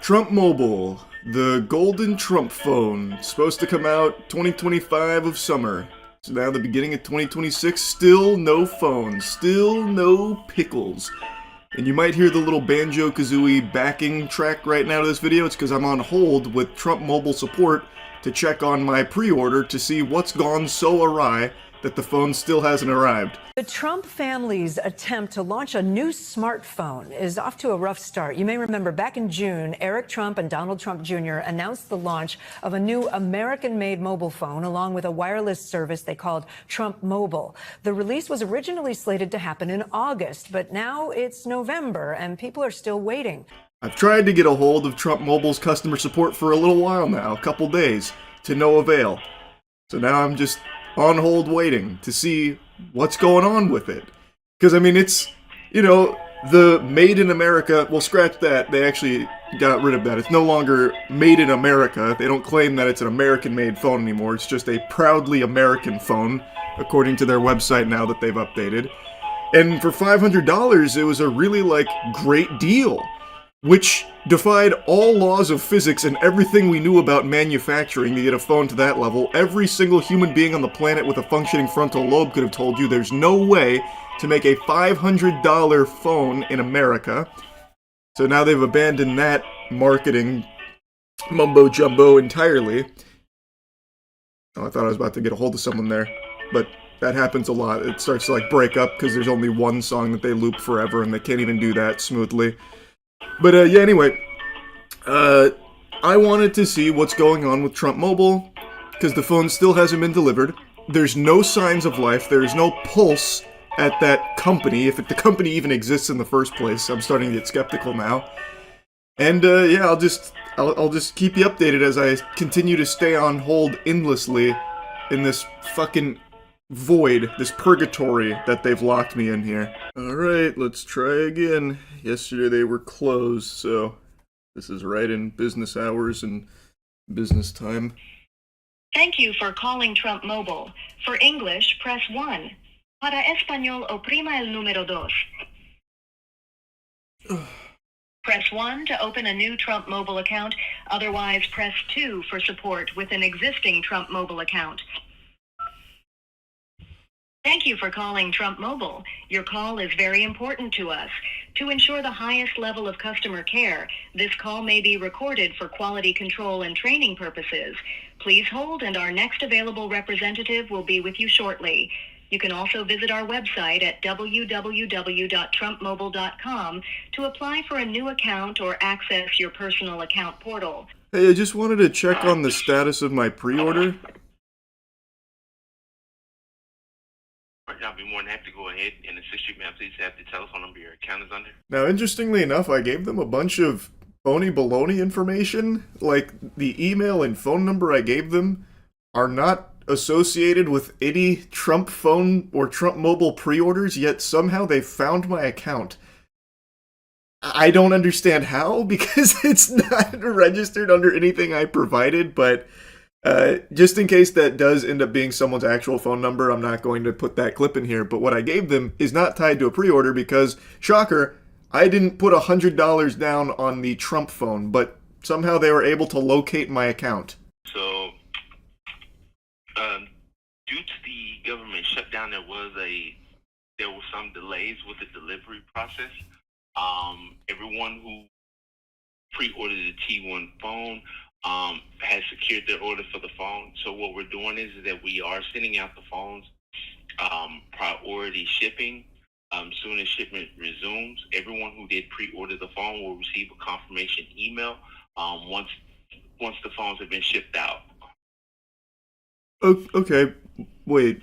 Trump Mobile, the golden Trump phone, supposed to come out 2025 of summer. So now the beginning of 2026, still no phone, still no pickles. And you might hear the little Banjo-Kazooie backing track right now to this video. It's because I'm on hold with Trump Mobile support to check on my pre-order to see what's gone so awry that the phone still hasn't arrived. The Trump family's attempt to launch a new smartphone is off to a rough start. You may remember back in June, Eric Trump and Donald Trump Jr. announced the launch of a new American-made mobile phone along with a wireless service they called Trump Mobile. The release was originally slated to happen in August, but now it's November and people are still waiting. I've tried to get a hold of Trump Mobile's customer support for a little while now, a couple days, to no avail. So now I'm just on hold waiting to see what's going on with it. Because, I mean, it's, you know, the Made in America, well, scratch that, they actually got rid of that. It's no longer Made in America. They don't claim that it's an American-made phone anymore. It's just a proudly American phone, according to their website now that they've updated. And for $500, it was a really, like, great deal, which defied all laws of physics and everything we knew about manufacturing to get a phone to that level. Every single human being on the planet with a functioning frontal lobe could have told you there's no way to make a $500 phone in America. So now they've abandoned that marketing mumbo-jumbo entirely. Oh, I thought I was about to get a hold of someone there, but that happens a lot. It starts to like break up because there's only one song that they loop forever and they can't even do that smoothly. But yeah, anyway, I wanted to see what's going on with Trump Mobile, because the phone still hasn't been delivered. There's no signs of life, there's no pulse at that company, if the company even exists in the first place. I'm starting to get skeptical now. And yeah, I'll just keep you updated as I continue to stay on hold endlessly in this fucking void, this purgatory that they've locked me in here. Alright, let's try again. Yesterday they were closed, so this is right in business hours and business time. Thank you for calling Trump Mobile. For English, press 1. Para español, oprima el número dos. Press 1 to open a new Trump Mobile account. Otherwise, press 2 for support with an existing Trump Mobile account. Thank you for calling Trump Mobile. Your call is very important to us. To ensure the highest level of customer care, this call may be recorded for quality control and training purposes. Please hold, and our next available representative will be with you shortly. You can also visit our website at www.trumpmobile.com to apply for a new account or access your personal account portal. Hey, I just wanted to check on the status of my pre-order. I'll be more than happy to go ahead and assist you, ma'am. Please have the telephone number your account is under. Now, interestingly enough, I gave them a bunch of phony baloney information. Like, the email and phone number I gave them are not associated with any Trump phone or Trump Mobile pre-orders, yet somehow they found my account. I don't understand how, because it's not registered under anything I provided, but just in case that does end up being someone's actual phone number, I'm not going to put that clip in here, but what I gave them is not tied to a pre-order because, shocker, I didn't put $100 down on the Trump phone, but somehow they were able to locate my account. So, due to the government shutdown, there were some delays with the delivery process. Everyone who pre-ordered the T1 phone has secured their order for the phone. So what we're doing is that we are sending out the phones priority shipping. Soon as shipment resumes, everyone who did pre-order the phone will receive a confirmation email once the phones have been shipped out. Okay, wait.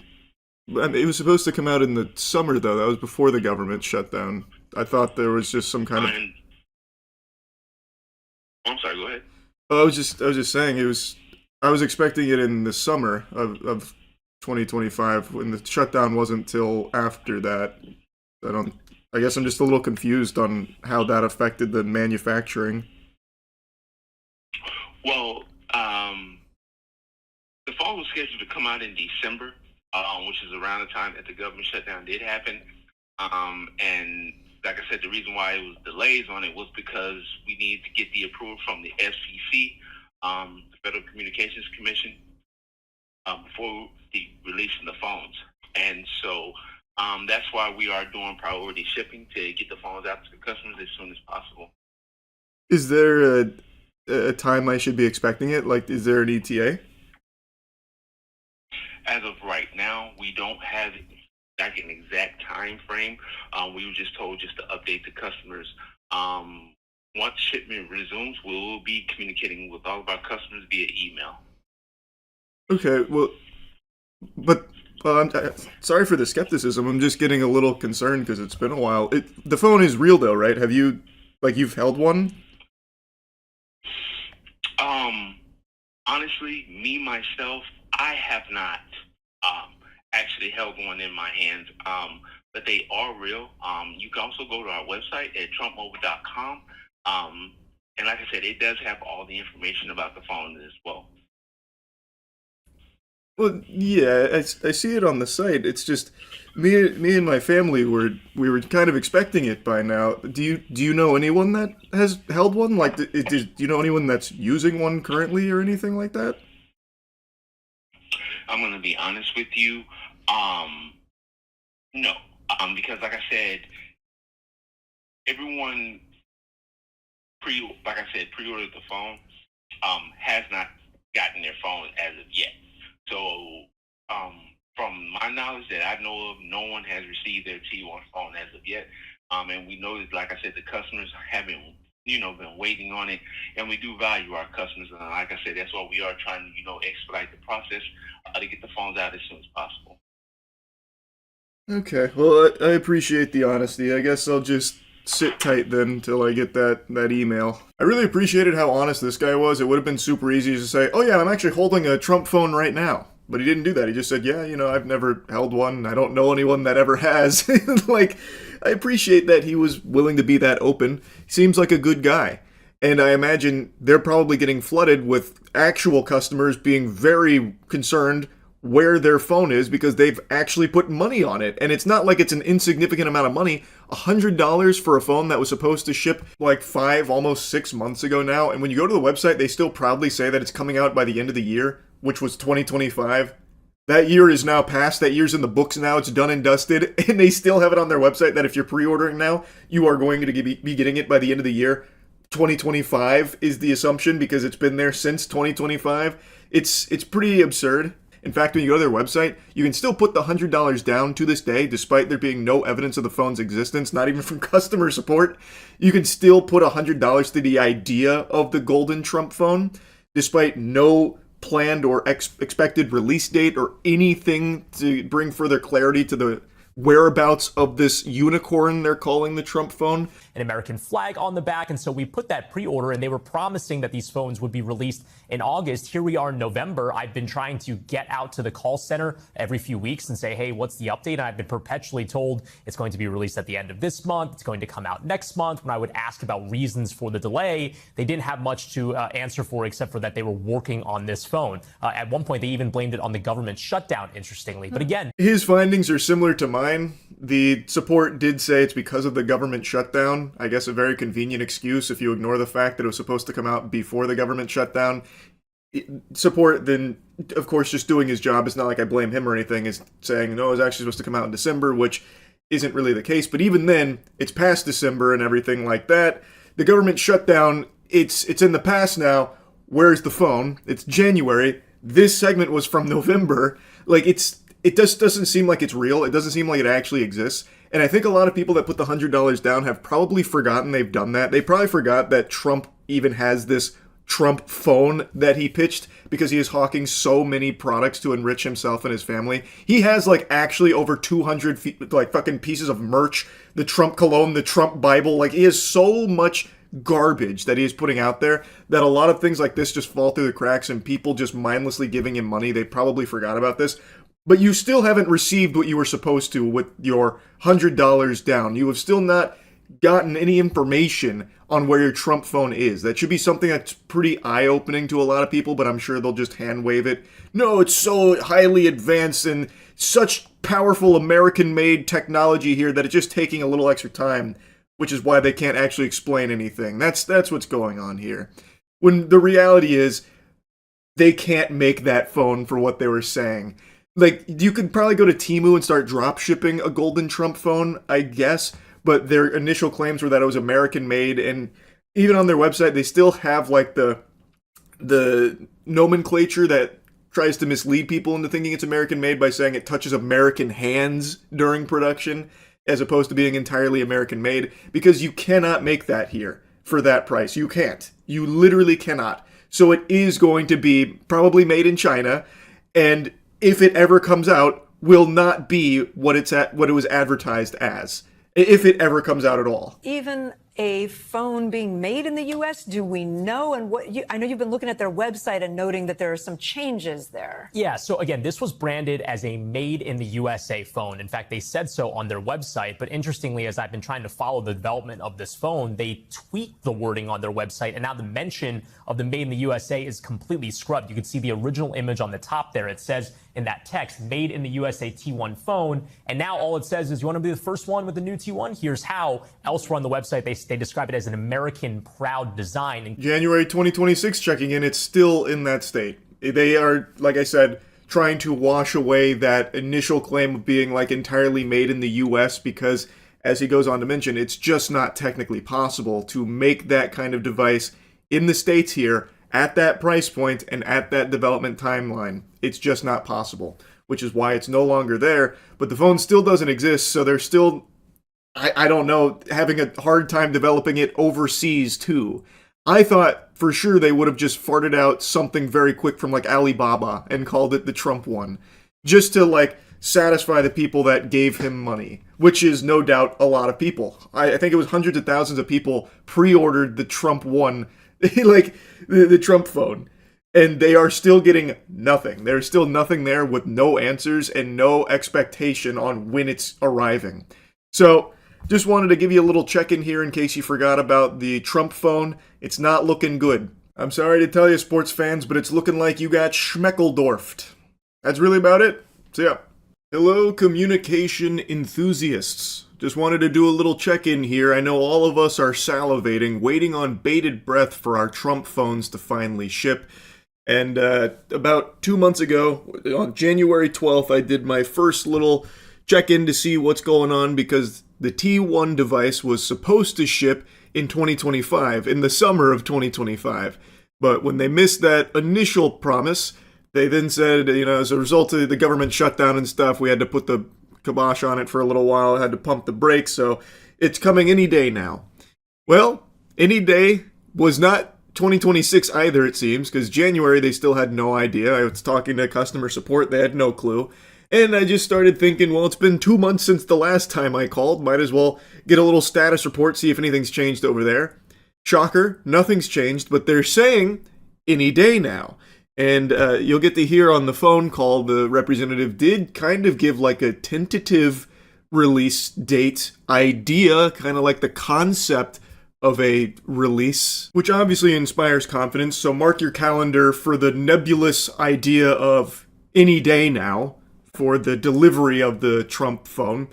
I mean, it was supposed to come out in the summer, though. That was before the government shut down. I thought there was just some kind of... I'm sorry, go ahead. I was just saying I was expecting it in the summer of 2025 when the shutdown wasn't till after that. I guess I'm just a little confused on how that affected the manufacturing. Well, the phone was scheduled to come out in December, which is around the time that the government shutdown did happen. And like I said, the reason why it was delays on it was because we needed to get the approval from the FCC, the Federal Communications Commission, before the releasing the phones. And so that's why we are doing priority shipping to get the phones out to the customers as soon as possible. Is there a time I should be expecting it? Like, is there an ETA? As of right now, we don't have like an exact time frame. We were just told just to update the customers. Once shipment resumes, we will be communicating with all of our customers via email. Okay, well, but I'm sorry for the skepticism. I'm just getting a little concerned because it's been a while. The phone is real though, right? You've held one? Honestly, me myself, I have not actually held one in my hands, but they are real. You can also go to our website at trumpmobile.com, and like I said, it does have all the information about the phone as well. Well, yeah, I see it on the site. It's just me and my family we were kind of expecting it by now. Do you know anyone that has held one? Like, do you know anyone that's using one currently or anything like that? I'm going to be honest with you. No, because like I said, everyone pre-ordered the phone, has not gotten their phone as of yet. So, from my knowledge that I know of, no one has received their T1 phone as of yet. And we know that, like I said, the customers have been waiting on it, and we do value our customers. And like I said, that's why we are trying to, expedite the process to get the phones out as soon as possible. Okay, well, I appreciate the honesty. I guess I'll just sit tight then until I get that email. I really appreciated how honest this guy was. It would have been super easy to say, oh yeah, I'm actually holding a Trump phone right now. But he didn't do that. He just said, yeah, I've never held one. I don't know anyone that ever has. Like, I appreciate that he was willing to be that open. He seems like a good guy. And I imagine they're probably getting flooded with actual customers being very concerned where their phone is because they've actually put money on it. And it's not like it's an insignificant amount of money. $100 for a phone that was supposed to ship like 5, almost 6 months ago now. And when you go to the website, they still proudly say that it's coming out by the end of the year, which was 2025. That year is now past. That year's in the books now. It's done and dusted. And they still have it on their website that if you're pre-ordering now, you are going to be getting it by the end of the year. 2025 is the assumption because it's been there since 2025. It's pretty absurd. In fact, when you go to their website, you can still put the $100 down to this day, despite there being no evidence of the phone's existence, not even from customer support. You can still put $100 to the idea of the golden Trump phone, despite no planned or expected release date or anything to bring further clarity to the whereabouts of this unicorn they're calling the Trump phone. An American flag on the back. And so we put that pre-order, and they were promising that these phones would be released in August. Here we are in November. I've been trying to get out to the call center every few weeks and say, hey, what's the update? And I've been perpetually told it's going to be released at the end of this month. It's going to come out next month. When I would ask about reasons for the delay, they didn't have much to answer for except for that they were working on this phone. At one point, they even blamed it on the government shutdown, interestingly. But again, his findings are similar to mine. The support did say it's because of the government shutdown. I guess a very convenient excuse if you ignore the fact that it was supposed to come out before the government shutdown. Support then, of course, just doing his job. It's not like I blame him or anything. Is saying, no, it was actually supposed to come out in December, which isn't really the case. But even then, it's past December and everything like that. The government shutdown, it's in the past now. Where's the phone? It's January. This segment was from November. Like, it just doesn't seem like it's real. It doesn't seem like it actually exists. And I think a lot of people that put the $100 down have probably forgotten they've done that. They probably forgot that Trump even has this Trump phone that he pitched because he is hawking so many products to enrich himself and his family. He has like actually over 200 fucking pieces of merch, the Trump cologne, the Trump Bible. Like, he has so much garbage that he is putting out there that a lot of things like this just fall through the cracks and people just mindlessly giving him money. They probably forgot about this. But you still haven't received what you were supposed to with your $100 down. You have still not gotten any information on where your Trump phone is. That should be something that's pretty eye-opening to a lot of people, but I'm sure they'll just hand-wave it. No, it's so highly advanced and such powerful American-made technology here that it's just taking a little extra time. which is why they can't actually explain anything. That's what's going on here. When the reality is, they can't make that phone for what they were saying. Like, you could probably go to Temu and start drop shipping a golden Trump phone, I guess, but their initial claims were that it was American made, and even on their website, they still have like the nomenclature that tries to mislead people into thinking it's American made by saying it touches American hands during production, as opposed to being entirely American made, because you cannot make that here for that price. You can't. You literally cannot. So it is going to be probably made in China, and if it ever comes out, will not be what it was advertised as, if it ever comes out at all. Even a phone being made in the U.S.? Do we know? And I know you've been looking at their website and noting that there are some changes there. Yeah, so again, this was branded as a made in the USA phone. In fact, they said so on their website. But interestingly, as I've been trying to follow the development of this phone, they tweaked the wording on their website. And now the mention of the made in the USA is completely scrubbed. You can see the original image on the top there. It says in that text, made in the USA T1 phone. And now all it says is, you want to be the first one with the new T1? Here's how. Elsewhere on the website, they describe it as an American proud design. And January 2026 checking in, it's still in that state. They are, like I said, trying to wash away that initial claim of being like entirely made in the US because, as he goes on to mention, it's just not technically possible to make that kind of device in the States here at that price point and at that development timeline. It's just not possible, which is why it's no longer there. But the phone still doesn't exist, so they're still, I don't know, having a hard time developing it overseas too. I thought for sure they would have just farted out something very quick from like Alibaba and called it the Trump one, just to like satisfy the people that gave him money, which is no doubt a lot of people. I think it was hundreds of thousands of people pre-ordered the Trump one, like the Trump phone, and they are still getting nothing. There's still nothing there with no answers and no expectation on when it's arriving. So just wanted to give you a little check-in here in case you forgot about the Trump phone. It's not looking good. I'm sorry to tell you, sports fans, but it's looking like you got schmeckeldorfed. That's really about it. So yeah. Hello, communication enthusiasts. Just wanted to do a little check-in here. I know all of us are salivating, waiting on bated breath for our Trump phones to finally ship. And about 2 months ago, on January 12th, I did my first little check-in to see what's going on because the T1 device was supposed to ship in 2025, in the summer of 2025. But when they missed that initial promise, they then said, as a result of the government shutdown and stuff, we had to put the kibosh on it for a little while, had to pump the brakes, so it's coming any day now. Well, any day was not 2026 either, it seems, because January they still had no idea. I was talking to customer support, they had no clue. And I just started thinking, well, it's been 2 months since the last time I called. Might as well get a little status report, see if anything's changed over there. Shocker, nothing's changed, but they're saying any day now. And you'll get to hear on the phone call, the representative did kind of give like a tentative release date idea, kind of like the concept of a release, which obviously inspires confidence. So mark your calendar for the nebulous idea of any day now for the delivery of the Trump phone,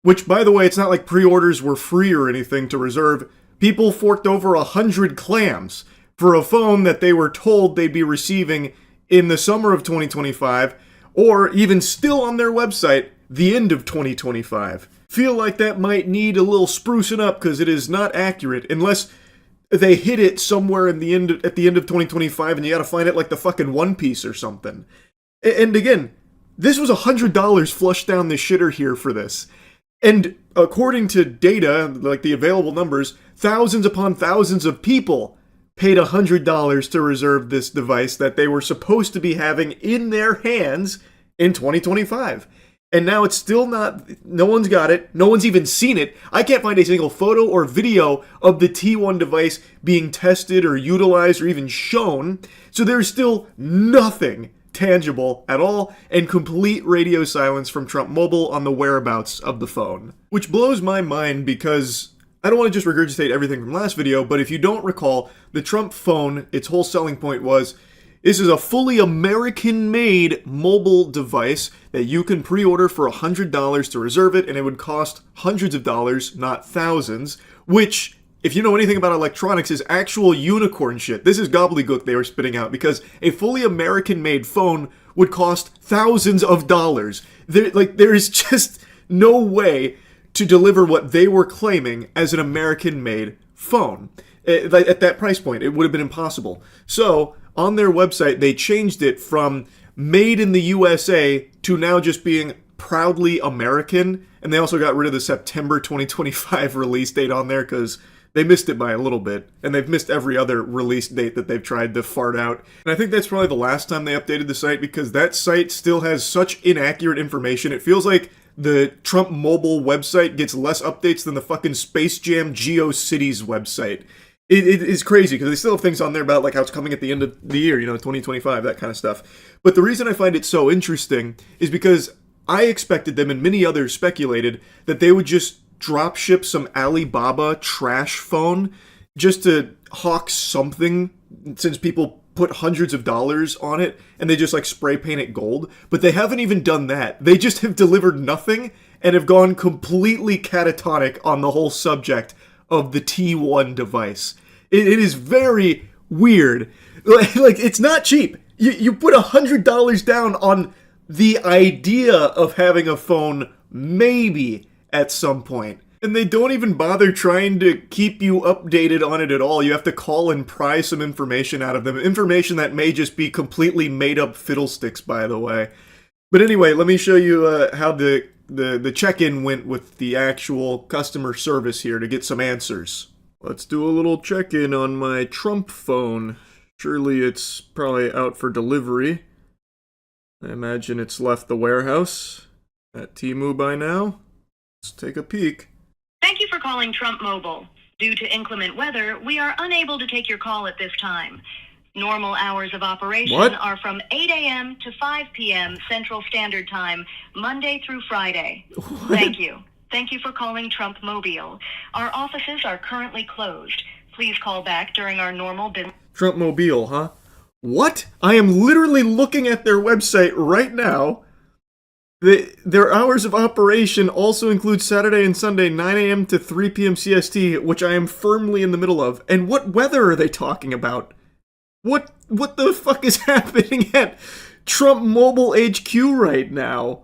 which, by the way, it's not like pre-orders were free or anything to reserve. People forked over 100 clams for a phone that they were told they'd be receiving in the summer of 2025, or even still on their website, the end of 2025. Feel like that might need a little sprucing up because it is not accurate unless they hit it somewhere at the end of 2025 and you gotta find it like the fucking One Piece or something. And again, this was $100 flushed down the shitter here for this. And according to data, like the available numbers, thousands upon thousands of people paid $100 to reserve this device that they were supposed to be having in their hands in 2025. And now it's still not, no one's got it, no one's even seen it. I can't find a single photo or video of the T1 device being tested or utilized or even shown. So there's still nothing tangible at all, and complete radio silence from Trump Mobile on the whereabouts of the phone. Which blows my mind because I don't want to just regurgitate everything from last video, but if you don't recall, the Trump phone, its whole selling point was This is a fully American-made mobile device that you can pre-order for $100 to reserve it, and it would cost hundreds of dollars, not thousands, which, if you know anything about electronics, is actual unicorn shit. This is gobbledygook they were spitting out, because a fully American-made phone would cost thousands of dollars. There is just no way to deliver what they were claiming as an American-made phone. At that price point, it would have been impossible. So, on their website, they changed it from made in the USA to now just being proudly American. And they also got rid of the September 2025 release date on there because they missed it by a little bit. And they've missed every other release date that they've tried to fart out. And I think that's probably the last time they updated the site, because that site still has such inaccurate information. It feels like the Trump Mobile website gets less updates than the fucking Space Jam GeoCities website. It is crazy because they still have things on there about like how it's coming at the end of the year, 2025, that kind of stuff. But the reason I find it so interesting is because I expected them, and many others speculated, that they would just drop ship some Alibaba trash phone just to hawk something, since people put hundreds of dollars on it and they just like spray paint it gold. But they haven't even done that. They just have delivered nothing and have gone completely catatonic on the whole subject of the T1 device. It is very weird. Like, it's not cheap. You put $100 down on the idea of having a phone maybe at some point. And they don't even bother trying to keep you updated on it at all. You have to call and pry some information out of them. Information that may just be completely made up fiddlesticks, by the way. But anyway, let me show you how the check-in went with the actual customer service here to get some answers. Let's do a little check-in on my Trump phone. Surely it's probably out for delivery. I imagine it's left the warehouse at Temu by now. Let's take a peek. Thank you for calling Trump Mobile. Due to inclement weather, we are unable to take your call at this time. Normal hours of operation are from 8 a.m. to 5 p.m. Central Standard Time, Monday through Friday. Thank you. Thank you for calling Trump Mobile. Our offices are currently closed. Please call back during our normal business. Trump Mobile, huh? What? I am literally looking at their website right now. Their hours of operation also include Saturday and Sunday, 9 a.m. to 3 p.m. CST, which I am firmly in the middle of. And what weather are they talking about? What the fuck is happening at Trump Mobile HQ right now?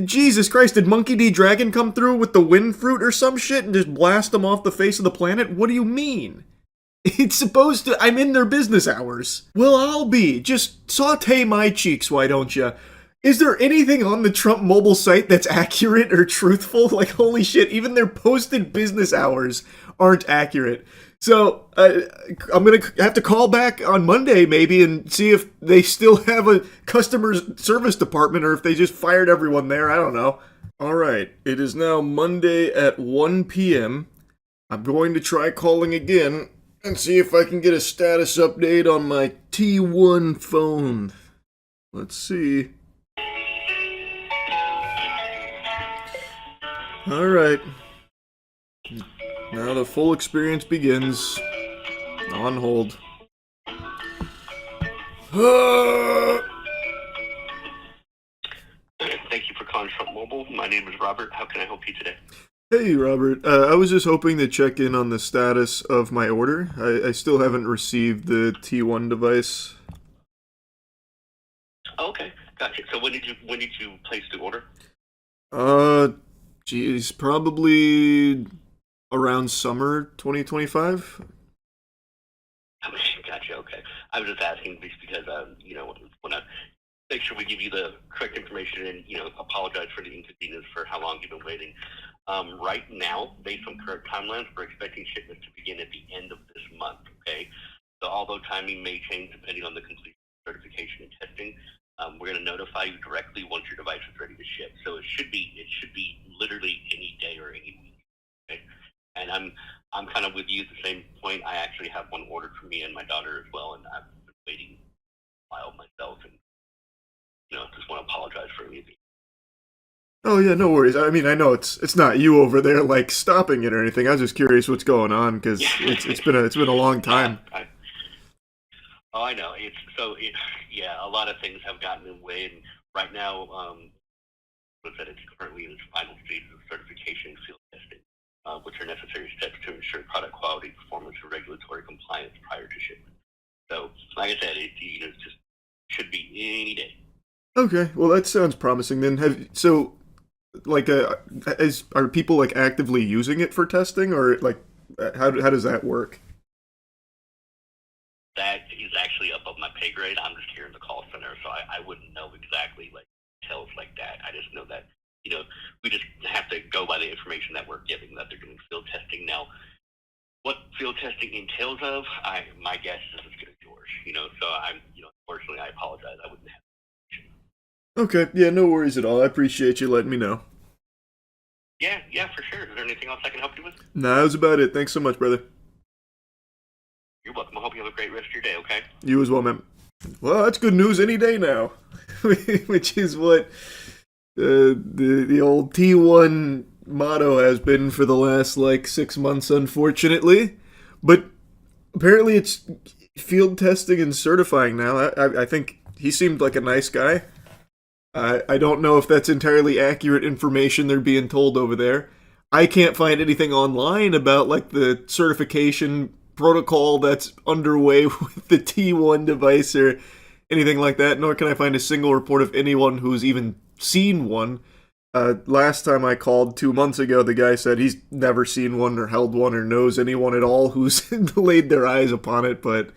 Jesus Christ, did Monkey D. Dragon come through with the wind fruit or some shit and just blast them off the face of the planet? What do you mean? It's supposed to... I'm in their business hours. Well, I'll be. Just saute my cheeks, why don't you? Is there anything on the Trump Mobile site that's accurate or truthful? Like, holy shit, even their posted business hours aren't accurate. So, I'm going to have to call back on Monday, maybe, and see if they still have a customer service department or if they just fired everyone there. I don't know. Alright, it is now Monday at 1 p.m. I'm going to try calling again and see if I can get a status update on my T1 phone. Let's see. Alright. Now the full experience begins. On hold. Thank you for calling Trump Mobile. My name is Robert. How can I help you today? Hey, Robert. I was just hoping to check in on the status of my order. I still haven't received the T1 device. Okay, gotcha. So when did you place the order? Geez, probably around summer 2025. Gotcha. Okay. I was just asking because want to make sure we give you the correct information and apologize for the inconvenience for how long you've been waiting. Right now, based on current timelines, we're expecting shipments to begin at the end of this month. Okay. So although timing may change depending on the completion of certification and testing, we're going to notify you directly once your device is ready to ship. So it should be literally any day or any week. Okay? And I'm kind of with you at the same point. I actually have one ordered for me and my daughter as well, and I've been waiting a while myself, and just want to apologize for anything. Oh yeah, no worries. I mean, I know it's not you over there like stopping it or anything. I was just curious what's going on because it's been a long time. Oh, I know. Yeah, a lot of things have gotten in the way, and right now, it's currently in its final stages of certification and field testing, which are necessary steps to ensure product quality, performance, and regulatory compliance prior to shipment. So, like I said, it just should be any day. Okay, well that sounds promising. Then are people like actively using it for testing, or like how does that work? That is actually above my pay grade. I'm just here in the call center, so I wouldn't know exactly like details like that. I just know that we just have to go by the information that we're giving, that they're doing field testing. Now, what field testing entails of, my guess is as good as yours. So unfortunately, I apologize. I wouldn't have. Okay, yeah, no worries at all. I appreciate you letting me know. Yeah, for sure. Is there anything else I can help you with? Nah, that was about it. Thanks so much, brother. You're welcome. I hope you have a great rest of your day, okay? You as well, man. Well, that's good news any day now. Which is what the old T1 motto has been for the last, 6 months, unfortunately. But apparently it's field testing and certifying now. I think he seemed like a nice guy. I don't know if that's entirely accurate information they're being told over there. I can't find anything online about, the certification protocol that's underway with the T1 device or anything like that, nor can I find a single report of anyone who's even seen one. Last time I called 2 months ago, the guy said he's never seen one or held one or knows anyone at all who's laid their eyes upon it, but,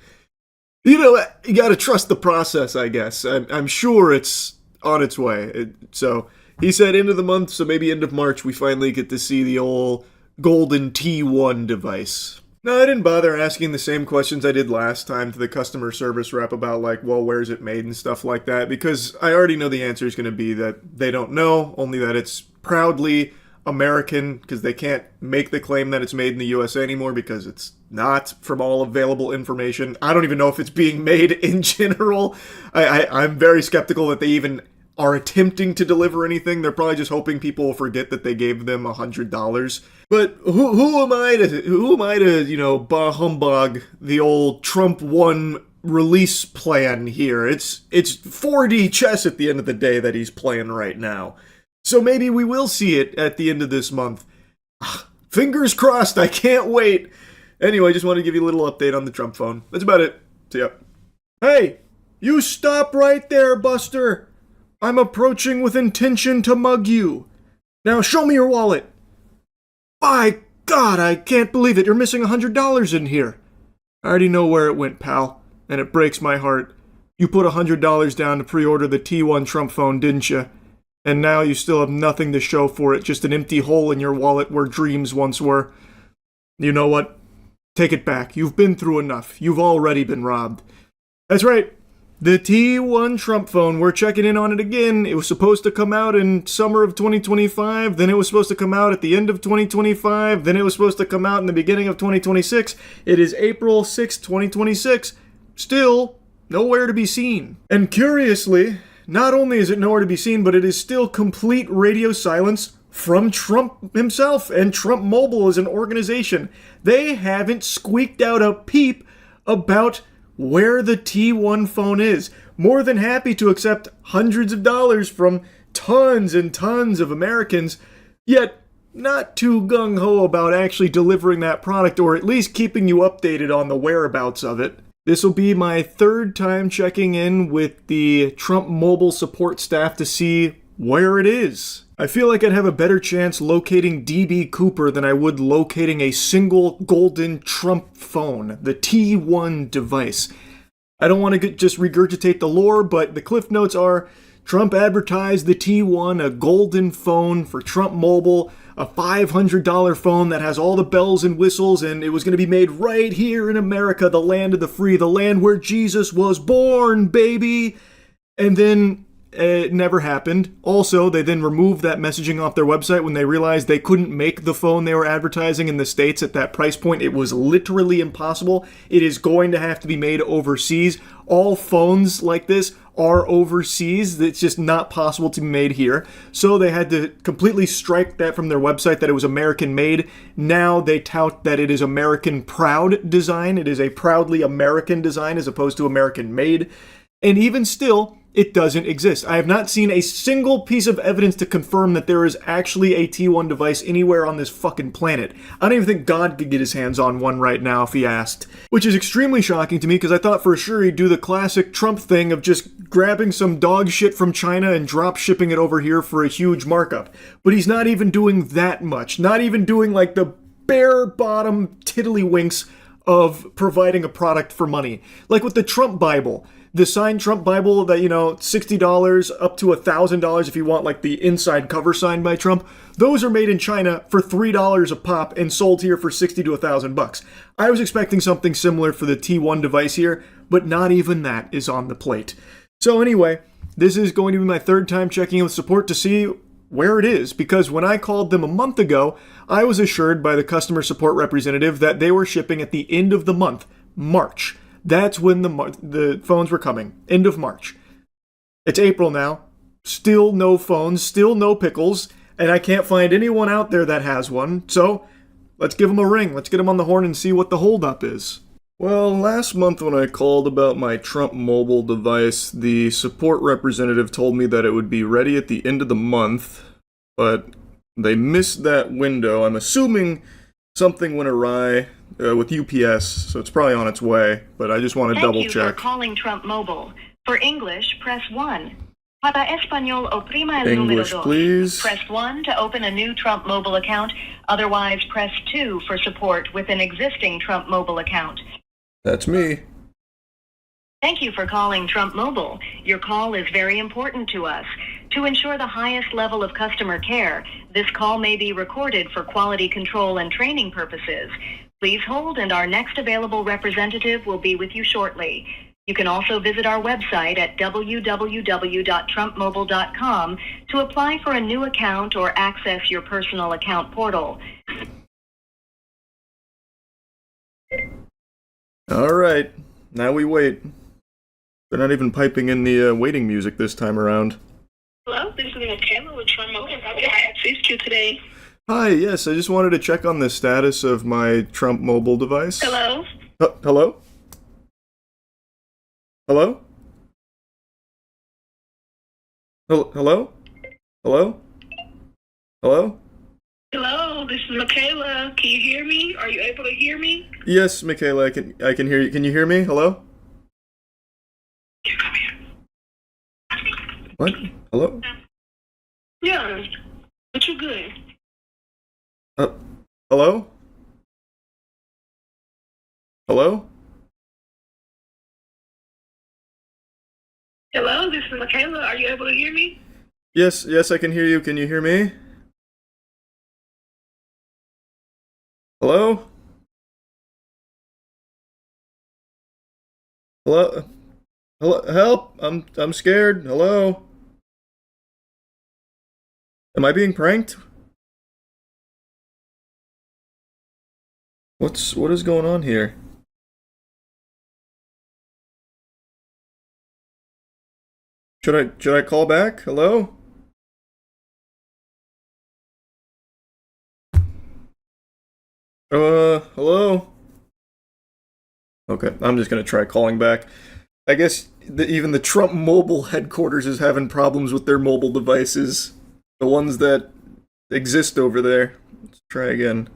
you gotta trust the process, I guess. I'm sure it's on its way. So, he said end of the month, so maybe end of March, we finally get to see the old golden T1 device. No, I didn't bother asking the same questions I did last time to the customer service rep about, where's it made and stuff like that, because I already know the answer is going to be that they don't know, only that it's proudly American, because they can't make the claim that it's made in the USA anymore, because it's not, from all available information. I don't even know if it's being made in general. I'm very skeptical that they even are attempting to deliver anything. They're probably just hoping people will forget that they gave them $100. But who am I to bah humbug the old Trump 1 release plan here? It's 4D chess at the end of the day that he's playing right now. So maybe we will see it at the end of this month. Fingers crossed, I can't wait. Anyway, just wanted to give you a little update on the Trump phone. That's about it. See ya. Hey, you stop right there, Buster. I'm approaching with intention to mug you. Now show me your wallet. By God, I can't believe it. You're missing $100 in here. I already know where it went, pal, and it breaks my heart. You put $100 down to pre-order the T1 Trump phone, didn't you? And now you still have nothing to show for it, just an empty hole in your wallet where dreams once were. You know what? Take it back. You've been through enough. You've already been robbed. That's right. The T1 Trump phone, we're checking in on it again. It was supposed to come out in summer of 2025, then it was supposed to come out at the end of 2025, then it was supposed to come out in the beginning of 2026. It is April 6, 2026. Still nowhere to be seen. And curiously, not only is it nowhere to be seen, but it is still complete radio silence from Trump himself and Trump Mobile as an organization. They haven't squeaked out a peep about where the T1 phone is. More than happy to accept hundreds of dollars from tons and tons of Americans, yet not too gung-ho about actually delivering that product, or at least keeping you updated on the whereabouts of it. This will be my third time checking in with the Trump Mobile support staff to see where it is. I feel like I'd have a better chance locating DB Cooper than I would locating a single golden Trump phone, the T1 device. I don't want to just regurgitate the lore, but the cliff notes are Trump advertised the T1, a golden phone for Trump Mobile, a $500 phone that has all the bells and whistles, and it was going to be made right here in America, the land of the free, the land where Jesus was born, baby. And then It never happened. Also, they then removed that messaging off their website when they realized they couldn't make the phone they were advertising in the States at that price point. It was literally impossible. It is going to have to be made overseas. All phones like this are overseas. It's just not possible to be made here. So they had to completely strike that from their website that it was American made. Now they tout that it is American proud design. It is a proudly American design as opposed to American made. And even still, it doesn't exist. I have not seen a single piece of evidence to confirm that there is actually a T1 device anywhere on this fucking planet. I don't even think God could get his hands on one right now if he asked. Which is extremely shocking to me because I thought for sure he'd do the classic Trump thing of just grabbing some dog shit from China and drop shipping it over here for a huge markup. But he's not even doing that much. Not even doing like the bare bottom tiddlywinks of providing a product for money. Like with the Trump Bible. The signed Trump Bible that, $60 up to $1,000 if you want like the inside cover signed by Trump. Those are made in China for $3 a pop and sold here for $60 to $1,000. I was expecting something similar for the T1 device here, but not even that is on the plate. So anyway, this is going to be my third time checking in with support to see where it is, because when I called them a month ago, I was assured by the customer support representative that they were shipping at the end of the month, March. That's when the phones were coming. End of March. It's April now. Still no phones. Still no pickles. And I can't find anyone out there that has one. So let's give them a ring. Let's get them on the horn and see what the holdup is. Well, last month when I called about my Trump mobile device, the support representative told me that it would be ready at the end of the month. But they missed that window. I'm assuming something went awry with UPS, so it's probably on its way, but I just want to double check. Thank you for calling Trump Mobile. For English, press 1. Para Español, oprima el número English, dos. please. Press 1 to open a new Trump Mobile account. Otherwise, press 2 for support with an existing Trump Mobile account. That's me. Thank you for calling Trump Mobile. Your call is very important to us. To ensure the highest level of customer care, this call may be recorded for quality control and training purposes. Please hold, and our next available representative will be with you shortly. You can also visit our website at www.trumpmobile.com to apply for a new account or access your personal account portal. All right, now we wait. They're not even piping in the waiting music this time around. Hello, this is Michaela with Trump Mobile. How can I assist you today? Hi, yes, I just wanted to check on the status of my Trump mobile device. Hello? Hello? Hello? Hello? Hello? Hello? Hello, this is Michaela. Can you hear me? Are you able to hear me? Yes, Michaela, I can hear you. Can you hear me? Hello? You come here. What? Hello? Yeah, but you're good. Hello? Hello? Hello, this is Michaela. Are you able to hear me? Yes, I can hear you. Can you hear me? Hello? Hello? Hello? Help! I'm scared. Hello? Am I being pranked? What is going on here? Should I call back? Hello? Hello? Okay, I'm just gonna try calling back. I guess even the Trump mobile headquarters is having problems with their mobile devices. The ones that exist over there. Let's try again.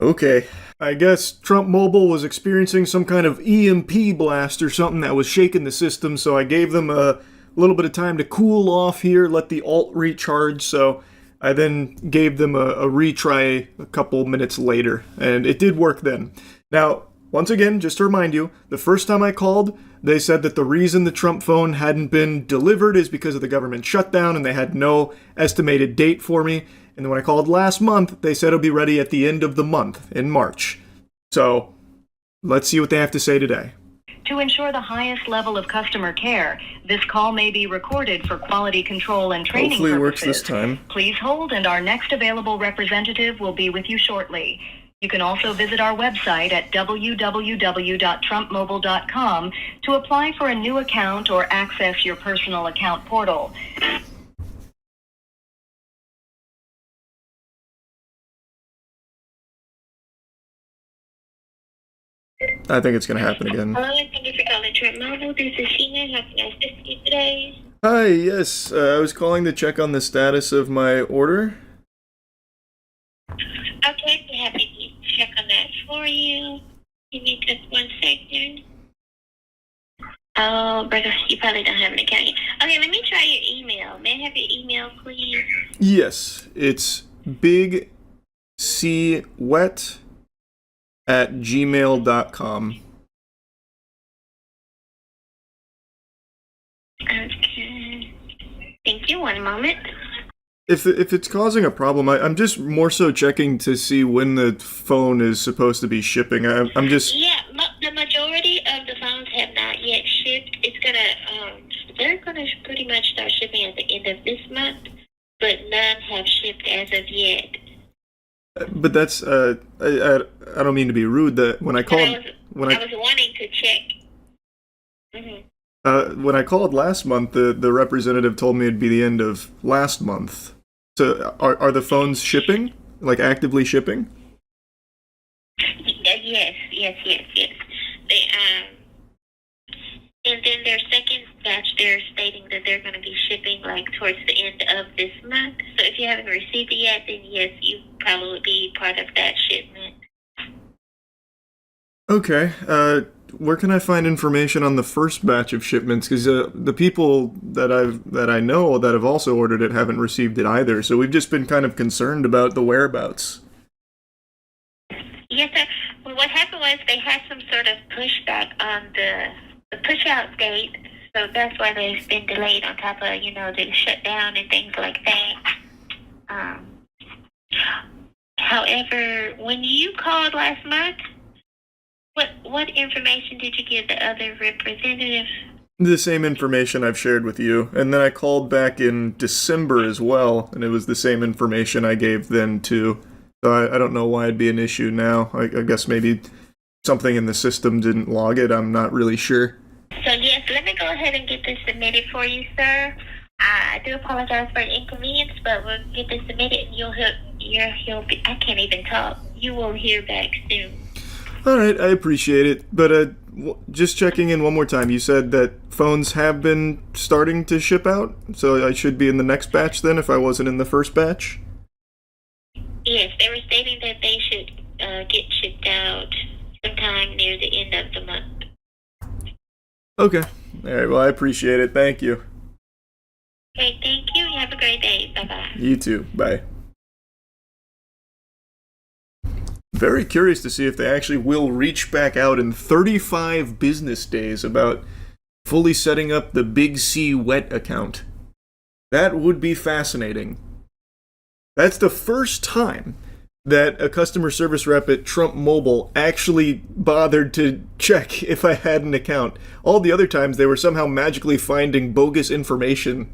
Okay. I guess Trump Mobile was experiencing some kind of EMP blast or something that was shaking the system, so I gave them a little bit of time to cool off here, let the alt recharge, so I then gave them a retry a couple minutes later, and it did work then. Now, once again, just to remind you, the first time I called, they said that the reason the Trump phone hadn't been delivered is because of the government shutdown, and they had no estimated date for me. And then when I called last month, they said it'll be ready at the end of the month, in March. So, let's see what they have to say today. To ensure the highest level of customer care, this call may be recorded for quality control and training Hopefully it purposes. works this time. Please hold, and our next available representative will be with you shortly. You can also visit our website at www.trumpmobile.com to apply for a new account or access your personal account portal. I think it's going to happen again. Hello, and thank you for calling Trump Mobile. This is Sheena. How can I assist you today? Hi, yes. I was calling to check on the status of my order. Okay, we're happy to check on that for you. Give me just 1 second. Oh, brother, you probably don't have an account yet. Okay, let me try your email. May I have your email, please? Yes, it's bigcwet@gmail.com. Okay. Thank you. 1 moment. If it's causing a problem, I'm just more so checking to see when the phone is supposed to be shipping. I'm just... Yeah, the majority of the phones have not yet shipped. It's they're gonna pretty much start shipping at the end of this month, but none have shipped as of yet. But that's I don't mean to be rude. That when I I called was wanting to check. Mm-hmm. When I called last month, the representative told me it'd be the end of last month. So are the phones shipping? Like actively shipping? Yes. They and then their second batch, they're stating that they're going to be shipping like towards the end of this month. So if you haven't received it yet, then yes, you probably would be part of that shipment. Okay. Where can I find information on the first batch of shipments? Because the people that I know that have also ordered it haven't received it either. So we've just been kind of concerned about the whereabouts. Yes, sir. Well, what happened was they had some sort of pushback on the push-out date, so that's why they've been delayed on top of, the shutdown and things like that. However, when you called last month, what information did you give the other representative? The same information I've shared with you. And then I called back in December as well, and it was the same information I gave then too. So I don't know why it'd be an issue now. I guess maybe something in the system didn't log it. I'm not really sure. So yes, let me go ahead and get this submitted for you, sir. I do apologize for the inconvenience, but we'll get this submitted and you'll be, I can't even talk. You will hear back soon. All right, I appreciate it. But just checking in one more time. You said that phones have been starting to ship out, so I should be in the next batch then if I wasn't in the first batch? Yes, they were stating that they should get shipped out sometime near the end of the month. Okay. All right, well, I appreciate it. Thank you. Okay, thank you. You have a great day. Bye-bye. You too. Bye. Very curious to see if they actually will reach back out in 35 business days about fully setting up the Big C Wet account. That would be fascinating. That's the first time that a customer service rep at Trump Mobile actually bothered to check if I had an account. All the other times they were somehow magically finding bogus information.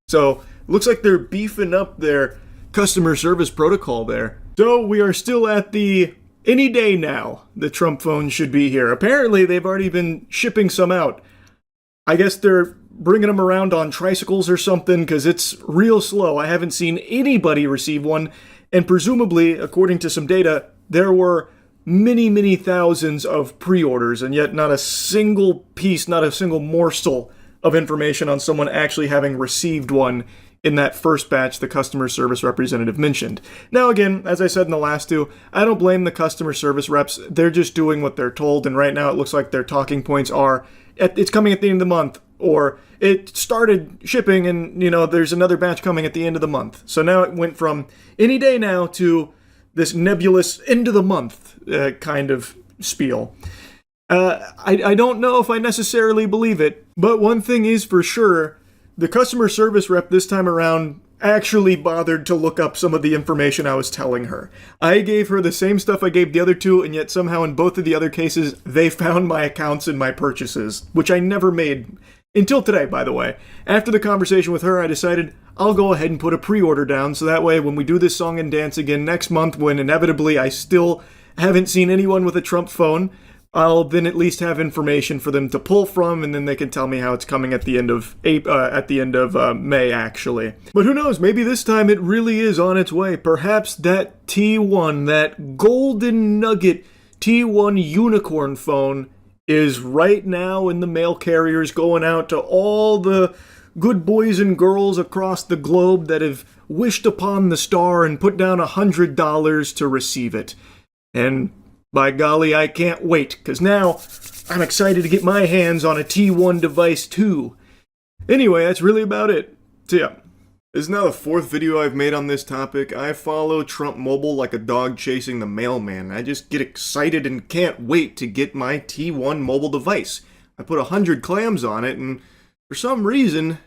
So, looks like they're beefing up their customer service protocol there. So, we are still at the any day now the Trump phone should be here. Apparently, they've already been shipping some out. I guess they're bringing them around on tricycles or something, because it's real slow. I haven't seen anybody receive one, and presumably, according to some data, there were many, many thousands of pre-orders, and yet not a single piece, not a single morsel of information on someone actually having received one in that first batch the customer service representative mentioned. Now again, as I said in the last two, I don't blame the customer service reps. They're just doing what they're told, and right now it looks like their talking points are, it's coming at the end of the month, or it started shipping and, there's another batch coming at the end of the month. So now it went from any day now to this nebulous end of the month kind of spiel. I don't know if I necessarily believe it, but one thing is for sure, the customer service rep this time around actually bothered to look up some of the information I was telling her. I gave her the same stuff I gave the other two, and yet somehow in both of the other cases, they found my accounts and my purchases, which I never made until today, by the way. After the conversation with her, I decided I'll go ahead and put a pre-order down, so that way when we do this song and dance again next month, when inevitably I still haven't seen anyone with a Trump phone, I'll then at least have information for them to pull from, and then they can tell me how it's coming at the end of May, actually. But who knows? Maybe this time it really is on its way. Perhaps that T1, that golden nugget T1 unicorn phone, is right now in the mail carriers, going out to all the good boys and girls across the globe that have wished upon the star and put down $100 to receive it. And by golly, I can't wait, because now I'm excited to get my hands on a T1 device too. Anyway, that's really about it. So yeah, this is now the fourth video I've made on this topic. I follow Trump Mobile like a dog chasing the mailman. I just get excited and can't wait to get my T1 mobile device. I put 100 clams on it, and for some reason,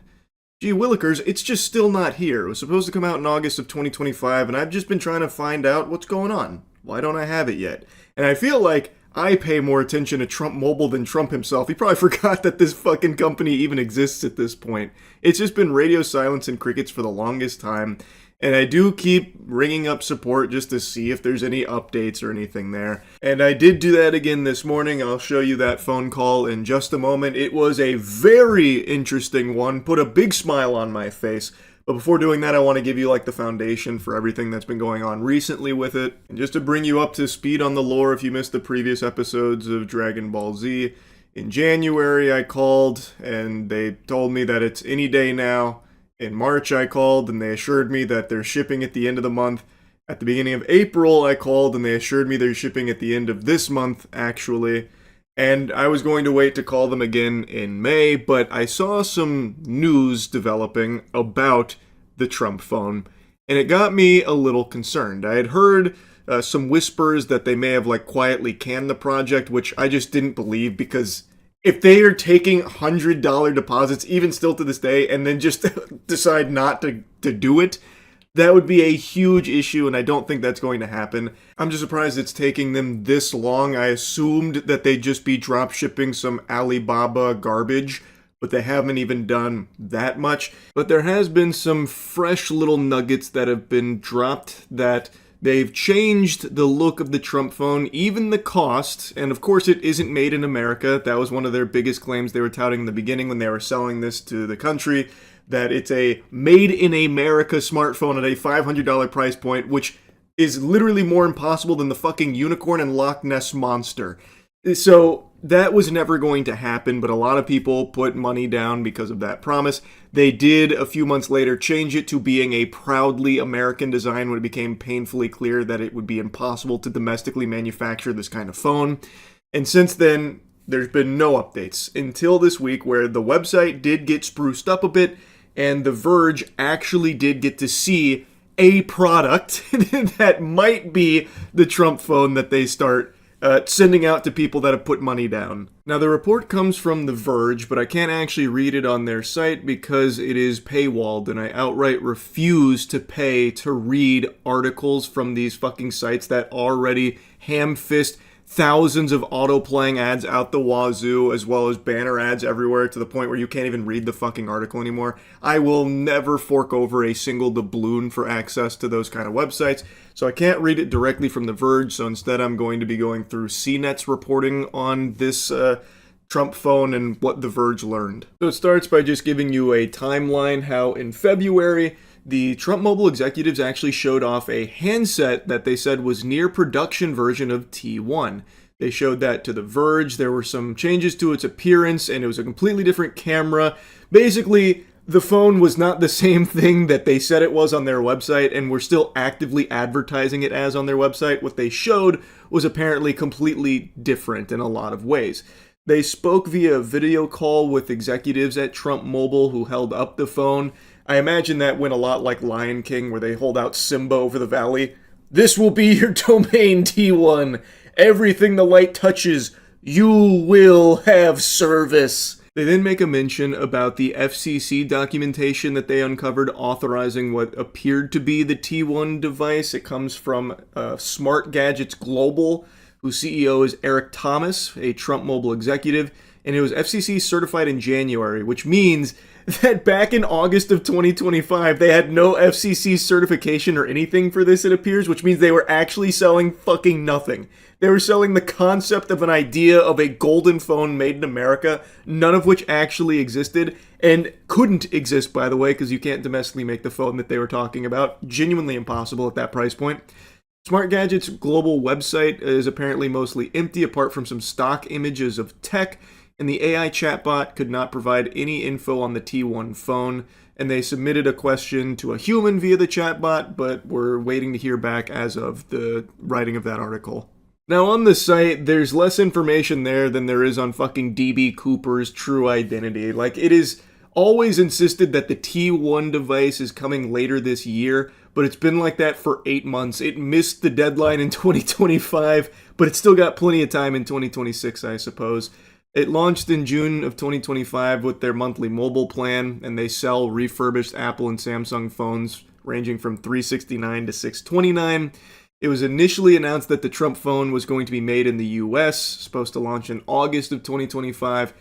gee willikers, it's just still not here. It was supposed to come out in August of 2025, and I've just been trying to find out what's going on. Why don't I have it yet? And I feel like I pay more attention to Trump Mobile than Trump himself. He probably forgot that this fucking company even exists at this point. It's just been radio silence and crickets for the longest time. And I do keep ringing up support just to see if there's any updates or anything there. And I did do that again this morning. I'll show you that phone call in just a moment. It was a very interesting one. Put a big smile on my face. But before doing that, I want to give you like the foundation for everything that's been going on recently with it. And just to bring you up to speed on the lore, if you missed the previous episodes of Dragon Ball Z, in January I called and they told me that it's any day now. In March I called and they assured me that they're shipping at the end of the month. At the beginning of April I called and they assured me they're shipping at the end of this month, actually. And I was going to wait to call them again in May, but I saw some news developing about the Trump phone, and it got me a little concerned. I had heard some whispers that they may have like quietly canned the project, which I just didn't believe, because if they are taking $100 deposits, even still to this day, and then just decide not to do it, that would be a huge issue, and I don't think that's going to happen. I'm just surprised it's taking them this long. I assumed that they'd just be drop shipping some Alibaba garbage, but they haven't even done that much. But there has been some fresh little nuggets that have been dropped, that they've changed the look of the Trump phone, even the cost, and of course it isn't made in America. That was one of their biggest claims they were touting in the beginning when they were selling this to the country, that it's a made-in-America smartphone at a $500 price point, which is literally more impossible than the fucking unicorn and Loch Ness Monster. So that was never going to happen, but a lot of people put money down because of that promise. They did, a few months later, change it to being a proudly American design when it became painfully clear that it would be impossible to domestically manufacture this kind of phone. And since then, there's been no updates until this week, where the website did get spruced up a bit, and The Verge actually did get to see a product that might be the Trump phone that they start sending out to people that have put money down. Now, the report comes from The Verge, but I can't actually read it on their site because it is paywalled, and I outright refuse to pay to read articles from these fucking sites that already ham-fist thousands of auto-playing ads out the wazoo, as well as banner ads everywhere, to the point where you can't even read the fucking article anymore. I will never fork over a single doubloon for access to those kind of websites, so I can't read it directly from The Verge, so instead I'm going to be going through CNET's reporting on this Trump phone and what The Verge learned. So it starts by just giving you a timeline, how in February, the Trump Mobile executives actually showed off a handset that they said was near production version of T1. They showed that to The Verge. There were some changes to its appearance, and it was a completely different camera. Basically, the phone was not the same thing that they said it was on their website, and were still actively advertising it as on their website. What they showed was apparently completely different in a lot of ways. They spoke via video call with executives at Trump Mobile who held up the phone. I imagine that went a lot like Lion King, where they hold out Simba over the valley. This will be your domain, T1. Everything the light touches, you will have service. They then make a mention about the FCC documentation that they uncovered authorizing what appeared to be the T1 device. It comes from Smart Gadgets Global, whose CEO is Eric Thomas, a Trump Mobile executive, and it was FCC certified in January, which means that back in August of 2025, they had no FCC certification or anything for this, it appears, which means they were actually selling fucking nothing. They were selling the concept of an idea of a golden phone made in America, none of which actually existed, and couldn't exist, by the way, because you can't domestically make the phone that they were talking about. Genuinely impossible at that price point. Smart Gadget's global website is apparently mostly empty, apart from some stock images of tech, and the AI chatbot could not provide any info on the T1 phone, and they submitted a question to a human via the chatbot, but we're waiting to hear back as of the writing of that article. Now, on the site, there's less information there than there is on fucking DB Cooper's true identity. Like, it is always insisted that the T1 device is coming later this year, but it's been like that for 8 months. It missed the deadline in 2025, but it's still got plenty of time in 2026, I suppose. It launched in June of 2025 with their monthly mobile plan, and they sell refurbished Apple and Samsung phones ranging from $369 to $629. It was initially announced that the Trump phone was going to be made in the US, supposed to launch in August of 2025,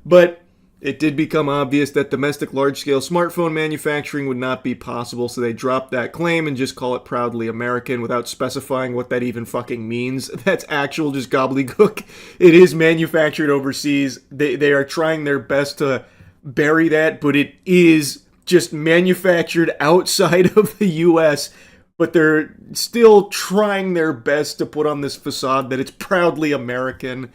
but it did become obvious that domestic large-scale smartphone manufacturing would not be possible, so they dropped that claim and just call it proudly American without specifying what that even fucking means. That's actual just gobbledygook. It is manufactured overseas. They are trying their best to bury that, but it is just manufactured outside of the US, but they're still trying their best to put on this facade that it's proudly American.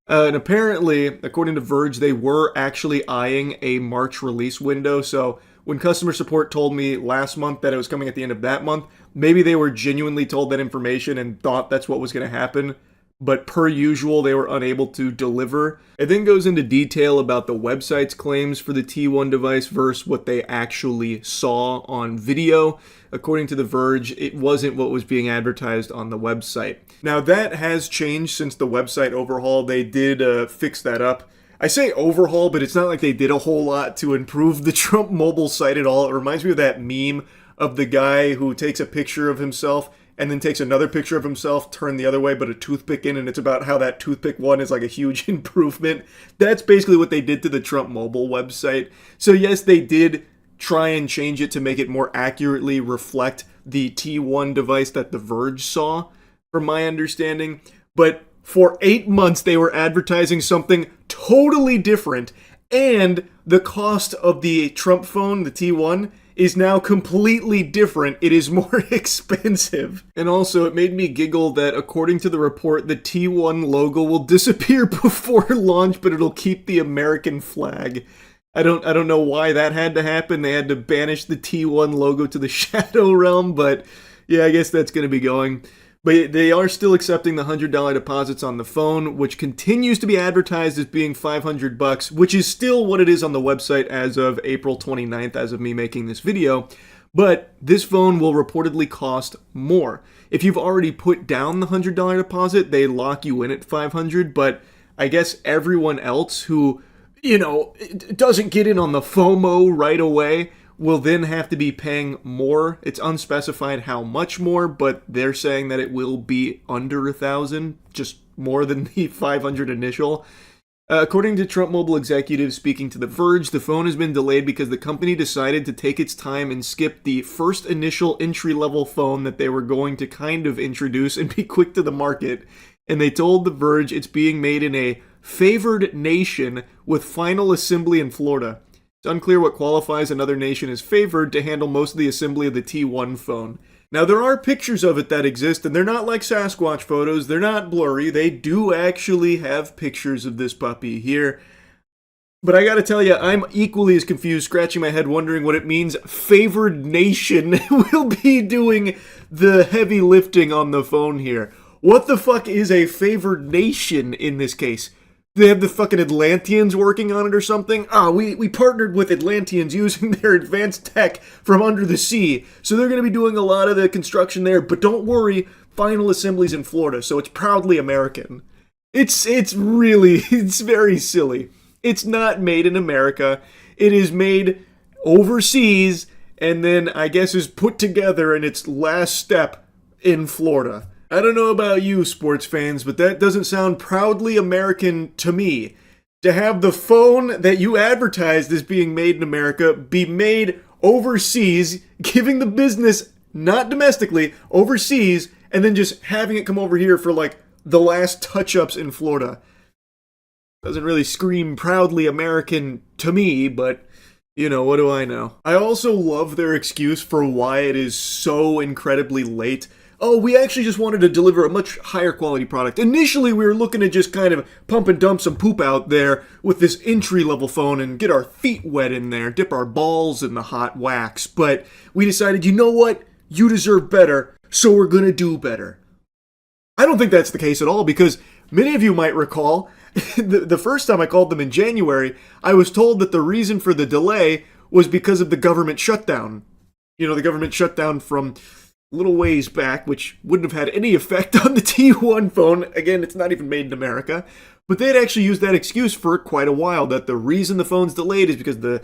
And apparently, according to Verge, they were actually eyeing a March release window. So when customer support told me last month that it was coming at the end of that month, maybe they were genuinely told that information and thought that's what was going to happen. But per usual, they were unable to deliver. It then goes into detail about the website's claims for the T1 device versus what they actually saw on video. According to The Verge, it wasn't what was being advertised on the website. Now, that has changed since the website overhaul. They did fix that up. I say overhaul, but it's not like they did a whole lot to improve the Trump mobile site at all. It reminds me of that meme of the guy who takes a picture of himself and then takes another picture of himself turned the other way, but a toothpick in, and it's about how that toothpick one is like a huge improvement. That's basically what they did to the Trump mobile website. So yes, they did try and change it to make it more accurately reflect the T1 device that The Verge saw, from my understanding. But for 8 months, they were advertising something totally different, and the cost of the Trump phone, the T1, is now completely different. It is more expensive. And also, it made me giggle that according to the report, the T1 logo will disappear before launch, but it'll keep the American flag. I don't know why that had to happen. They had to banish the T1 logo to the Shadow Realm, but yeah, I guess that's going to be going. But they are still accepting the $100 deposits on the phone, which continues to be advertised as being $500, which is still what it is on the website as of April 29th, as of me making this video. But this phone will reportedly cost more. If you've already put down the $100 deposit, they lock you in at $500, but I guess everyone else who, doesn't get in on the FOMO right away will then have to be paying more. It's unspecified how much more, but they're saying that it will be under $1,000, just more than the $500 initial. According to Trump Mobile executives speaking to The Verge, the phone has been delayed because the company decided to take its time and skip the first initial entry-level phone that they were going to kind of introduce and be quick to the market. And they told The Verge it's being made in a favored nation with final assembly in Florida. It's unclear what qualifies another nation as favored to handle most of the assembly of the T1 phone. Now, there are pictures of it that exist, and they're not like Sasquatch photos. They're not blurry. They do actually have pictures of this puppy here. But I gotta tell you, I'm equally as confused, scratching my head, wondering what it means favored nation will be doing the heavy lifting on the phone here. What the fuck is a favored nation in this case? They have the fucking Atlanteans working on it or something? We partnered with Atlanteans using their advanced tech from under the sea. So they're going to be doing a lot of the construction there. But don't worry, final assembly's in Florida, so it's proudly American. It's very silly. It's not made in America. It is made overseas and then I guess is put together in its last step in Florida. I don't know about you, sports fans, but that doesn't sound proudly American to me. To have the phone that you advertised as being made in America be made overseas, giving the business, not domestically, overseas, and then just having it come over here for like the last touch-ups in Florida. Doesn't really scream proudly American to me, but you know, what do I know? I also love their excuse for why it is so incredibly late. Oh, we actually just wanted to deliver a much higher quality product. Initially, we were looking to just kind of pump and dump some poop out there with this entry-level phone and get our feet wet in there, dip our balls in the hot wax. But we decided, you know what? You deserve better, so we're gonna do better. I don't think that's the case at all, because many of you might recall, the first time I called them in January, I was told that the reason for the delay was because of the government shutdown. You know, the government shutdown from little ways back, which wouldn't have had any effect on the T1 phone. Again, it's not even made in America. But they'd actually used that excuse for quite a while, that the reason the phone's delayed is because the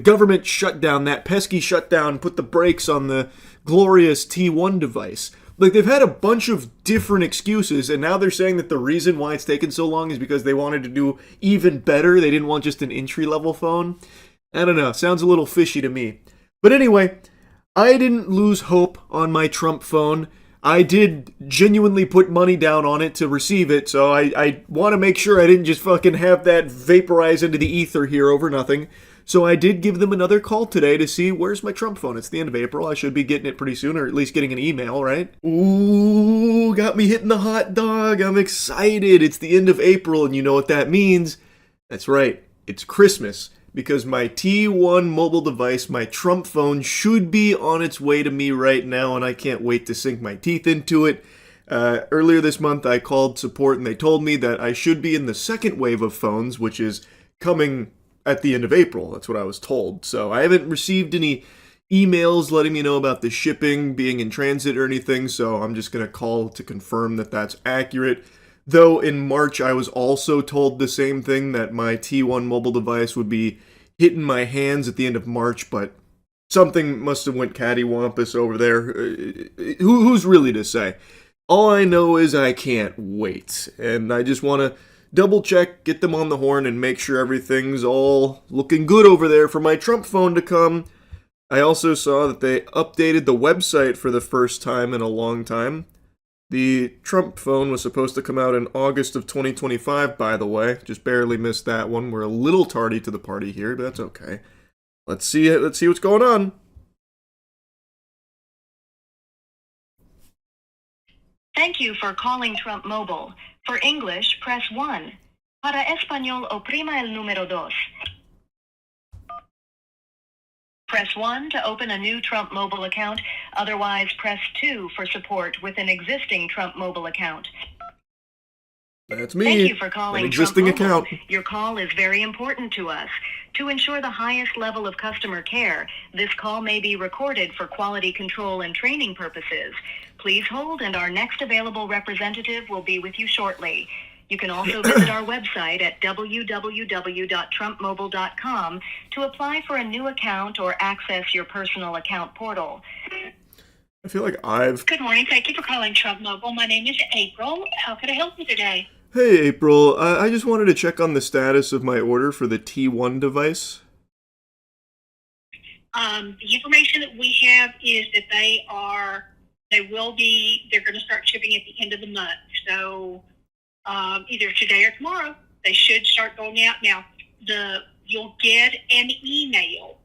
government shutdown, that pesky shutdown, put the brakes on the glorious T1 device. Like, they've had a bunch of different excuses, and now they're saying that the reason why it's taken so long is because they wanted to do even better. They didn't want just an entry-level phone. I don't know. Sounds a little fishy to me. But anyway, I didn't lose hope on my Trump phone. I did genuinely put money down on it to receive it, so I want to make sure I didn't just fucking have that vaporize into the ether here over nothing. So I did give them another call today to see where's my Trump phone. It's the end of April. I should be getting it pretty soon, or at least getting an email, right? Ooh, got me hitting the hot dog. I'm excited. It's the end of April, and you know what that means. That's right. It's Christmas. Because my T1 mobile device, my Trump phone, should be on its way to me right now, and I can't wait to sink my teeth into it. Earlier this month, I called support, and they told me that I should be in the second wave of phones, which is coming at the end of April. That's what I was told. So I haven't received any emails letting me know about the shipping being in transit or anything, so I'm just going to call to confirm that that's accurate. Though in March, I was also told the same thing, that my T1 mobile device would be hitting my hands at the end of March, but something must have went cattywampus over there. Who's really to say? All I know is I can't wait, and I just want to double check, get them on the horn, and make sure everything's all looking good over there for my Trump phone to come. I also saw that they updated the website for the first time in a long time. The Trump phone was supposed to come out in August of 2025, by the way. Just barely missed that one. We're a little tardy to the party here, but that's okay. Let's see it. Let's see what's going on. Thank you for calling Trump Mobile. For English, press 1. Para Español, oprima el número 2. Press 1 to open a new Trump Mobile account. Otherwise, press 2 for support with an existing Trump Mobile account. That's me. Thank you for calling an existing Trump Mobile. account. Your call is very important to us. To ensure the highest level of customer care, this call may be recorded for quality control and training purposes. Please hold, and our next available representative will be with you shortly. You can also visit our website at www.trumpmobile.com to apply for a new account or access your personal account portal. I feel like I've... Good morning. Thank you for calling Trump Mobile. My name is April. How can I help you today? Hey, April. I just wanted to check on the status of my order for the T1 device. The information that we have is that they're going to start shipping at the end of the month. So either today or tomorrow, they should start going out. Now, you'll get an email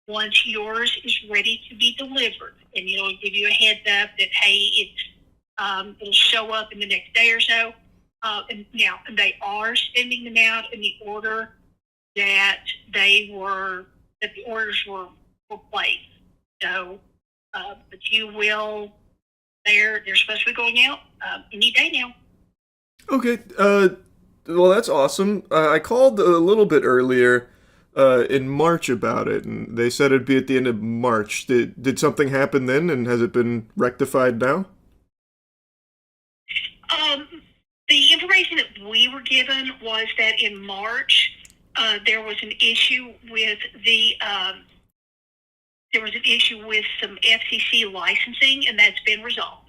once yours is ready to be delivered, and it'll give you a heads up that, hey, it'll show up in the next day or so. And now they are sending them out in the order that the orders were placed. So, but you will. They're supposed to be going out any day now. Okay, well, that's awesome. I called a little bit earlier in March about it, and they said it'd be at the end of March. Did something happen then, and has it been rectified now? The information that we were given was that in March there was an issue with some FCC licensing, and that's been resolved.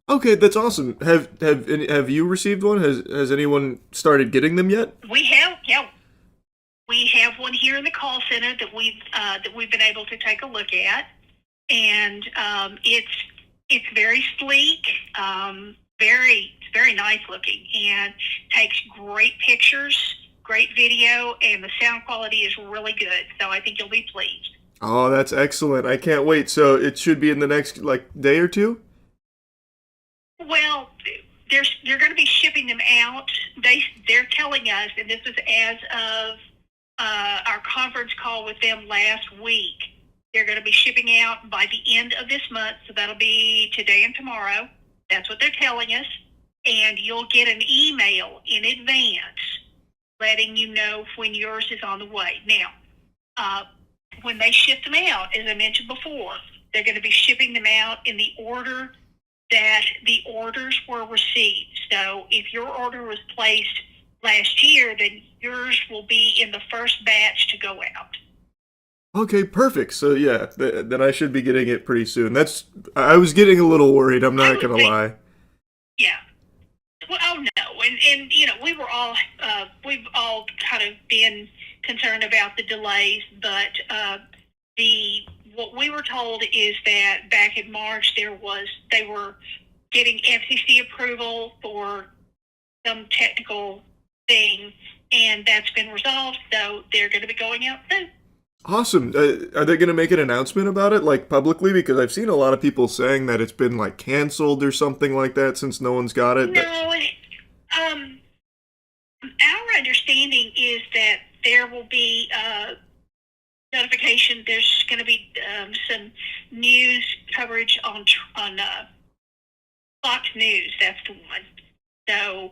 Okay, that's awesome. Have you received one? Has anyone started getting them yet? We have, yeah. We have one here in the call center that we've been able to take a look at, and it's very sleek, very nice looking, and takes great pictures, great video, and the sound quality is really good. So I think you'll be pleased. Oh, that's excellent. I can't wait. So it should be in the next day or two? Well, they're going to be shipping them out. They're telling us, and this is as of our conference call with them last week, they're going to be shipping out by the end of this month, so that'll be today and tomorrow. That's what they're telling us, and you'll get an email in advance letting you know when yours is on the way. Now, when they ship them out, as I mentioned before, they're going to be shipping them out in the order that the orders were received. So if your order was placed last year, then yours will be in the first batch to go out. Okay, perfect. So yeah, then I should be getting it pretty soon. I was getting a little worried, I'm not going to lie. Yeah. Well, oh no. And we've all kind of been concerned about the delays, but what we were told is that back in March they were getting FCC approval for some technical thing, and that's been resolved, so they're going to be going out soon. Awesome. Are they going to make an announcement about it, publicly? Because I've seen a lot of people saying that it's been, canceled or something like that since no one's got it. No, our understanding is that there will be notification. There's going to be some news coverage on Fox News. That's the one. So,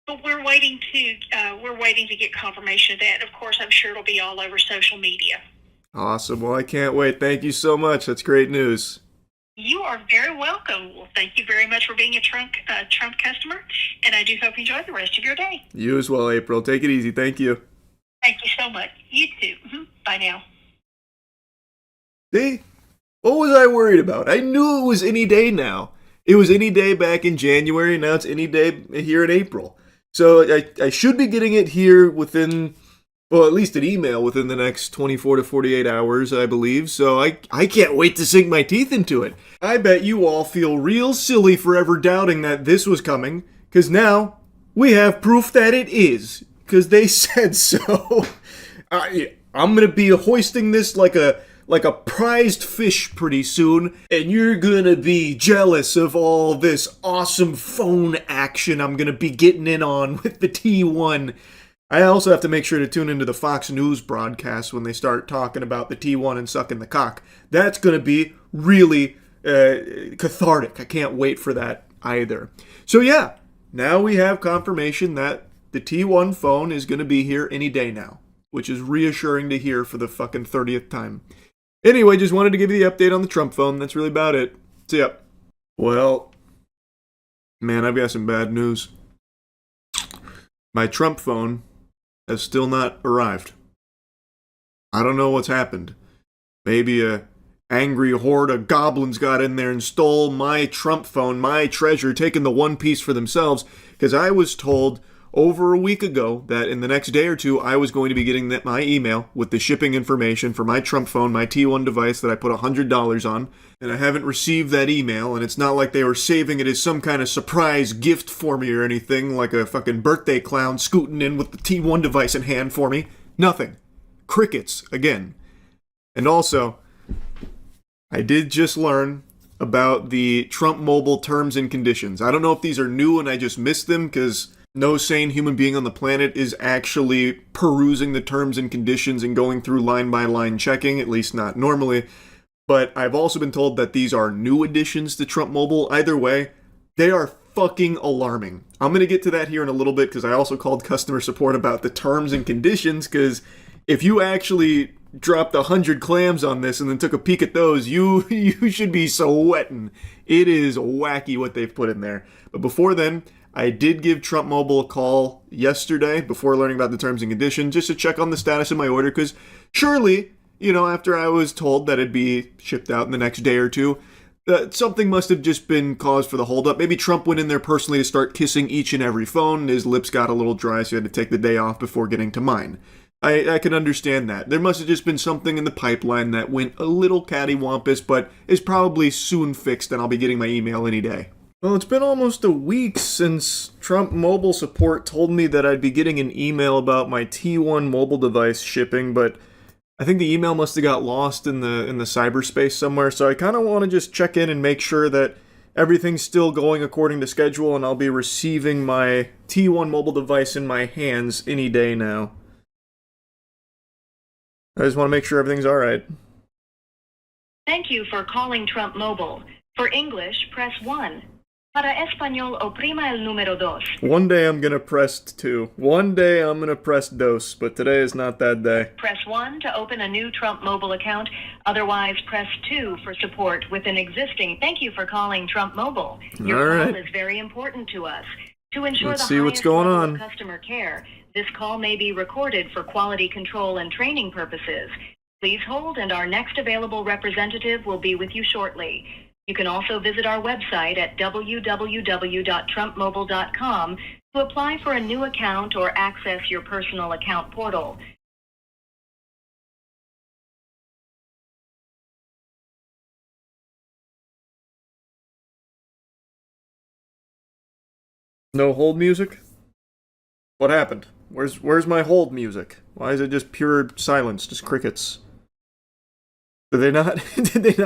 but we're waiting to get confirmation of that. Of course, I'm sure it'll be all over social media. Awesome. Well, I can't wait. Thank you so much. That's great news. You are very welcome. Well, thank you very much for being a Trump customer, and I do hope you enjoy the rest of your day. You as well, April. Take it easy. Thank you. Thank you so much. You too. Bye now. See? What was I worried about? I knew it was any day now. It was any day back in January, now it's any day here in April. So I should be getting it here within, well, at least an email within the next 24 to 48 hours, I believe. So I can't wait to sink my teeth into it. I bet you all feel real silly forever doubting that this was coming, because now we have proof that it is, because they said so. I'm going to be hoisting this like a prized fish pretty soon, and you're gonna be jealous of all this awesome phone action I'm gonna be getting in on with the T1. I also have to make sure to tune into the Fox News broadcast when they start talking about the T1 and sucking the cock. That's gonna be really cathartic. I can't wait for that either. So yeah, now we have confirmation that the T1 phone is gonna be here any day now, which is reassuring to hear for the fucking 30th time. Anyway, just wanted to give you the update on the Trump phone. That's really about it. See ya. Well, man, I've got some bad news. My Trump phone has still not arrived. I don't know what's happened. Maybe a angry horde of goblins got in there and stole my Trump phone, my treasure, taking the one piece for themselves, because I was told over a week ago that in the next day or two I was going to be getting my email with the shipping information for my Trump phone, my T1 device that I put $100 on, and I haven't received that email, and it's not like they were saving it as some kind of surprise gift for me or anything, like a fucking birthday clown scooting in with the T1 device in hand for me. Nothing. Crickets, again. And also, I did just learn about the Trump Mobile terms and conditions. I don't know if these are new and I just missed them, because no sane human being on the planet is actually perusing the terms and conditions and going through line by line checking, at least not normally. But I've also been told that these are new additions to Trump Mobile. Either way, they are fucking alarming. I'm going to get to that here in a little bit, because I also called customer support about the terms and conditions, because if you actually dropped 100 clams on this and then took a peek at those, you should be sweating. It is wacky what they've put in there. But before then, I did give Trump Mobile a call yesterday before learning about the terms and conditions just to check on the status of my order, because surely, after I was told that it'd be shipped out in the next day or two, something must have just been cause for the holdup. Maybe Trump went in there personally to start kissing each and every phone, and his lips got a little dry, so he had to take the day off before getting to mine. I can understand that. There must have just been something in the pipeline that went a little cattywampus, but is probably soon fixed, and I'll be getting my email any day. Well, it's been almost a week since Trump Mobile Support told me that I'd be getting an email about my T1 mobile device shipping, but I think the email must have got lost in the cyberspace somewhere, so I kind of want to just check in and make sure that everything's still going according to schedule, and I'll be receiving my T1 mobile device in my hands any day now. I just want to make sure everything's alright. Thank you for calling Trump Mobile. For English, press 1. Para español, oprima el número dos. One day I'm gonna press 2. One day I'm gonna press dos, but today is not that day. Press 1 to open a new Trump Mobile account. Otherwise, press 2 for support with an existing. Thank you for calling Trump Mobile. Your call is very important to us. To ensure Let's the see what's highest going level on. of customer care, this call may be recorded for quality control and training purposes. Please hold, and our next available representative will be with you shortly. You can also visit our website at www.trumpmobile.com to apply for a new account or access your personal account portal. No hold music? What happened? Where's my hold music? Why is it just pure silence, just crickets? Did they not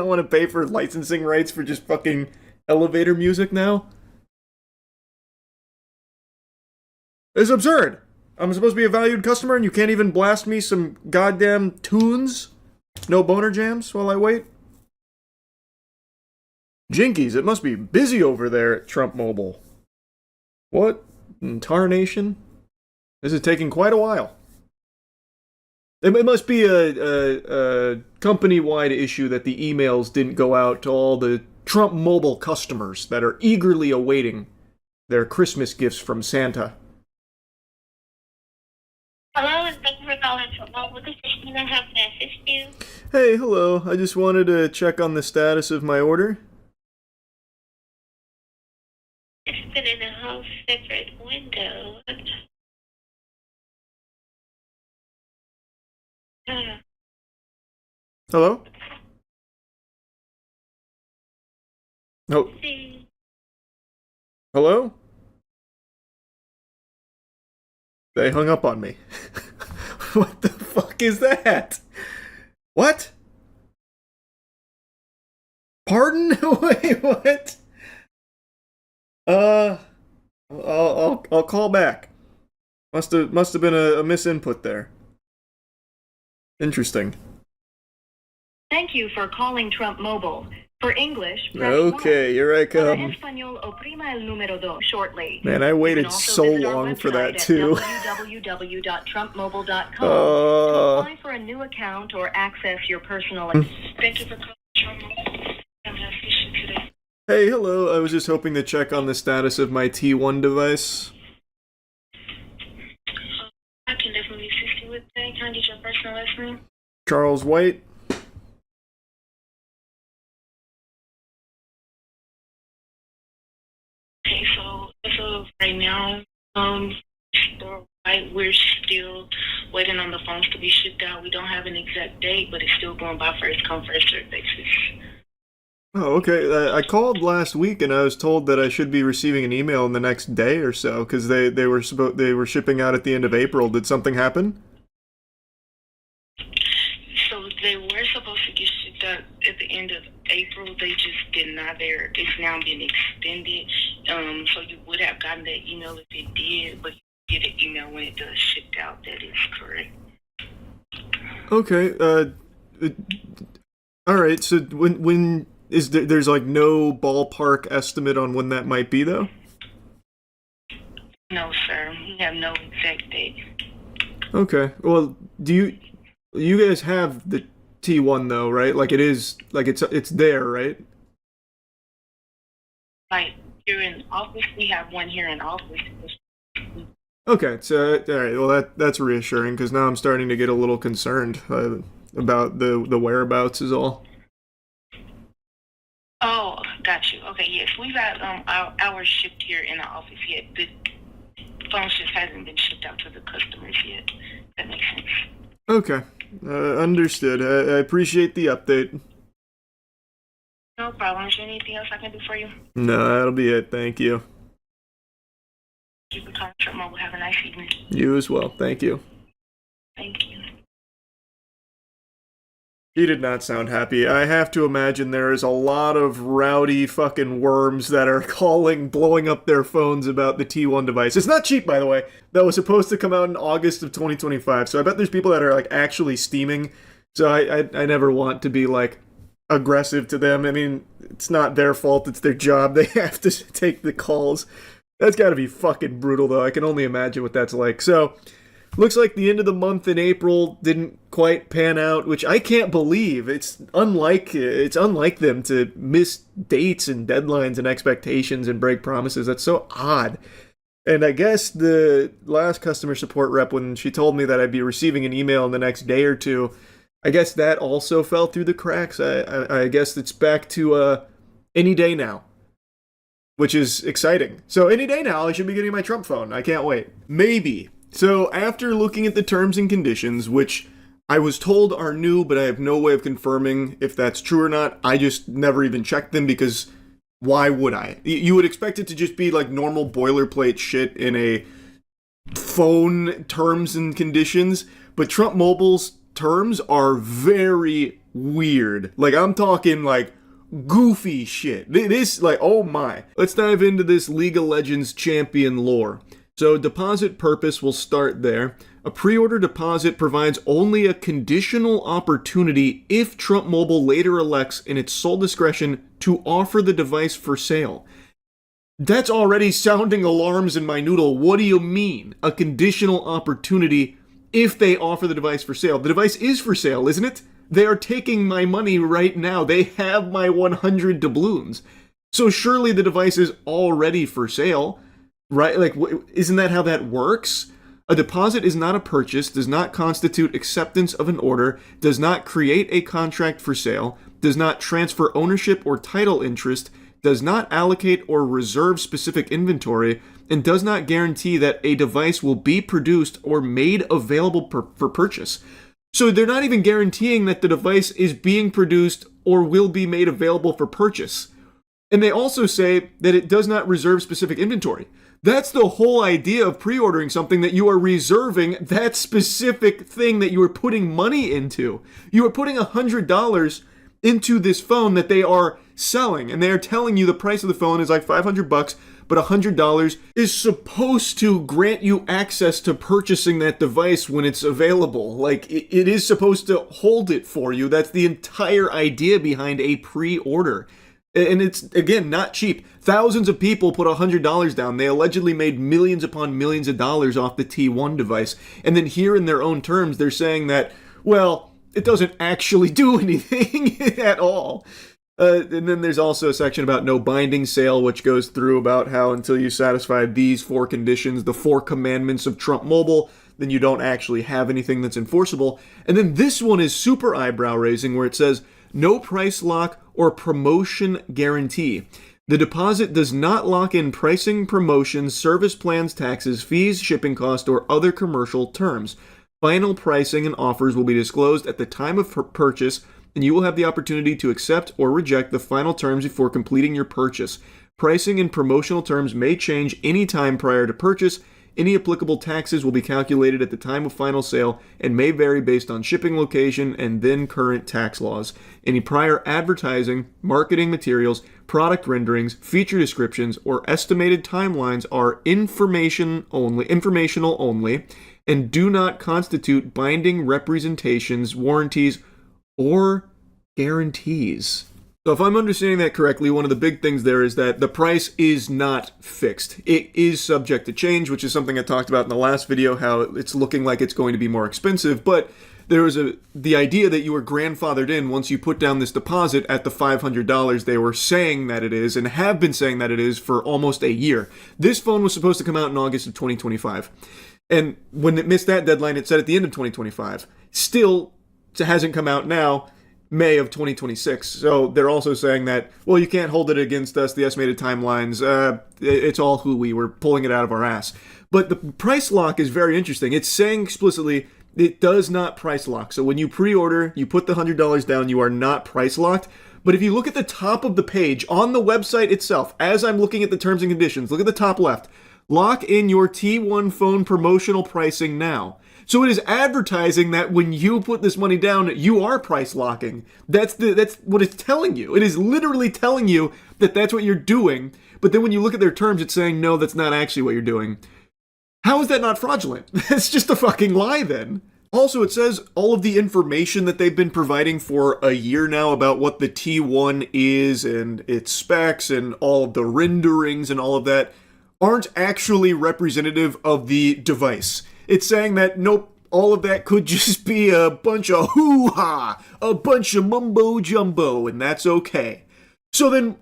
want to pay for licensing rights for just fucking elevator music now? It's absurd. I'm supposed to be a valued customer and you can't even blast me some goddamn tunes? No boner jams while I wait? Jinkies, it must be busy over there at Trump Mobile. What in tarnation? This is taking quite a while. It must be a company-wide issue that the emails didn't go out to all the Trump Mobile customers that are eagerly awaiting their Christmas gifts from Santa. Hello, and thank you for calling Trump Mobile. This is Tina. How can I assist you? Hey, hello. I just wanted to check on the status of my order. It's been in a whole separate window. Hello? Oh. Hello? They hung up on me. What the fuck is that? What? Pardon? Wait, what? I'll call back. Must have been a misinput there. Interesting. Thank you for calling Trump Mobile. For English, press Okay, 1. here I Para come. español, oprima el número dos shortly. Man, I You waited can also so visit our long for that website too. at www.trumpmobile.com to apply for a new account or access your personal. Thank you for calling Trump Mobile. Have a nice day today. Hey, hello. I was just hoping to check on the status of my T1 device. I can definitely assist you with that. Can I get your personal last name? Charles White. Okay, so as of right now, we're still waiting on the phones to be shipped out. We don't have an exact date, but it's still going by first come, first served basis. Oh, okay. I called last week and I was told that I should be receiving an email in the next day or so because they were shipping out at the end of April. Did something happen? So they were supposed to get shipped out at the end of April. They just did not. It's now been extended. So you would have gotten that email if it did, but you get an email when it does shipped out. That is correct. Okay. All right. So when is there's like no ballpark estimate on when that might be though? No, sir. We have no exact date. Okay. Well, do You guys have the T1 though, right? Like it is, like it's there, right? Like here in office, we have one here in office. Okay, so all right. Well, that's reassuring because now I'm starting to get a little concerned about the whereabouts is all. Oh, got you. Okay, yes, we've got ours shipped here in the office yet. The phones just hasn't been shipped out to the customers yet. That makes sense. Okay, understood. I appreciate the update. No problem. Is there anything else I can do for you? No, that'll be it. Thank you. You can call Trump Mobile. Have a nice evening. You as well. Thank you. Thank you. He did not sound happy. I have to imagine there is a lot of rowdy fucking worms that are blowing up their phones about the T1 device. It's not cheap, by the way. That was supposed to come out in August of 2025. So I bet there's people that are like actually steaming. So I never want to be like aggressive to them. I mean, it's not their fault. It's their job. They have to take the calls. That's got to be fucking brutal, though. I can only imagine what that's like. So looks like the end of the month in April didn't quite pan out, which I can't believe. It's unlike them to miss dates and deadlines and expectations and break promises. That's so odd. And I guess the last customer support rep, when she told me that I'd be receiving an email in the next day or two, I guess that also fell through the cracks. I guess it's back to any day now, which is exciting. So any day now, I should be getting my Trump phone. I can't wait. Maybe. So after looking at the terms and conditions, which I was told are new, but I have no way of confirming if that's true or not, I just never even checked them because why would I? You would expect it to just be like normal boilerplate shit in a phone terms and conditions, but Trump Mobile's terms are very weird. Like I'm talking like goofy shit. This like, oh my. Let's dive into this League of Legends champion lore. So deposit purpose will start there. A pre-order deposit provides only a conditional opportunity if Trump Mobile later elects in its sole discretion to offer the device for sale. That's already sounding alarms in my noodle. What do you mean? A conditional opportunity if they offer the device for sale? The device is for sale, isn't it? They are taking my money right now. They have my 100 doubloons. So surely the device is already for sale. Right? Like, isn't that how that works? A deposit is not a purchase, does not constitute acceptance of an order, does not create a contract for sale, does not transfer ownership or title interest, does not allocate or reserve specific inventory, and does not guarantee that a device will be produced or made available for purchase. So they're not even guaranteeing that the device is being produced or will be made available for purchase. And they also say that it does not reserve specific inventory. That's the whole idea of pre-ordering something, that you are reserving that specific thing that you are putting money into. You are putting $100 into this phone that they are selling, and they are telling you the price of the phone is like $500, but $100 is supposed to grant you access to purchasing that device when it's available. Like, it is supposed to hold it for you. That's the entire idea behind a pre-order. And it's, again, not cheap. Thousands of people put $100 down. They allegedly made millions upon millions of dollars off the T1 device. And then here in their own terms, they're saying that, well, it doesn't actually do anything at all. And then there's also a section about no binding sale, which goes through about how until you satisfy these 4 conditions, the 4 commandments of Trump Mobile, then you don't actually have anything that's enforceable. And then this one is super eyebrow raising, where it says, no price lock or promotion guarantee. The deposit does not lock in pricing, promotions, service plans, taxes, fees, shipping cost, or other commercial terms. Final pricing and offers will be disclosed at the time of purchase, and you will have the opportunity to accept or reject the final terms before completing your purchase. Pricing and promotional terms may change any time prior to purchase. Any applicable taxes will be calculated at the time of final sale and may vary based on shipping location and then current tax laws. Any prior advertising, marketing materials, product renderings, feature descriptions, or estimated timelines are informational only, and do not constitute binding representations, warranties, or guarantees. So if I'm understanding that correctly, one of the big things there is that the price is not fixed. It is subject to change, which is something I talked about in the last video, how it's looking like it's going to be more expensive, but there was the idea that you were grandfathered in once you put down this deposit at the $500 they were saying that it is and have been saying that it is for almost a year. This phone was supposed to come out in August of 2025. And when it missed that deadline, it said at the end of 2025. Still, it hasn't come out now, May of 2026. So they're also saying that, well, you can't hold it against us, the estimated timelines. It's all hooey. We're pulling it out of our ass. But the price lock is very interesting. It's saying explicitly it does not price lock. So when you pre-order, you put the $100 down, you are not price locked. But if you look at the top of the page on the website itself, as I'm looking at the terms and conditions, look at the top left. Lock in your T1 phone promotional pricing now. So it is advertising that when you put this money down, you are price locking. That's what it's telling you. It is literally telling you that that's what you're doing. But then when you look at their terms, it's saying, no, that's not actually what you're doing. How is that not fraudulent? That's just a fucking lie then. Also, it says all of the information that they've been providing for a year now about what the T1 is and its specs and all of the renderings and all of that aren't actually representative of the device. It's saying that, nope, all of that could just be a bunch of hoo-ha, a bunch of mumbo-jumbo, and that's okay. So then,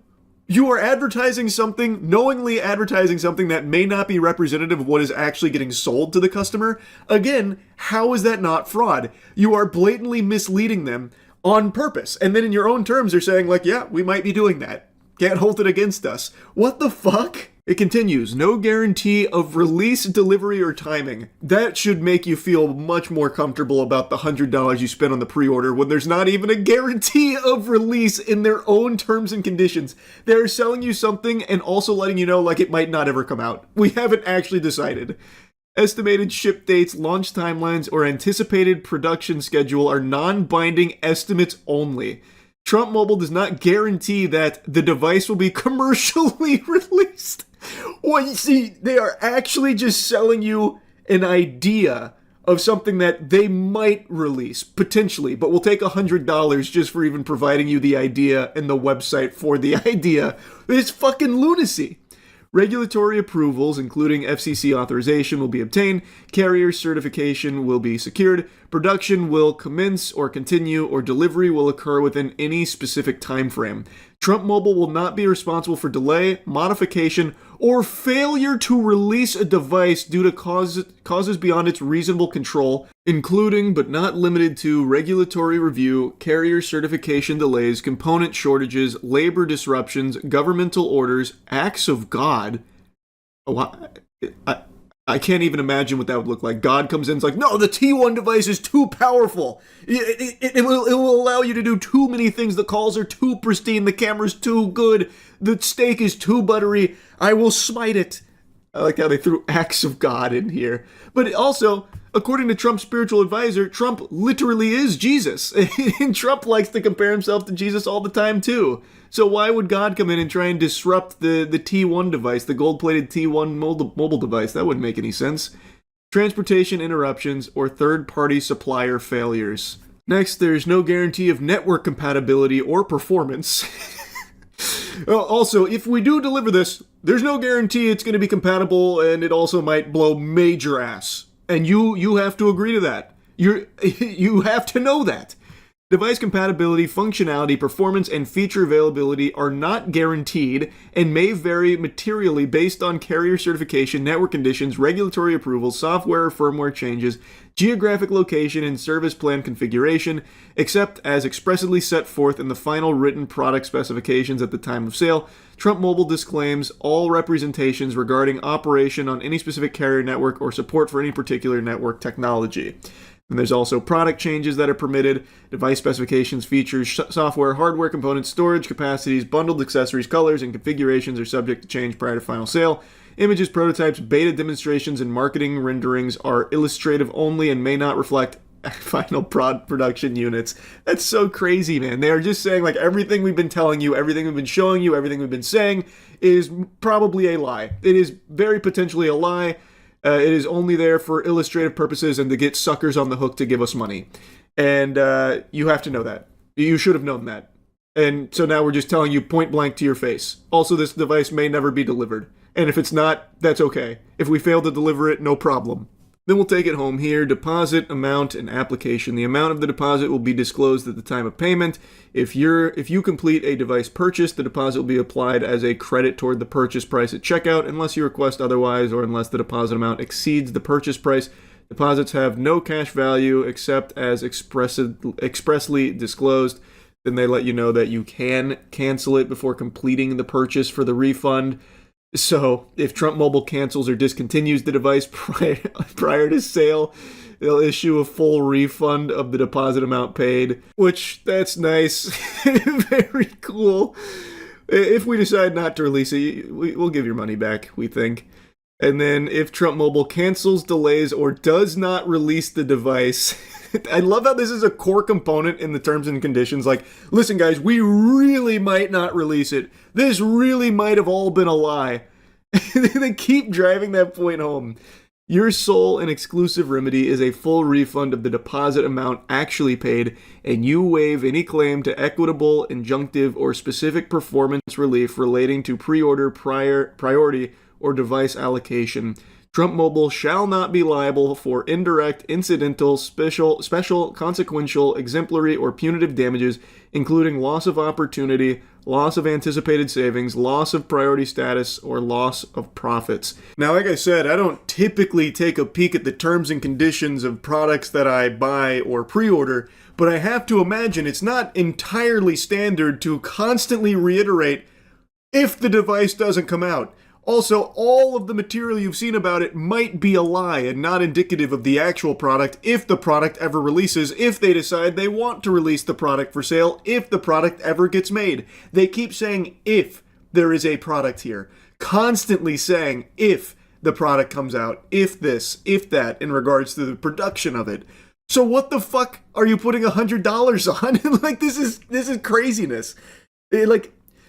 you are advertising something, knowingly advertising something that may not be representative of what is actually getting sold to the customer. Again, how is that not fraud? You are blatantly misleading them on purpose. And then in your own terms, they're saying, like, yeah, we might be doing that. Can't hold it against us. What the fuck? It continues, no guarantee of release, delivery, or timing. That should make you feel much more comfortable about the $100 you spent on the pre-order when there's not even a guarantee of release in their own terms and conditions. They're selling you something and also letting you know like it might not ever come out. We haven't actually decided. Estimated ship dates, launch timelines, or anticipated production schedule are non-binding estimates only. Trump Mobile does not guarantee that the device will be commercially released. Well, you see, they are actually just selling you an idea of something that they might release, potentially, but will take $100 just for even providing you the idea and the website for the idea. It's fucking lunacy. Regulatory approvals, including FCC authorization, will be obtained. Carrier certification will be secured. Production will commence or continue, or delivery will occur within any specific time frame. Trump Mobile will not be responsible for delay, modification, or failure to release a device due to causes beyond its reasonable control, including but not limited to regulatory review, carrier certification delays, component shortages, labor disruptions, governmental orders, acts of God. I can't even imagine what that would look like. God comes in and is like, no, the T1 device is too powerful. It will allow you to do too many things. The calls are too pristine. The camera's too good. The steak is too buttery. I will smite it. I like how they threw acts of God in here. But also, according to Trump's spiritual advisor, Trump literally is Jesus. And Trump likes to compare himself to Jesus all the time, too. So why would God come in and try and disrupt the T1 device, the gold-plated T1 mobile device? That wouldn't make any sense. Transportation interruptions or third-party supplier failures. Next, there's no guarantee of network compatibility or performance. Also, if we do deliver this, there's no guarantee it's going to be compatible, and it also might blow major ass. And you have to agree to that. You have to know that. Device compatibility, functionality, performance, and feature availability are not guaranteed and may vary materially based on carrier certification, network conditions, regulatory approvals, software or firmware changes, geographic location, and service plan configuration, except as expressly set forth in the final written product specifications at the time of sale. Trump Mobile disclaims all representations regarding operation on any specific carrier network or support for any particular network technology. And there's also product changes that are permitted, device specifications, features, software, hardware components, storage capacities, bundled accessories, colors, and configurations are subject to change prior to final sale. Images, prototypes, beta demonstrations, and marketing renderings are illustrative only and may not reflect final production units. That's so crazy, man. They are just saying, like, everything we've been telling you, everything we've been showing you, everything we've been saying is probably a lie. It is very potentially a lie. It is only there for illustrative purposes and to get suckers on the hook to give us money. And you have to know that. You should have known that. And so now we're just telling you point blank to your face. Also, this device may never be delivered. And if it's not, that's okay. If we fail to deliver it, no problem. Then we'll take it home here. Deposit, amount, and application. The amount of the deposit will be disclosed at the time of payment. If you complete a device purchase, the deposit will be applied as a credit toward the purchase price at checkout unless you request otherwise or unless the deposit amount exceeds the purchase price. Deposits have no cash value except as expressly disclosed. Then they let you know that you can cancel it before completing the purchase for the refund. So, if Trump Mobile cancels or discontinues the device prior to sale, they'll issue a full refund of the deposit amount paid, which, that's nice. Very cool. If we decide not to release it, we'll give your money back, we think. And then, if Trump Mobile cancels, delays, or does not release the device... I love how this is a core component in the terms and conditions. Like, listen, guys, we really might not release it. This really might have all been a lie. They keep driving that point home. Your sole and exclusive remedy is a full refund of the deposit amount actually paid, and you waive any claim to equitable, injunctive, or specific performance relief relating to pre-order priority or device allocation. Trump Mobile shall not be liable for indirect, incidental, special, consequential, exemplary, or punitive damages, including loss of opportunity, loss of anticipated savings, loss of priority status, or loss of profits. Now, like I said, I don't typically take a peek at the terms and conditions of products that I buy or pre-order, but I have to imagine it's not entirely standard to constantly reiterate if the device doesn't come out. Also, all of the material you've seen about it might be a lie and not indicative of the actual product if the product ever releases, if they decide they want to release the product for sale, if the product ever gets made. They keep saying if there is a product here. Constantly saying if the product comes out, if this, if that, in regards to the production of it. So what the fuck are you putting $100 on? Like, this is craziness.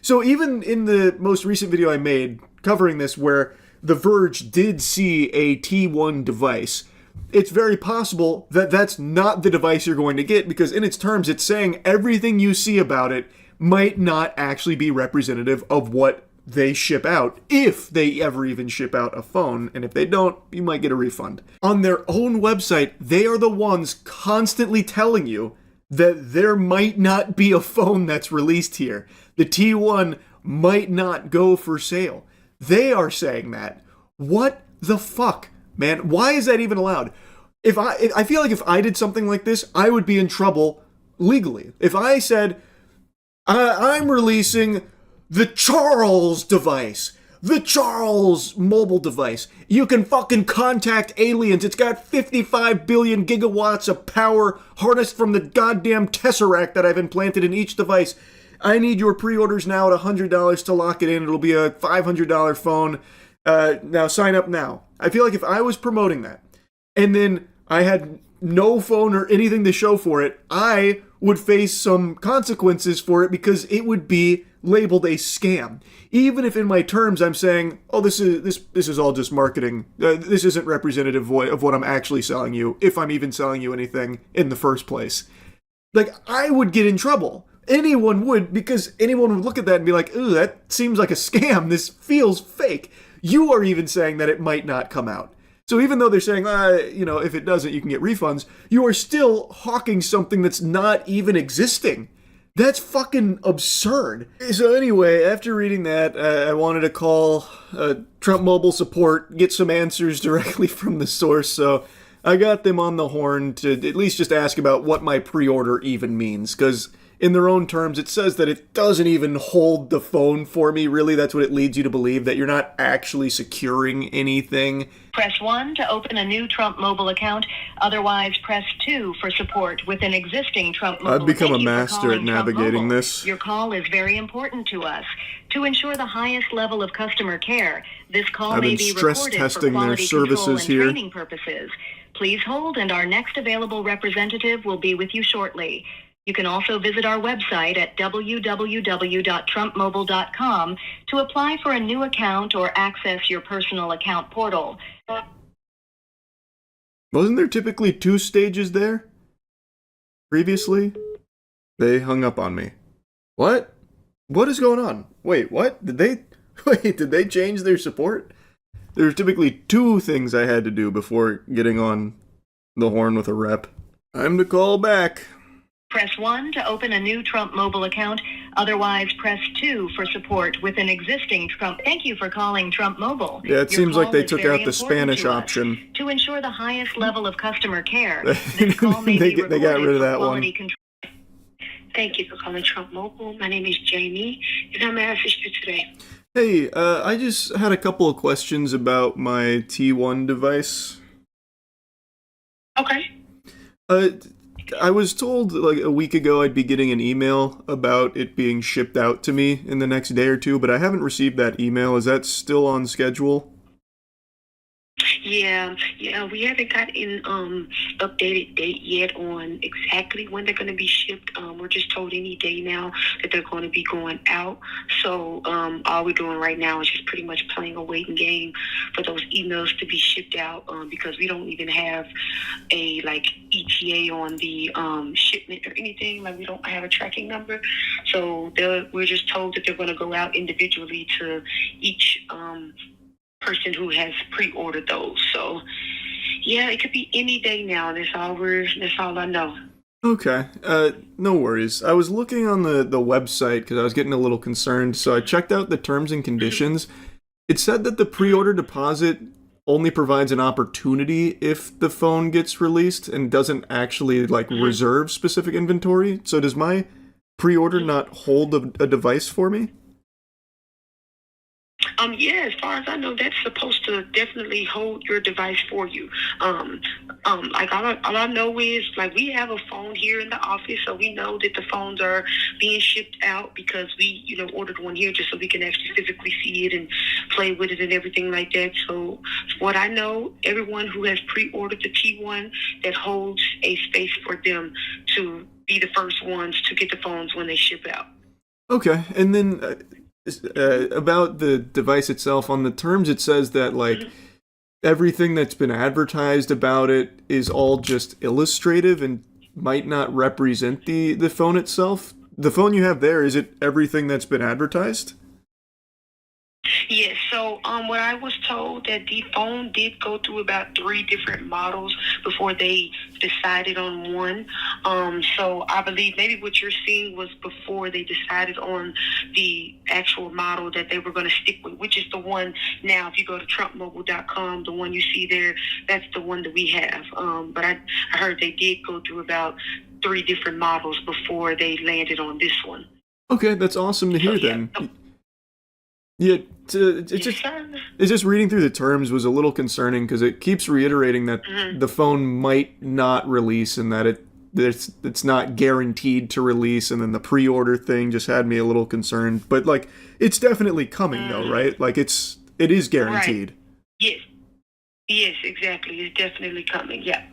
So even in the most recent video I made covering this, where The Verge did see a T1 device, it's very possible that that's not the device you're going to get, because in its terms, it's saying everything you see about it might not actually be representative of what they ship out, if they ever even ship out a phone, and if they don't, you might get a refund. On their own website, they are the ones constantly telling you that there might not be a phone that's released here. The T1 might not go for sale. They are saying that. What the fuck, man? Why is that even allowed? I feel like if I did something like this, I would be in trouble legally. If I said, I'm releasing the Charles device, the Charles mobile device. You can fucking contact aliens. It's got 55 billion gigawatts of power harnessed from the goddamn Tesseract that I've implanted in each device. I need your pre-orders now at $100 to lock it in. It'll be a $500 phone. Now sign up now. I feel like if I was promoting that, and then I had no phone or anything to show for it, I would face some consequences for it because it would be labeled a scam. Even if in my terms I'm saying, oh, this is all just marketing. This isn't representative of what I'm actually selling you, if I'm even selling you anything in the first place. Like, I would get in trouble. Anyone would, because anyone would look at that and be like, ooh, that seems like a scam. This feels fake. You are even saying that it might not come out. So even though they're saying, if it doesn't, you can get refunds, you are still hawking something that's not even existing. That's fucking absurd. So anyway, after reading that, I wanted to call Trump Mobile support, get some answers directly from the source. So I got them on the horn to at least just ask about what my pre-order even means, because in their own terms, it says that it doesn't even hold the phone for me. Really, that's what it leads you to believe, that you're not actually securing anything. Press 1 to open a new Trump Mobile account. Otherwise, press 2 for support with an existing Trump Mobile. I've become Thank a you for master calling at navigating Trump Mobile. this. Your call is very important to us. To ensure the highest level of customer care, this call I've may been be stress recorded testing for their quality control services and here. training purposes. Please hold, and our next available representative will be with you shortly. You can also visit our website at www.trumpmobile.com to apply for a new account or access your personal account portal. Wasn't there typically 2 stages there? Previously? They hung up on me. What? What is going on? Wait, what? Did they change their support? There's typically two things I had to do before getting on the horn with a rep. Time to call back. Press 1 to open a new Trump Mobile account. Otherwise, press 2 for support with an existing Trump. Thank you for calling Trump Mobile. Yeah, it Your seems like call they is took very out the important Spanish to us. option. To ensure the highest level of customer care, this call may They be got rid recorded of that for one. quality control. Thank you for calling Trump Mobile. My name is Jamie, and how may I assist you today? Hey, I just had a couple of questions about my T1 device. Okay. I was told like a week ago I'd be getting an email about it being shipped out to me in the next day or two, but I haven't received that email. Is that still on schedule? Yeah, we haven't got an updated date yet on exactly when they're going to be shipped. We're just told any day now that they're going to be going out. So all we're doing right now is just pretty much playing a waiting game for those emails to be shipped out because we don't even have a like ETA on the shipment or anything. Like we don't have a tracking number. So we're just told that they're going to go out individually to each person who has pre-ordered those. So yeah, it could be any day now. That's all I know. Okay, no worries. I was looking on the website because I was getting a little concerned, so I checked out the terms and conditions. It said that the pre-order deposit only provides an opportunity if the phone gets released and doesn't actually like reserve specific inventory. So does my pre-order not hold a device for me? Yeah, as far as I know, that's supposed to definitely hold your device for you. Like all I know is like we have a phone here in the office, so we know that the phones are being shipped out because we, ordered one here just so we can actually physically see it and play with it and everything like that. So what I know, everyone who has pre-ordered the T1, that holds a space for them to be the first ones to get the phones when they ship out. Okay, and then about the device itself, on the terms it says that like everything that's been advertised about it is all just illustrative and might not represent the phone itself. The phone you have there, is it everything that's been advertised? Yes, so what I was told that the phone did go through about 3 different models before they decided on one. So I believe maybe what you're seeing was before they decided on the actual model that they were going to stick with, which is the one now. If you go to TrumpMobile.com, the one you see there, that's the one that we have. But I heard they did go through about 3 different models before they landed on this one. Okay, that's awesome to hear then. Yeah, it's just reading through the terms was a little concerning because it keeps reiterating that the phone might not release and that it's not guaranteed to release, and then the pre-order thing just had me a little concerned. But like, it's definitely coming though, right? Like it is guaranteed. Right. Yes, exactly. It's definitely coming. Yeah.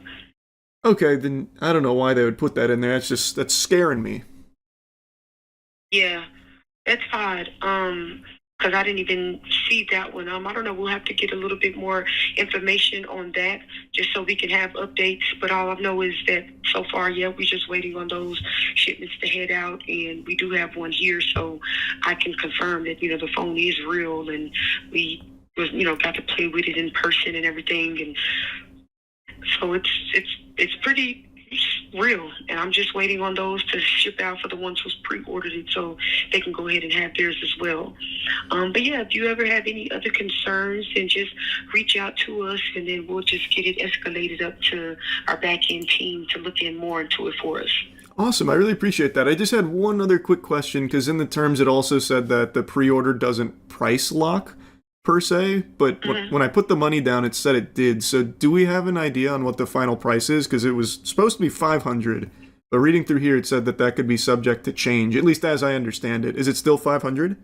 Okay, then I don't know why they would put that in there. That's scaring me. Yeah, that's odd. Because I didn't even see that one. I don't know. We'll have to get a little bit more information on that just so we can have updates. But all I know is that so far, we're just waiting on those shipments to head out. And we do have one here, so I can confirm that, the phone is real and we got to play with it in person and everything. And so it's pretty real, and I'm just waiting on those to ship out for the ones who's pre-ordered it so they can go ahead and have theirs as well. But yeah, if you ever have any other concerns, then just reach out to us, and then we'll just get it escalated up to our back-end team to look in more into it for us. Awesome, I really appreciate that. I just had one other quick question, because in the terms it also said that the pre-order doesn't price lock per se, but when I put the money down, it said it did. So do we have an idea on what the final price is? Because it was supposed to be $500, but reading through here, it said that could be subject to change, at least as I understand it. Is it still $500?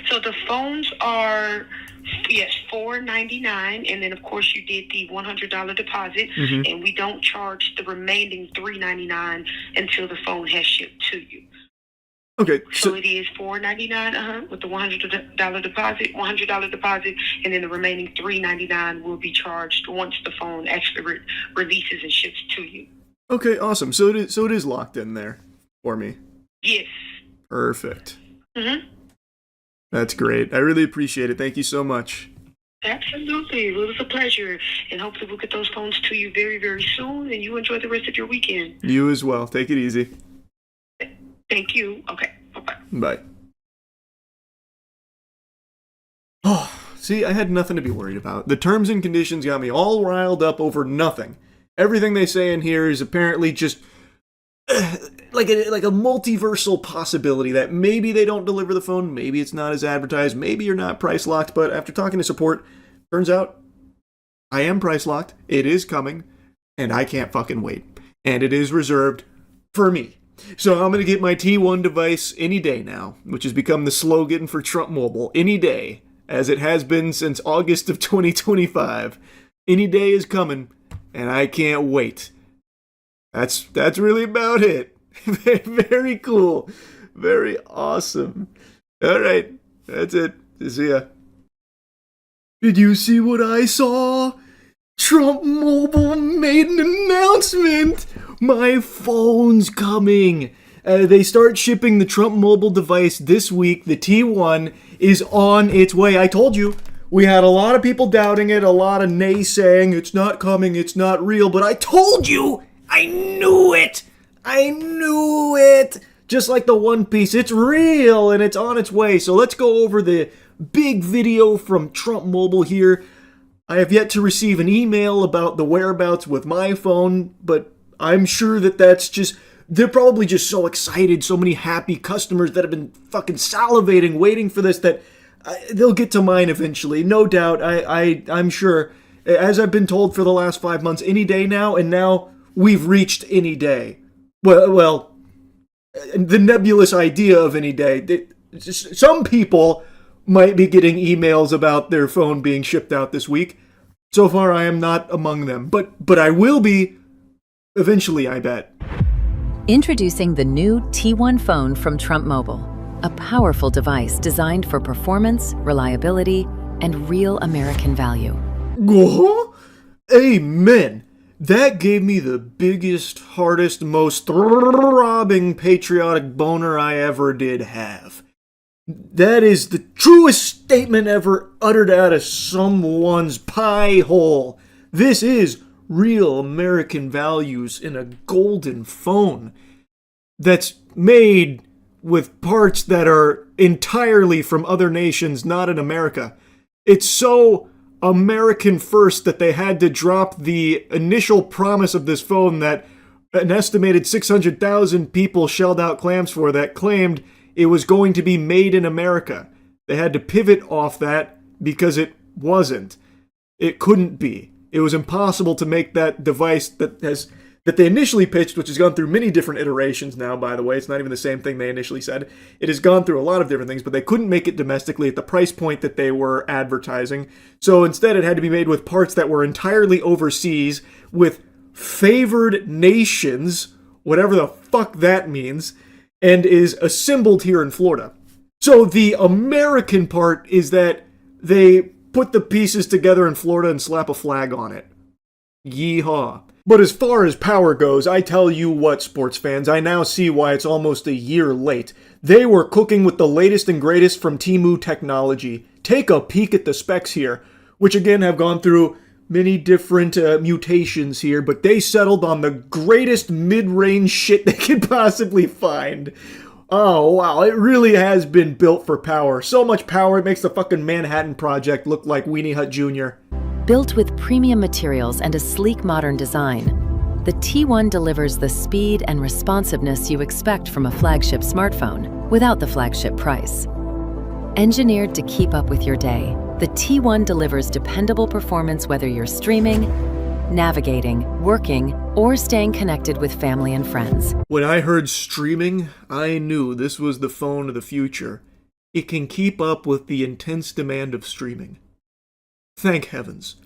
So the phones are, yes, $499, and then of course you did the $100 deposit, and we don't charge the remaining $399 until the phone has shipped to you. Okay, so it is $499 with the $100 deposit, and then the remaining $399 will be charged once the phone actually releases and ships to you. Okay, awesome. So it is locked in there for me. Yes. Perfect. That's great. I really appreciate it. Thank you so much. Absolutely. Well, it was a pleasure. And hopefully we'll get those phones to you very, very soon. And you enjoy the rest of your weekend. You as well. Take it easy. Thank you. Okay. Bye-bye. Bye. Oh, see, I had nothing to be worried about. The terms and conditions got me all riled up over nothing. Everything they say in here is apparently just like a multiversal possibility that maybe they don't deliver the phone, maybe it's not as advertised, maybe you're not price locked, but after talking to support, turns out I am price locked, it is coming, and I can't fucking wait. And it is reserved for me. So I'm going to get my T1 device any day now, which has become the slogan for Trump Mobile, any day, as it has been since August of 2025. Any day is coming, and I can't wait. That's really about it. Very cool. Very awesome. All right, that's it. See ya. Did you see what I saw? Trump Mobile made an announcement. My phone's coming. They start shipping the Trump Mobile device this week. The T1 is on its way. I told you. We had a lot of people doubting it, a lot of naysaying. It's not coming, it's not real. But I told you. I knew it. I knew it. Just like the One Piece, it's real and it's on its way. So let's go over the big video from Trump Mobile here. I have yet to receive an email about the whereabouts with my phone, but I'm sure that's just, they're probably just so excited, so many happy customers that have been fucking salivating, waiting for this, that they'll get to mine eventually. No doubt, I'm sure. As I've been told for the last 5 months, any day now, and now we've reached any day. Well, the nebulous idea of any day. Some people might be getting emails about their phone being shipped out this week. So far, I am not among them. But I will be eventually, I bet. Introducing the new T1 phone from Trump Mobile, a powerful device designed for performance, reliability, and real American value. Oh, amen. That gave me the biggest, hardest, most throbbing patriotic boner I ever did have. That is the truest statement ever uttered out of someone's pie hole. This is real American values in a golden phone that's made with parts that are entirely from other nations, not in America. It's so American first that they had to drop the initial promise of this phone that an estimated 600,000 people shelled out clams for, that claimed it was going to be made in America. They had to pivot off that because it wasn't. It couldn't be. It was impossible to make that device that they initially pitched, which has gone through many different iterations now, by the way. It's not even the same thing they initially said. It has gone through a lot of different things, but they couldn't make it domestically at the price point that they were advertising. So instead, it had to be made with parts that were entirely overseas, with favored nations, whatever the fuck that means, and is assembled here in Florida. So the American part is that they put the pieces together in Florida and slap a flag on it. Yeehaw. But as far as power goes, I tell you what, sports fans, I now see why it's almost a year late. They were cooking with the latest and greatest from Temu technology. Take a peek at the specs here, which again have gone through many different mutations here, but they settled on the greatest mid-range shit they could possibly find. Oh, wow, it really has been built for power. So much power, it makes the fucking Manhattan Project look like Weenie Hut Jr. Built with premium materials and a sleek modern design, the T1 delivers the speed and responsiveness you expect from a flagship smartphone without the flagship price. Engineered to keep up with your day, the T1 delivers dependable performance whether you're streaming, navigating, working, or staying connected with family and friends. When I heard streaming, I knew this was the phone of the future. It can keep up with the intense demand of streaming. Thank heavens.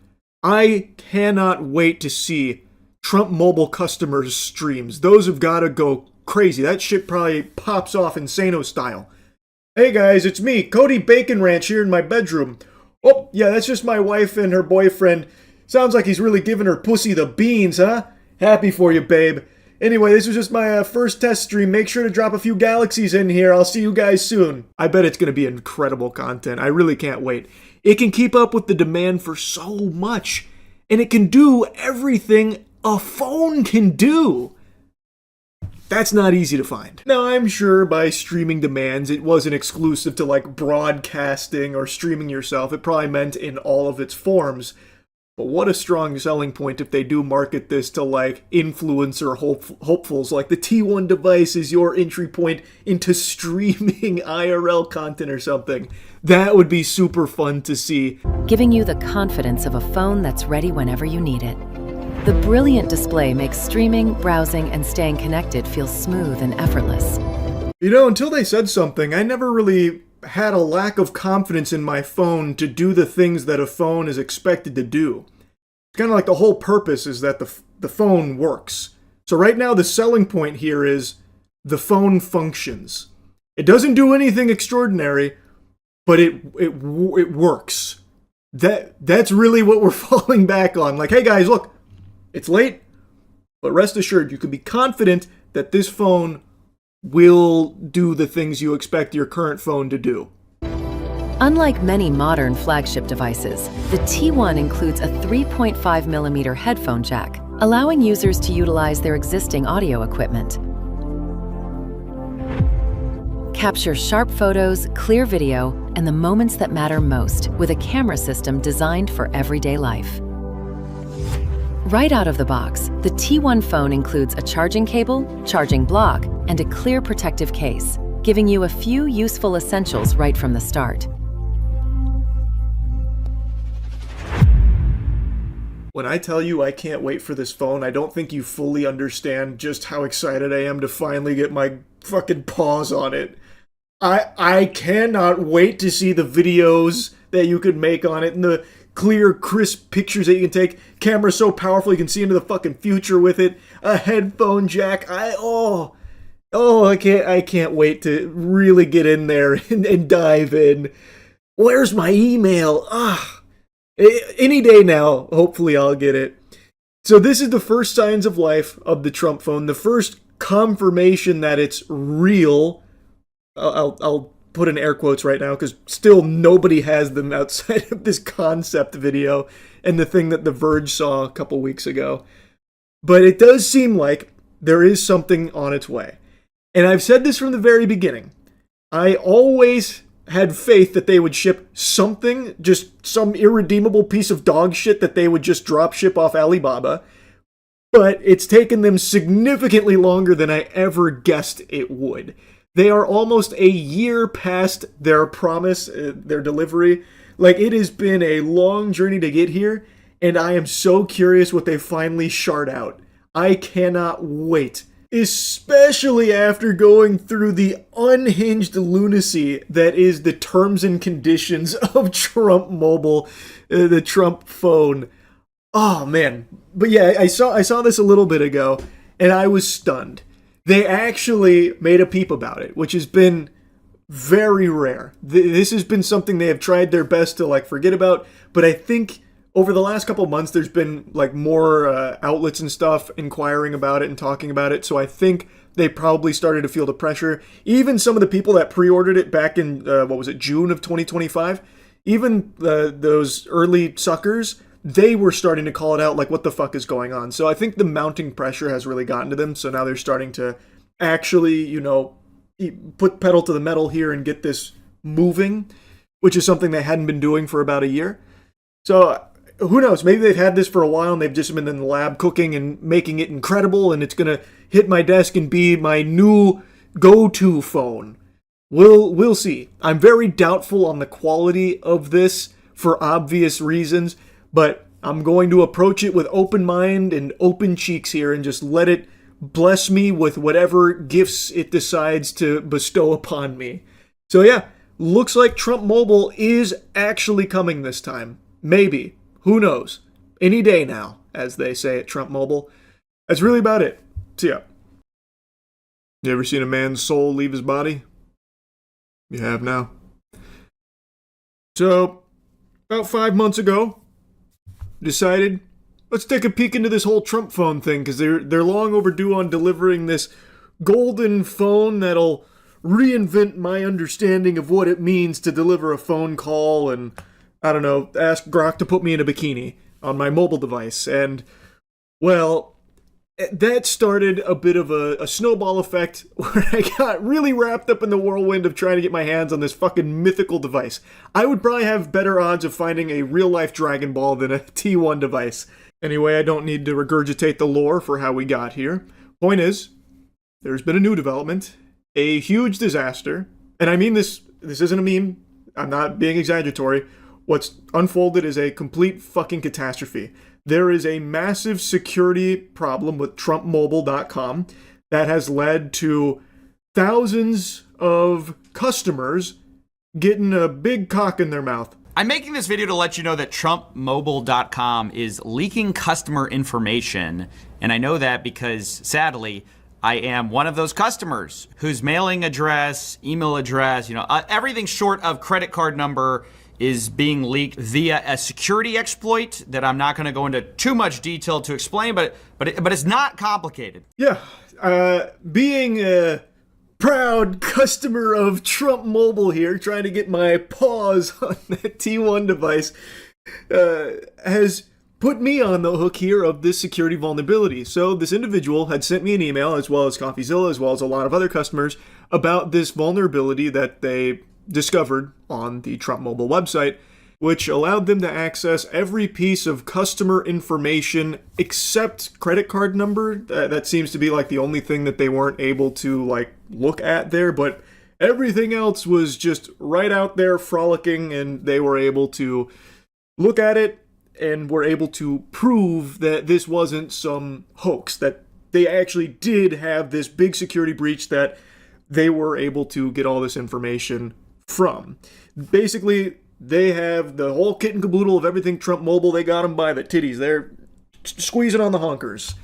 I cannot wait to see Trump Mobile customers' streams. Those have got to go crazy. That shit probably pops off Insano style. Hey guys, it's me, Cody Bacon Ranch, here in my bedroom. Oh, yeah, that's just my wife and her boyfriend. Sounds like he's really giving her pussy the beans, huh? Happy for you, babe. Anyway, this was just my first test stream. Make sure to drop a few galaxies in here. I'll see you guys soon. I bet it's going to be incredible content. I really can't wait. It can keep up with the demand for so much. And it can do everything a phone can do. That's not easy to find. Now, I'm sure by streaming demands, it wasn't exclusive to like broadcasting or streaming yourself. It probably meant in all of its forms. But what a strong selling point if they do market this to like influencer hopefuls. Like the T1 device is your entry point into streaming IRL content or something. That would be super fun to see. Giving you the confidence of a phone that's ready whenever you need it. The brilliant display makes streaming, browsing, and staying connected feel smooth and effortless. You know, until they said something, I never really had a lack of confidence in my phone to do the things that a phone is expected to do. It's kind of like the whole purpose is that the phone works. So right now the selling point here is the phone functions. It doesn't do anything extraordinary, but it works. That's really what we're falling back on. Like, hey guys, look, it's late, but rest assured you can be confident that this phone will do the things you expect your current phone to do. Unlike many modern flagship devices, the T1 includes a 3.5mm headphone jack, allowing users to utilize their existing audio equipment. Capture sharp photos, clear video, and the moments that matter most with a camera system designed for everyday life. Right out of the box, the T1 phone includes a charging cable, charging block, and a clear protective case, giving you a few useful essentials right from the start. When I tell you I can't wait for this phone, I don't think you fully understand just how excited I am to finally get my fucking paws on it. I cannot wait to see the videos that you could make on it and the clear, crisp pictures that you can take. Camera so powerful you can see into the fucking future with it. A headphone jack. I can't wait to really get in there and dive in. Where's my email? Any day now, hopefully I'll get it. So this is the first signs of life of the Trump phone. The first confirmation that it's real. I'll put in air quotes right now because still nobody has them outside of this concept video and the thing that The Verge saw a couple weeks ago. But it does seem like there is something on its way. And I've said this from the very beginning. I always had faith that they would ship something, just some irredeemable piece of dog shit that they would just drop ship off Alibaba. But it's taken them significantly longer than I ever guessed it would. They are almost a year past their promise, their delivery. Like, it has been a long journey to get here, and I am so curious what they finally shard out. I cannot wait. Especially after going through the unhinged lunacy that is the terms and conditions of Trump Mobile, the Trump phone. Oh, man. But yeah, I saw this a little bit ago, and I was stunned. They actually made a peep about it, which has been very rare. This has been something they have tried their best to like forget about, but I think over the last couple months there's been like more outlets and stuff inquiring about it and talking about it, so I think they probably started to feel the pressure. Even some of the people that pre-ordered it back in, June of 2025, even those early suckers, they were starting to call it out like, what the fuck is going on? So I think the mounting pressure has really gotten to them. So now they're starting to actually, put pedal to the metal here and get this moving, which is something they hadn't been doing for about a year. So who knows? Maybe they've had this for a while and they've just been in the lab cooking and making it incredible and it's going to hit my desk and be my new go-to phone. We'll see. I'm very doubtful on the quality of this for obvious reasons. But I'm going to approach it with open mind and open cheeks here and just let it bless me with whatever gifts it decides to bestow upon me. So yeah, looks like Trump Mobile is actually coming this time. Maybe. Who knows? Any day now, as they say at Trump Mobile. That's really about it. See ya. You ever seen a man's soul leave his body? You have now. So, about 5 months ago, decided, let's take a peek into this whole Trump phone thing, because they're long overdue on delivering this golden phone that'll reinvent my understanding of what it means to deliver a phone call and, I don't know, ask Grok to put me in a bikini on my mobile device. And, well, that started a bit of a snowball effect where I got really wrapped up in the whirlwind of trying to get my hands on this fucking mythical device. I would probably have better odds of finding a real-life Dragon Ball than a T1 device. Anyway, I don't need to regurgitate the lore for how we got here. Point is, there's been a new development, a huge disaster, and I mean this isn't a meme, I'm not being exaggeratory. What's unfolded is a complete fucking catastrophe. There is a massive security problem with TrumpMobile.com that has led to thousands of customers getting a big cock in their mouth. I'm making this video to let you know that TrumpMobile.com is leaking customer information. And I know that because, sadly, I am one of those customers whose mailing address, email address, everything short of credit card number is being leaked via a security exploit that I'm not going to go into too much detail to explain, but it's not complicated. Yeah, being a proud customer of Trump Mobile here, trying to get my paws on that T1 device, has put me on the hook here of this security vulnerability. So this individual had sent me an email, as well as CoffeeZilla, as well as a lot of other customers, about this vulnerability that they discovered on the Trump Mobile website, which allowed them to access every piece of customer information except credit card number. That seems to be like the only thing that they weren't able to look at there, but everything else was just right out there frolicking, and they were able to look at it and were able to prove that this wasn't some hoax, that they actually did have this big security breach that they were able to get all this information from. Basically, they have the whole kit and caboodle of everything Trump Mobile. They got them by the titties. They're squeezing on the honkers.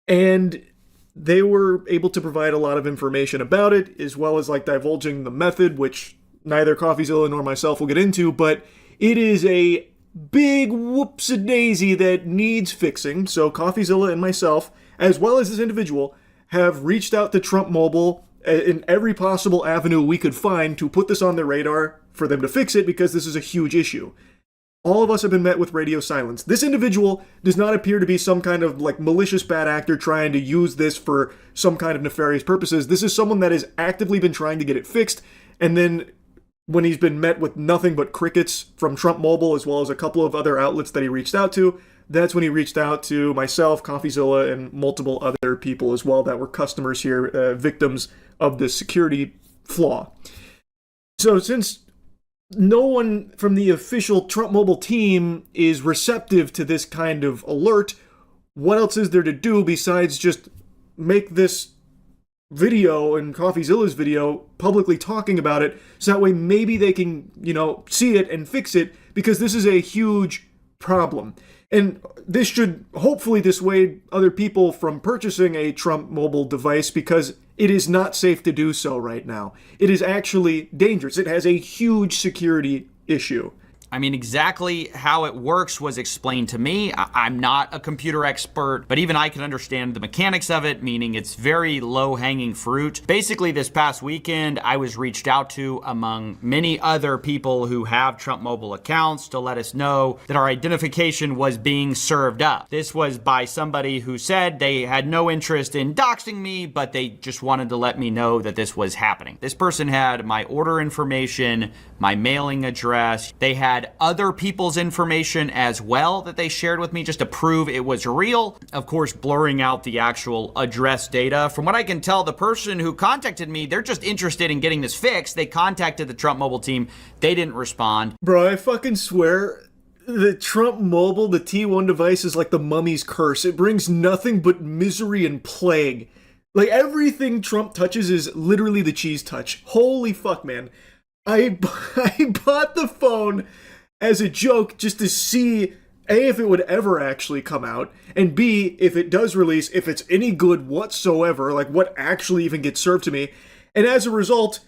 And they were able to provide a lot of information about it, as well as divulging the method, which neither CoffeeZilla nor myself will get into, but it is a big whoops-a-daisy that needs fixing. So CoffeeZilla and myself, as well as this individual, have reached out to Trump Mobile in every possible avenue we could find to put this on their radar for them to fix it, because this is a huge issue. All of us have been met with radio silence. This individual does not appear to be some kind of malicious bad actor trying to use this for some kind of nefarious purposes. This is someone that has actively been trying to get it fixed, and then when he's been met with nothing but crickets from Trump Mobile, as well as a couple of other outlets that he reached out to, that's when he reached out to myself, CoffeeZilla, and multiple other people as well that were customers here, victims of this security flaw. So since no one from the official Trump Mobile team is receptive to this kind of alert, what else is there to do besides just make this video and CoffeeZilla's video publicly talking about it, so that way maybe they can, see it and fix it, because this is a huge problem. And this should hopefully dissuade other people from purchasing a Trump Mobile device, because it is not safe to do so right now. It is actually dangerous. It has a huge security issue. I mean, exactly how it works was explained to me. I'm not a computer expert, but even I can understand the mechanics of it, meaning it's very low-hanging fruit. Basically, this past weekend, I was reached out to among many other people who have Trump Mobile accounts to let us know that our identification was being served up. This was by somebody who said they had no interest in doxing me, but they just wanted to let me know that this was happening. This person had my order information, my mailing address. They had other people's information as well that they shared with me just to prove it was real. Of course, blurring out the actual address data. From what I can tell, the person who contacted me, they're just interested in getting this fixed. They contacted the Trump Mobile team. They didn't respond. Bro, I fucking swear, the Trump Mobile, the T1 device, is like the mummy's curse. It brings nothing but misery and plague. Everything Trump touches is literally the cheese touch. Holy fuck, man. I bought the phone as a joke just to see, A, if it would ever actually come out, and B, if it does release, if it's any good whatsoever, what actually even gets served to me. And as a result,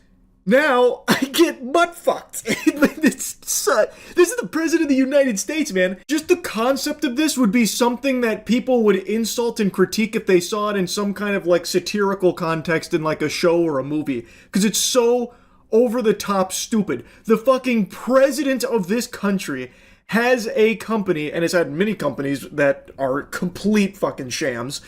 now I get butt fucked. This is the President of the United States, man. Just the concept of this would be something that people would insult and critique if they saw it in some kind of like satirical context in like a show or a movie. Because it's so over the top stupid. The fucking president of this country has a company, and it's had many companies that are complete fucking shams.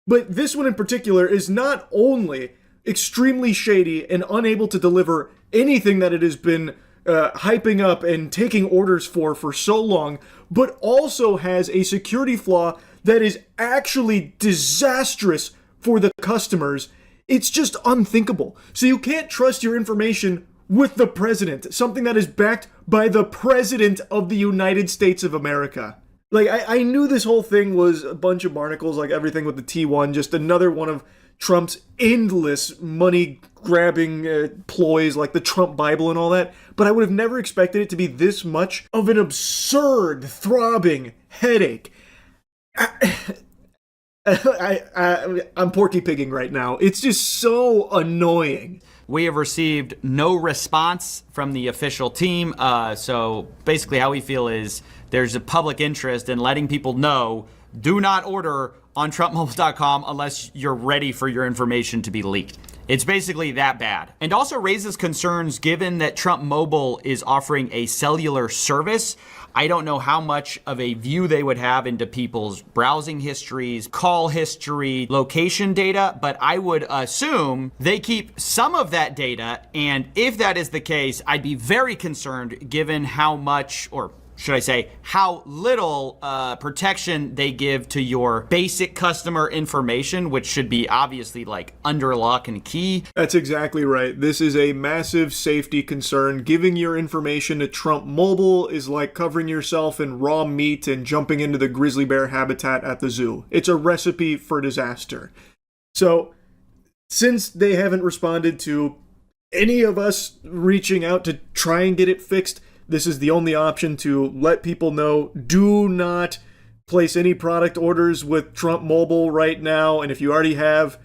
But this one in particular is not only extremely shady and unable to deliver anything that it has been hyping up and taking orders for so long, but also has a security flaw that is actually disastrous for the customers. It's just unthinkable. So you can't trust your information with the president, something that is backed by the president of the United States of America. Like, I knew this whole thing was a bunch of barnacles, like everything with the T1, just another one of Trump's endless money-grabbing ploys, like the Trump Bible and all that, but I would have never expected it to be this much of an absurd, throbbing headache. I'm porky pigging right now. It's just so annoying. We have received no response from the official team. So basically how we feel is there's a public interest in letting people know, do not order on TrumpMobile.com unless you're ready for your information to be leaked. It's basically that bad. And also raises concerns given that Trump Mobile is offering a cellular service. I don't know how much of a view they would have into people's browsing histories, call history, location data, but I would assume they keep some of that data. And if that is the case, I'd be very concerned given how much, or should I say, how little protection they give to your basic customer information, which should be obviously like under lock and key. That's exactly right. This is a massive safety concern. Giving your information to Trump Mobile is like covering yourself in raw meat and jumping into the grizzly bear habitat at the zoo. It's a recipe for disaster. So, since they haven't responded to any of us reaching out to try and get it fixed, this is the only option to let people know, do not place any product orders with Trump Mobile right now. And if you already have,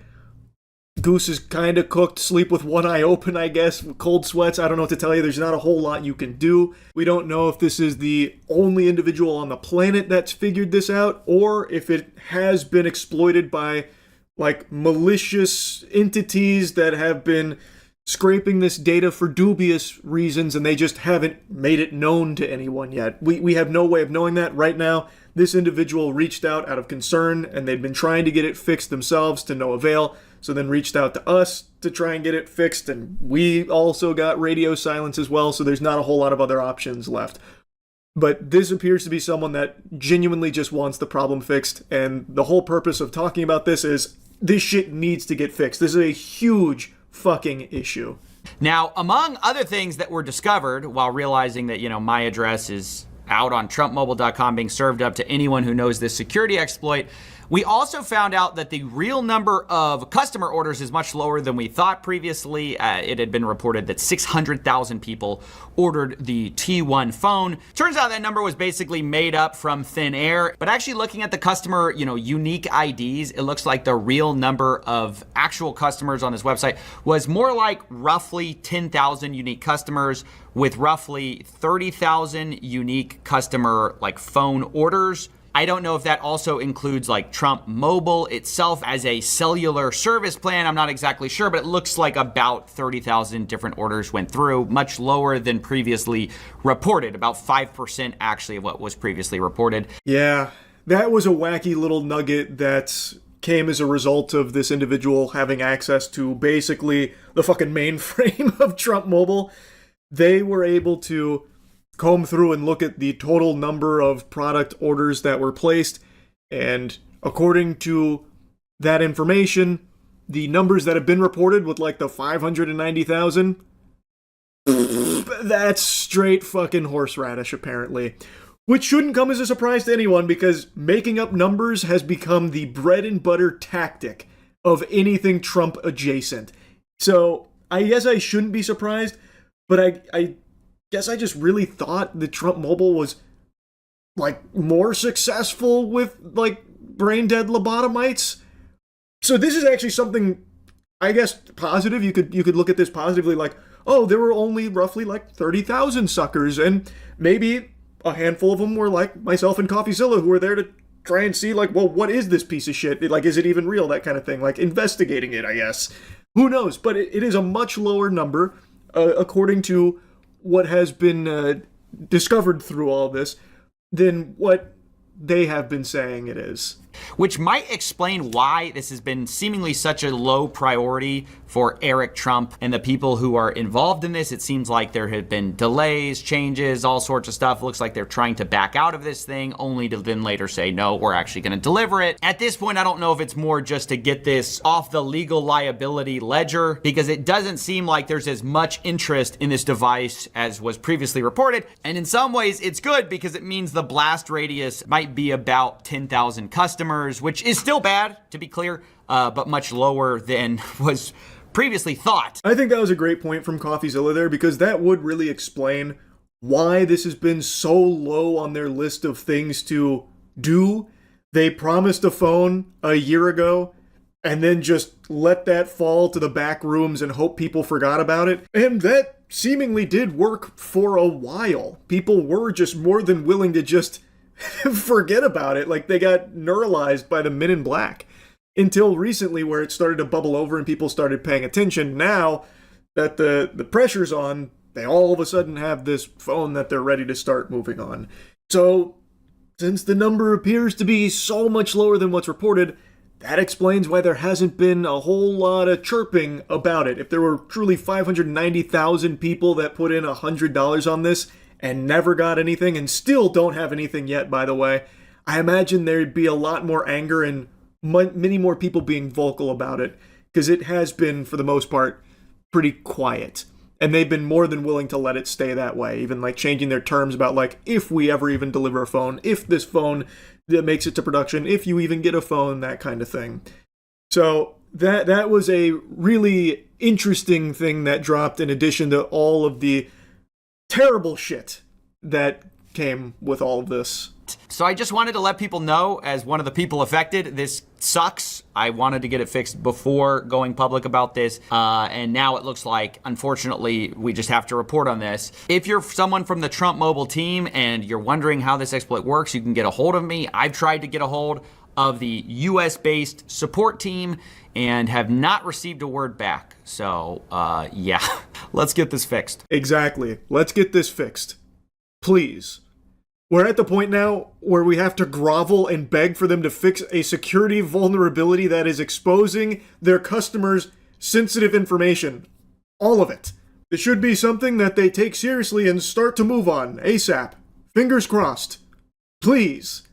goose is kind of cooked. Sleep with one eye open, I guess. Cold sweats, I don't know what to tell you. There's not a whole lot you can do. We don't know if this is the only individual on the planet that's figured this out, or if it has been exploited by like malicious entities that have been scraping this data for dubious reasons, and they just haven't made it known to anyone yet. We have no way of knowing that right now. This individual reached out of concern, and they'd been trying to get it fixed themselves to no avail, so then reached out to us to try and get it fixed, and we also got radio silence as well, so there's not a whole lot of other options left. But this appears to be someone that genuinely just wants the problem fixed, and the whole purpose of talking about this is this shit needs to get fixed. This is a huge fucking issue. Now, among other things that were discovered while realizing that, my address is out on TrumpMobile.com being served up to anyone who knows this security exploit, we also found out that the real number of customer orders is much lower than we thought previously. It had been reported that 600,000 people ordered the T1 phone. Turns out that number was basically made up from thin air. But actually looking at the customer, unique IDs, it looks like the real number of actual customers on this website was more like roughly 10,000 unique customers with roughly 30,000 unique customer phone orders. I don't know if that also includes Trump Mobile itself as a cellular service plan. I'm not exactly sure, but it looks like about 30,000 different orders went through, much lower than previously reported, about 5% actually of what was previously reported. Yeah, that was a wacky little nugget that came as a result of this individual having access to basically the fucking mainframe of Trump Mobile. They were able to comb through and look at the total number of product orders that were placed, and according to that information, the numbers that have been reported with the 590,000, that's straight fucking horseradish apparently, which shouldn't come as a surprise to anyone because making up numbers has become the bread and butter tactic of anything Trump adjacent. So I guess I shouldn't be surprised, but I guess I just really thought that Trump Mobile was more successful with brain dead lobotomites. So this is actually something, I guess, positive. You could look at this positively, oh, there were only roughly 30,000 suckers, and maybe a handful of them were like myself and CoffeeZilla, who were there to try and see, like, well, what is this piece of shit? Like, is it even real? That kind of thing. Like, investigating it, I guess. Who knows? But it is a much lower number, according to what has been discovered through all this, than what they have been saying it is. Which might explain why this has been seemingly such a low priority for Eric Trump and the people who are involved in this. It seems like there have been delays, changes, all sorts of stuff. It looks like they're trying to back out of this thing, only to then later say, no, we're actually going to deliver it. At this point, I don't know if it's more just to get this off the legal liability ledger, because it doesn't seem like there's as much interest in this device as was previously reported. And in some ways, it's good because it means the blast radius might be about 10,000 customers, which is still bad, to be clear, but much lower than was previously thought. I think that was a great point from CoffeeZilla there, because that would really explain why this has been so low on their list of things to do. They promised a phone a year ago and then just let that fall to the back rooms and hope people forgot about it. And that seemingly did work for a while. People were just more than willing to just forget about it. Like, they got neuralized by the Men in Black. Until recently, where it started to bubble over and people started paying attention. Now that the pressure's on, they all of a sudden have this phone that they're ready to start moving on. So, since the number appears to be so much lower than what's reported, that explains why there hasn't been a whole lot of chirping about it. If there were truly 590,000 people that put in $100 on this and never got anything, and still don't have anything yet, by the way, I imagine there'd be a lot more anger and many more people being vocal about it, because it has been, for the most part, pretty quiet. And they've been more than willing to let it stay that way, even like changing their terms about, like, if we ever even deliver a phone, if this phone that makes it to production, if you even get a phone, that kind of thing. So that was a really interesting thing that dropped, in addition to all of the terrible shit that came with all of this. So I just wanted to let people know, as one of the people affected, this sucks. I wanted to get it fixed before going public about this. And now it looks like, unfortunately, we just have to report on this. If you're someone from the Trump Mobile team and you're wondering how this exploit works, you can get a hold of me. I've tried to get a hold of the US-based support team and have not received a word back. So, yeah, let's get this fixed. Exactly. Let's get this fixed. Please. We're at the point now where we have to grovel and beg for them to fix a security vulnerability that is exposing their customers' sensitive information. All of it. This should be something that they take seriously and start to move on ASAP. Fingers crossed. Please.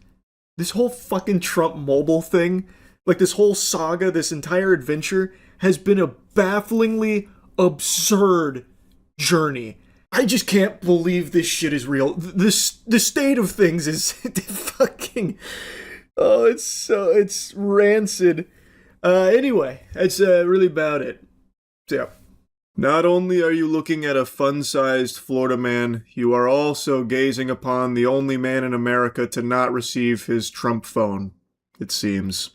This whole fucking Trump Mobile thing, like this whole saga, this entire adventure, has been a bafflingly absurd journey. I just can't believe this shit is real. The state of things is fucking... Oh, it's rancid. Anyway, that's really about it. So, yeah. Not only are you looking at a fun-sized Florida man, you are also gazing upon the only man in America to not receive his Trump phone, it seems.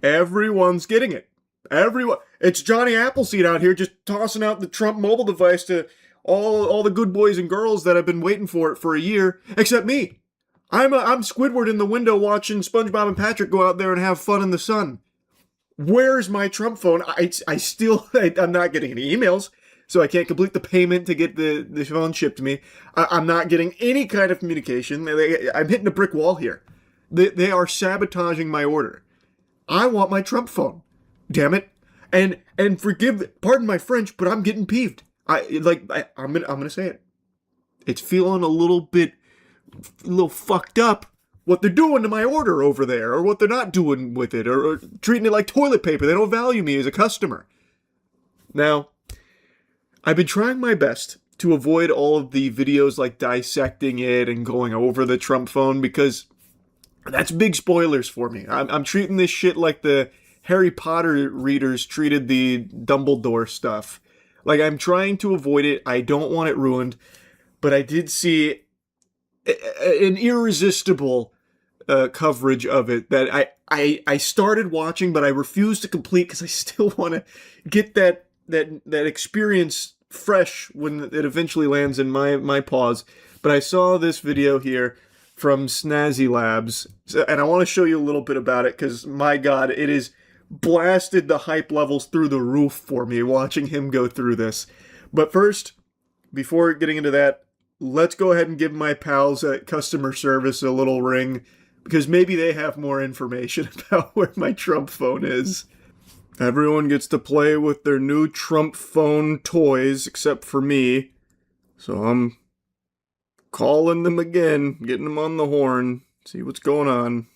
Everyone's getting it. Everyone. It's Johnny Appleseed out here just tossing out the Trump mobile device to all the good boys and girls that have been waiting for it for a year, except me. I'm Squidward in the window watching SpongeBob and Patrick go out there and have fun in the sun. Where's my Trump phone? I'm not getting any emails, so I can't complete the payment to get the phone shipped to me. I'm not getting any kind of communication. I'm hitting a brick wall here. They are sabotaging my order. I want my Trump phone. Damn it. And pardon my French, but I'm getting peeved. I'm gonna say it. It's feeling a little fucked up what they're doing to my order over there, or what they're not doing with it, or treating it like toilet paper. They don't value me as a customer. Now, I've been trying my best to avoid all of the videos like dissecting it and going over the Trump phone, because that's big spoilers for me. I'm treating this shit like the Harry Potter readers treated the Dumbledore stuff. Like, I'm trying to avoid it. I don't want it ruined. But I did see an irresistible coverage of it that I started watching, but I refused to complete because I still want to get that experience fresh when it eventually lands in my paws. but I saw this video here from Snazzy Labs, and I want to show you a little bit about it because, my God, it is blasted the hype levels through the roof for me watching him go through this. But first, before getting into that, let's go ahead and give my pals at customer service a little ring, because maybe they have more information about where my Trump phone is. Everyone gets to play with their new Trump phone toys, except for me. So I'm calling them again, getting them on the horn, see what's going on.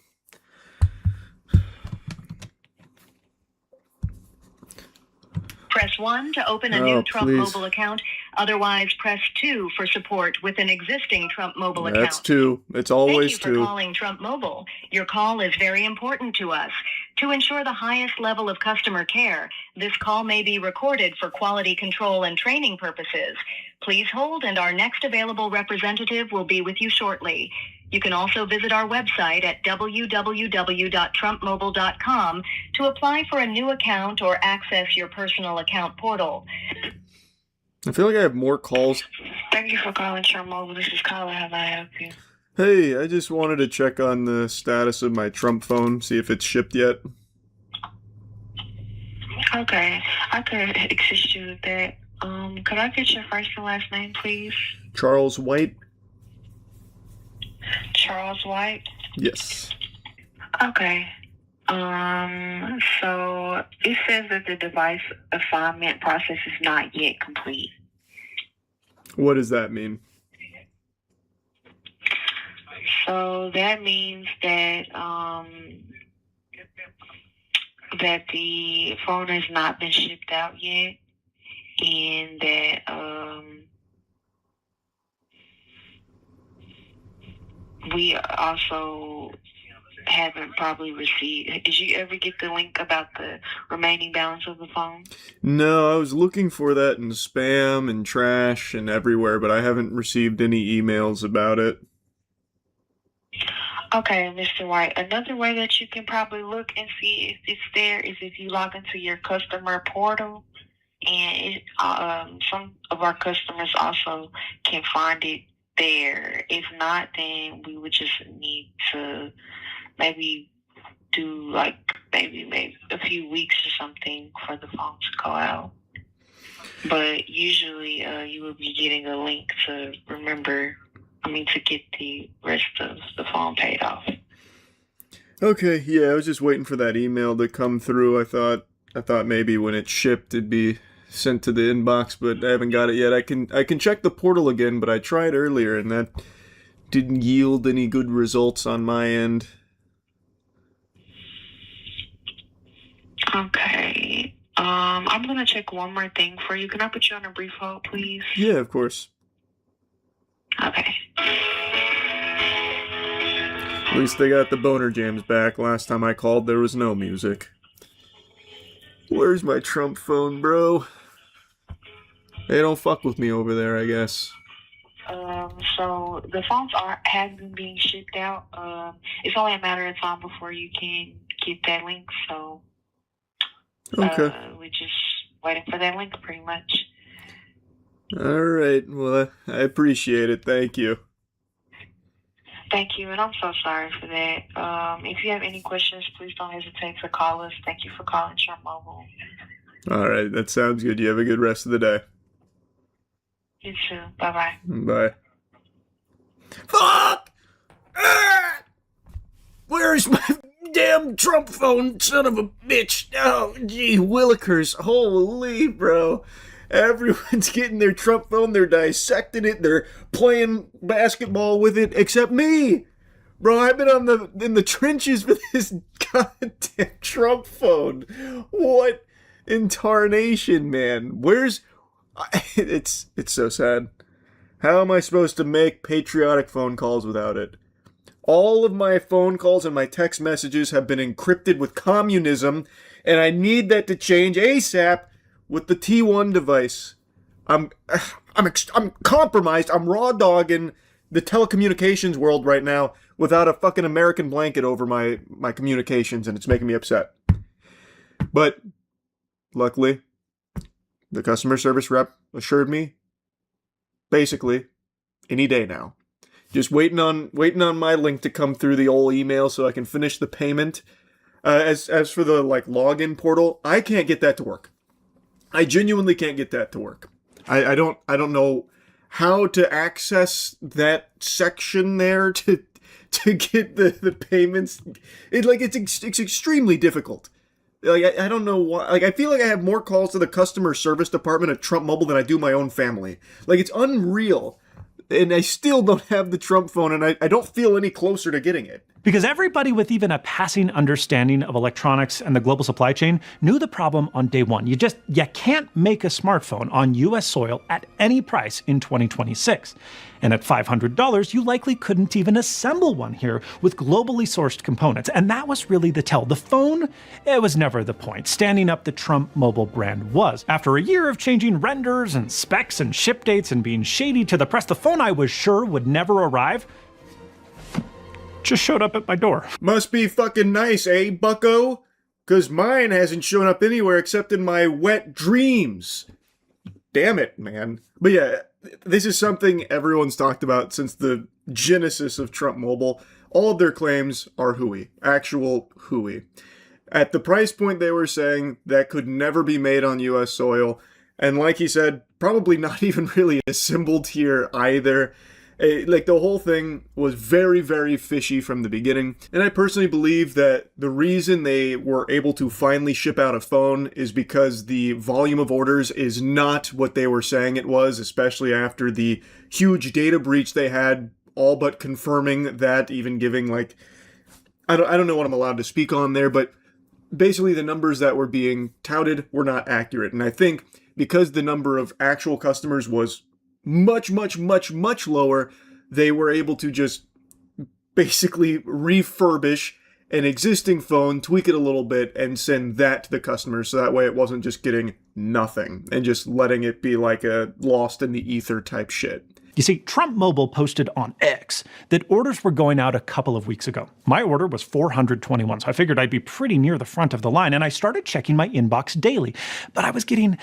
Press 1 to open a new Trump please. mobile account. Otherwise, press 2 for support with an existing Trump mobile account. That's 2. It's always Thank you 2. for calling Trump Mobile. Your call is very important to us. To ensure the highest level of customer care, this call may be recorded for quality control and training purposes. Please hold, and our next available representative will be with you shortly. You can also visit our website at www.trumpmobile.com to apply for a new account or access your personal account portal. I feel like I have more calls. Thank you for calling Trump Mobile. This is Carla. How may I help you? Hey, I just wanted to check on the status of my Trump phone, see if it's shipped yet. Okay, I could assist you with that. Could I get your first and last name, please? Charles White? Charles White? Yes. Okay. So it says that the device assignment process is not yet complete. What does that mean? So that means that that the phone has not been shipped out yet, and that we also haven't probably received. Did you ever get the link about the remaining balance of the phone? No, I was looking for that in spam and trash and everywhere, but I haven't received any emails about it. Okay, Mr. White. Another way that you can probably look and see if it's there is if you log into your customer portal, and some of our customers also can find it there. If not, then we would just need to maybe do maybe a few weeks or something for the phone to go out. But usually you will be getting a link to to get the rest of the phone paid off. Okay, yeah, I was just waiting for that email to come through. I thought maybe when it shipped it'd be sent to the inbox, but I haven't got it yet. I can check the portal again, but I tried earlier and that didn't yield any good results on my end. Okay. I'm gonna check one more thing for you. Can I put you on a brief hold, please? Yeah, of course. Okay. At least they got the boner jams back. Last time I called, there was no music. Where's my Trump phone, bro? They don't fuck with me over there, I guess. So the phones have been being shipped out. It's only a matter of time before you can get that link. So Okay. we're just waiting for that link, pretty much. All right. Well, I appreciate it. Thank you. Thank you, and I'm so sorry for that. If you have any questions, please don't hesitate to call us. Thank you for calling Trump Mobile. All right. That sounds good. You have a good rest of the day. You too. Bye-bye. Bye. Fuck! Where's my damn Trump phone, son of a bitch? Oh, gee, Willikers. Holy, bro. Everyone's getting their Trump phone, they're dissecting it, they're playing basketball with it, except me. Bro, I've been in the trenches with this goddamn Trump phone. What in tarnation, man? It's so sad. How am I supposed to make patriotic phone calls without it? All of my phone calls and my text messages have been encrypted with communism, and I need that to change ASAP with the T1 device. I'm compromised. I'm raw dogging the telecommunications world right now without a fucking American blanket over my communications, and it's making me upset. But luckily, the customer service rep assured me, basically, any day now, Just waiting on my link to come through the old email so I can finish the payment. As for the login portal, I can't get that to work. I genuinely can't get that to work. I don't know how to access that section there to get the payments. It's extremely difficult. I don't know why. I feel like I have more calls to the customer service department at Trump Mobile than I do my own family. It's unreal. And I still don't have the Trump phone, and I don't feel any closer to getting it. Because everybody with even a passing understanding of electronics and the global supply chain knew the problem on day one. You can't make a smartphone on US soil at any price in 2026. And at $500, you likely couldn't even assemble one here with globally sourced components. And that was really the tell. The phone, it was never the point. Standing up the Trump Mobile brand was. After a year of changing renders and specs and ship dates and being shady to the press, the phone I was sure would never arrive just showed up at my door. Must be fucking nice, eh, bucko? 'Cause mine hasn't shown up anywhere except in my wet dreams. Damn it, man. But yeah, this is something everyone's talked about since the genesis of Trump Mobile. All of their claims are hooey. Actual hooey. At the price point they were saying, that could never be made on US soil. And like he said, probably not even really assembled here either. The whole thing was very, very fishy from the beginning. And I personally believe that the reason they were able to finally ship out a phone is because the volume of orders is not what they were saying it was, especially after the huge data breach they had, all but confirming that, even giving I don't know what I'm allowed to speak on there, but basically the numbers that were being touted were not accurate. And I think because the number of actual customers was much, much, much, much lower, they were able to just basically refurbish an existing phone, tweak it a little bit, and send that to the customers. So that way it wasn't just getting nothing and just letting it be like a lost in the ether type shit. You see, Trump Mobile posted on X that orders were going out a couple of weeks ago. My order was 421, so I figured I'd be pretty near the front of the line, and I started checking my inbox daily, but I was getting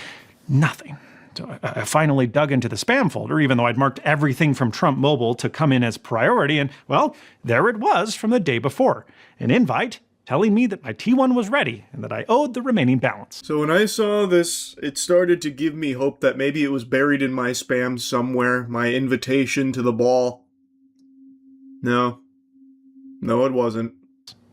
nothing. So I finally dug into the spam folder, even though I'd marked everything from Trump Mobile to come in as priority, and, well, there it was from the day before. An invite telling me that my T1 was ready and that I owed the remaining balance. So when I saw this, it started to give me hope that maybe it was buried in my spam somewhere, my invitation to the ball. No, it wasn't.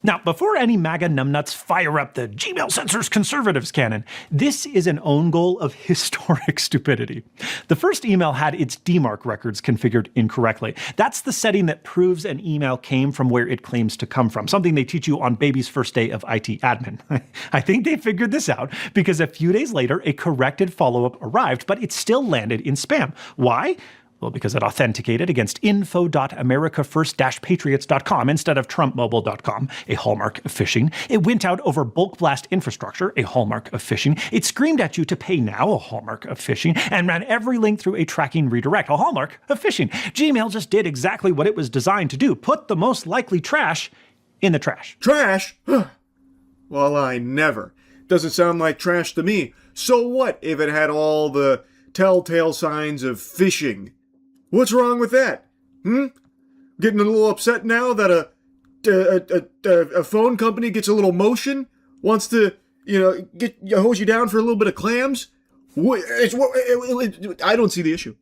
Now, before any MAGA numbnuts fire up the Gmail censors conservatives cannon, this is an own goal of historic stupidity. The first email had its DMARC records configured incorrectly. That's the setting that proves an email came from where it claims to come from, something they teach you on baby's first day of IT admin. I think they figured this out because a few days later, a corrected follow-up arrived, but it still landed in spam. Why? Well, because it authenticated against info.americafirst-patriots.com instead of trumpmobile.com, a hallmark of phishing. It went out over bulk blast infrastructure, a hallmark of phishing. It screamed at you to pay now, a hallmark of phishing, and ran every link through a tracking redirect, a hallmark of phishing. Gmail just did exactly what it was designed to do, put the most likely trash in the trash. Trash? Well, I never. Doesn't sound like trash to me. So what if it had all the telltale signs of phishing? What's wrong with that? Getting a little upset now that a phone company gets a little motion, wants to, hose you down for a little bit of clams? I don't see the issue.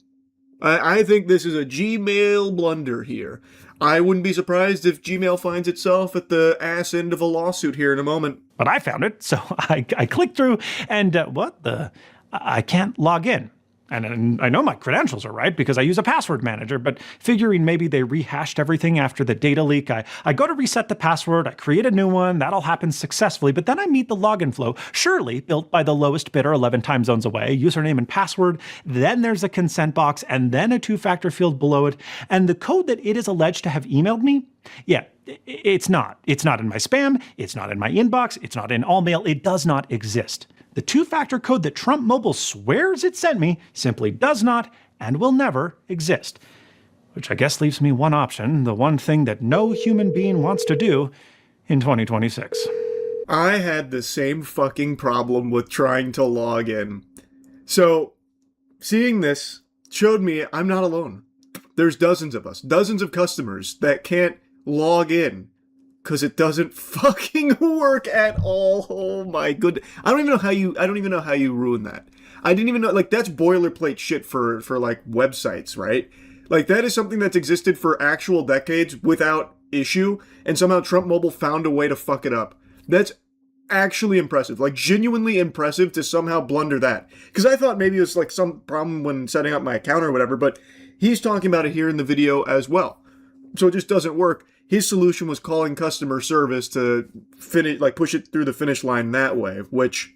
I think this is a Gmail blunder here. I wouldn't be surprised if Gmail finds itself at the ass end of a lawsuit here in a moment. But I found it, so I clicked through, and I can't log in. And I know my credentials are right because I use a password manager, but figuring maybe they rehashed everything after the data leak, I go to reset the password, I create a new one, that all happens successfully, but then I meet the login flow, surely built by the lowest bidder 11 time zones away, username and password, then there's a consent box, and then a two-factor field below it, and the code that it is alleged to have emailed me, yeah, it's not. It's not in my spam, it's not in my inbox, it's not in all mail, it does not exist. The two-factor code that Trump Mobile swears it sent me simply does not and will never exist. Which I guess leaves me one option, the one thing that no human being wants to do in 2026. I had the same fucking problem with trying to log in. So, seeing this showed me I'm not alone. there's dozens of us, dozens of customers that can't log in because it doesn't fucking work at all. Oh my goodness. I don't even know how you ruin that. I didn't even know, like, that's boilerplate shit for like websites, right? Like, that is something that's existed for actual decades without issue, and somehow Trump Mobile found a way to fuck it up. That's actually impressive, like genuinely impressive to somehow blunder that. Because I thought maybe it was like some problem when setting up my account or whatever, but he's talking about it here in the video as well. So it just doesn't work. His solution was calling customer service to finish, like push it through the finish line that way, which,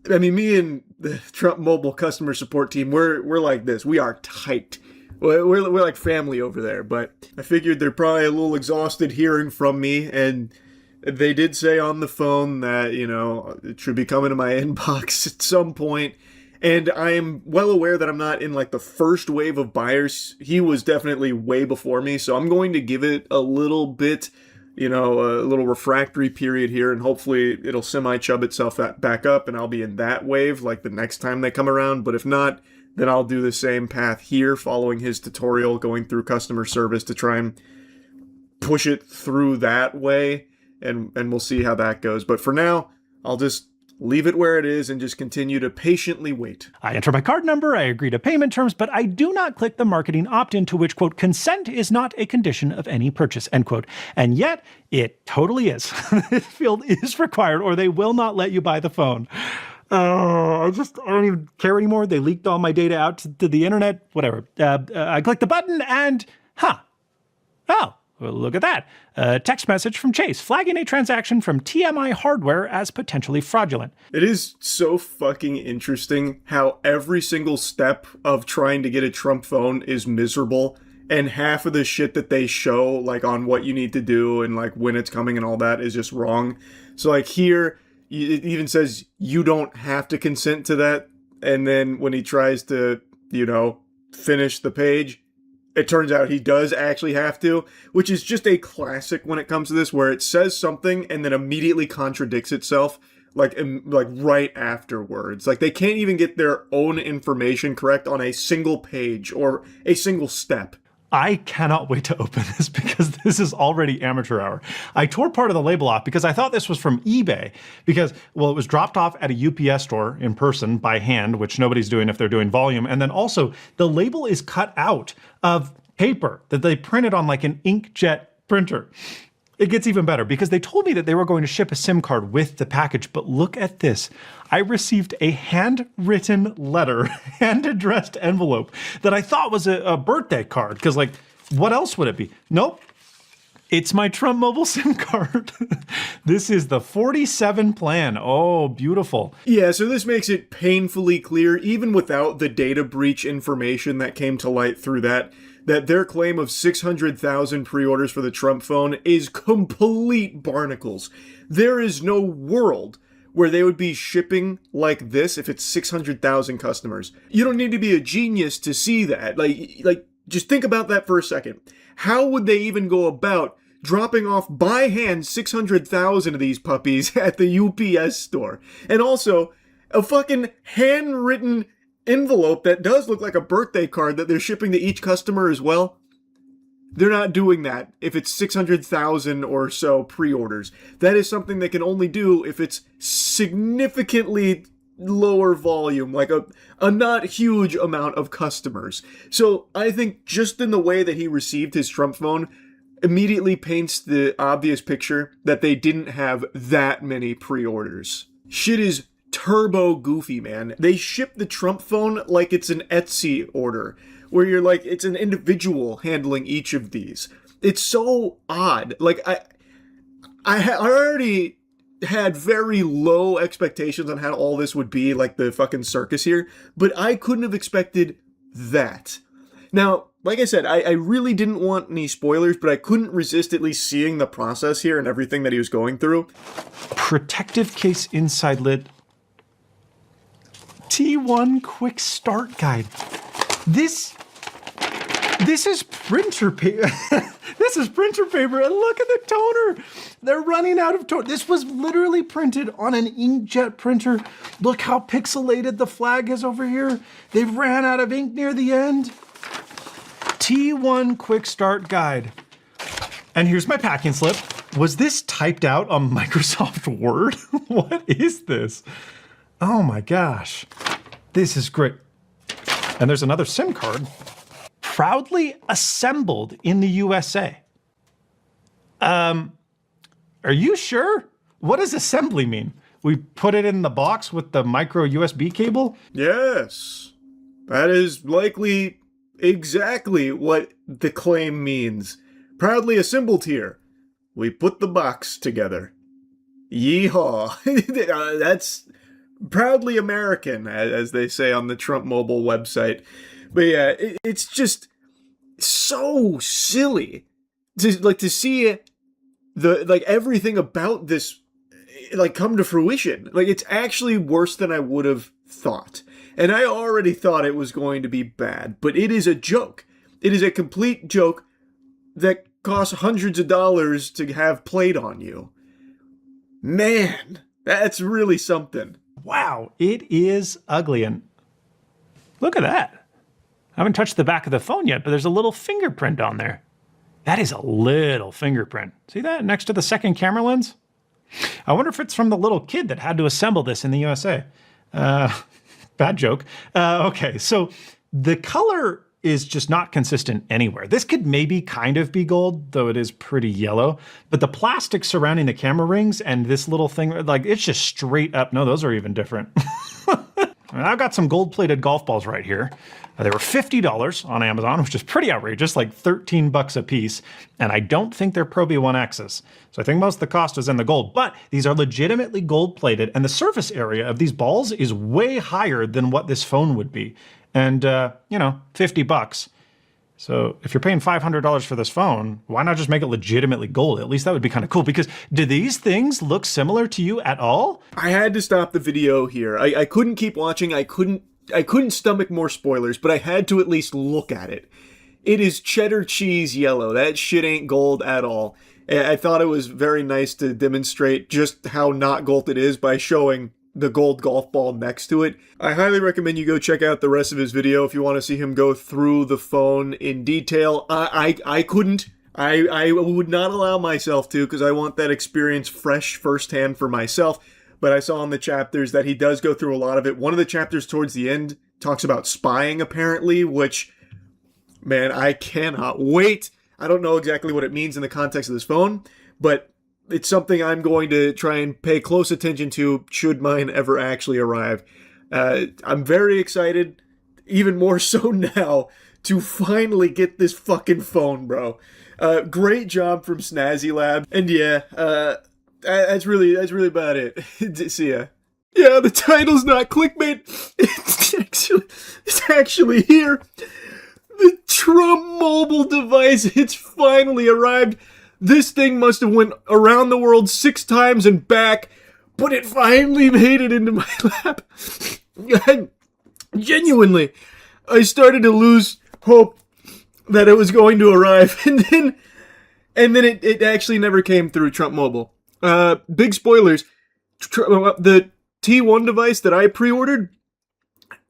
I mean, me and the Trump Mobile customer support team, we're like this. We are tight. We're like family over there, but I figured they're probably a little exhausted hearing from me, and they did say on the phone that, you know, it should be coming to my inbox at some point. And I am well aware that I'm not in like the first wave of buyers. He was definitely way before me, so I'm going to give it a little bit, you know, a little refractory period here, and hopefully it'll semi-chub itself back up, and I'll be in that wave like the next time they come around. But if not, then I'll do the same path here, following his tutorial, going through customer service to try and push it through that way, and we'll see how that goes. But for now, I'll just leave it where it is and just continue to patiently wait. I enter my card number, I agree to payment terms, but I do not click the marketing opt-in to which, quote, consent is not a condition of any purchase, end quote. And yet, it totally is. This field is required or they will not let you buy the phone. I don't even care anymore. They leaked all my data out to the internet, whatever. I click the button and, oh, well, look at that. Text message from Chase flagging a transaction from TMI Hardware as potentially fraudulent. It is so fucking interesting how every single step of trying to get a Trump phone is miserable, and half of the shit that they show, like on what you need to do and like when it's coming and all that, is just wrong. So like here, it even says you don't have to consent to that, and then when he tries to, you know, finish the page, it turns out he does actually have to, which is just a classic when it comes to this, where it says something and then immediately contradicts itself, like right afterwards. Like, they can't even get their own information correct on a single page or a single step. I cannot wait to open this because this is already amateur hour. I tore part of the label off because I thought this was from eBay because, well, it was dropped off at a UPS store in person by hand, which nobody's doing if they're doing volume. And then also the label is cut out of paper that they printed on like an inkjet printer. It gets even better because they told me that they were going to ship a SIM card with the package, but look at this. I received a handwritten letter, hand-addressed envelope that I thought was a birthday card, because like, what else would it be? Nope. It's my Trump Mobile SIM card. This is the 47 plan. Oh, beautiful. Yeah, so this makes it painfully clear, even without the data breach information that came to light through that their claim of 600,000 pre-orders for the Trump phone is complete barnacles. There is no world where they would be shipping like this if it's 600,000 customers. You don't need to be a genius to see that. Like, just think about that for a second. How would they even go about dropping off by hand 600,000 of these puppies at the UPS store? And also, a fucking handwritten envelope that does look like a birthday card that they're shipping to each customer as well. They're not doing that if it's 600,000 or so pre-orders. That is something they can only do if it's significantly lower volume, like a not huge amount of customers. So I think just in the way that he received his Trump phone immediately paints the obvious picture that they didn't have that many pre-orders. Shit is turbo goofy, man. They ship the Trump phone like it's an Etsy order, where you're like, it's an individual handling each of these. It's so odd. Like, I already had very low expectations on how all this would be, like the fucking circus here, but I couldn't have expected that. Now, like I said, I really didn't want any spoilers, but I couldn't resist at least seeing the process here and everything that he was going through. Protective case inside lid. T1 quick start guide. This is printer paper. This is printer paper, and look at the toner. They're running out of toner. This was literally printed on an inkjet printer. Look how pixelated the flag is over here. They've ran out of ink near the end. T1 Quick Start Guide. And here's my packing slip. Was this typed out on Microsoft Word? What is this? Oh my gosh. This is great. And there's another SIM card. Proudly assembled in the USA. Are you sure? What does assembly mean? We put it in the box with the micro USB cable? Yes. That is likely exactly what the claim means. Proudly assembled here. We put the box together. Yeehaw. That's proudly American, as they say on the Trump Mobile website. But yeah, it's just so silly to see everything about this come to fruition. It's actually worse than I would have thought. And I already thought it was going to be bad, but it is a joke. It is a complete joke that costs hundreds of dollars to have played on you. Man, that's really something. Wow, it is ugly. And look at that. I haven't touched the back of the phone yet, but there's a little fingerprint on there. That is a little fingerprint. See that next to the second camera lens? I wonder if it's from the little kid that had to assemble this in the USA. Bad joke. Okay, so the color is just not consistent anywhere. This could maybe kind of be gold, though it is pretty yellow. But the plastic surrounding the camera rings and this little thing, it's just straight up. No, those are even different. I've got some gold-plated golf balls right here. They were $50 on Amazon, which is pretty outrageous, like 13 bucks a piece. And I don't think they're Pro V1Xs. So I think most of the cost is in the gold. But these are legitimately gold-plated, and the surface area of these balls is way higher than what this phone would be. And, 50 bucks. So if you're paying $500 for this phone, why not just make it legitimately gold? At least that would be kind of cool, because do these things look similar to you at all? I had to stop the video here. I couldn't keep watching. I couldn't stomach more spoilers, but I had to at least look at it. It is cheddar cheese yellow. That shit ain't gold at all. I thought it was very nice to demonstrate just how not gold it is by showing the gold golf ball next to it. I highly recommend you go check out the rest of his video if you want to see him go through the phone in detail. I couldn't. I would not allow myself to, because I want that experience fresh firsthand for myself. But I saw in the chapters that he does go through a lot of it. One of the chapters towards the end talks about spying, apparently, which, man, I cannot wait. I don't know exactly what it means in the context of this phone, but it's something I'm going to try and pay close attention to should mine ever actually arrive. I'm very excited, even more so now, to finally get this fucking phone, bro. Great job from Snazzy Lab. And yeah, that's really about it. See ya. Yeah, the title's not clickbait. It's actually here. The Trump Mobile device, it's finally arrived. This thing must have went around the world 6 times and back, but it finally made it into my lap. Genuinely, I started to lose hope that it was going to arrive, and then it actually never came through Trump Mobile. Big spoilers. The T1 device that I pre-ordered,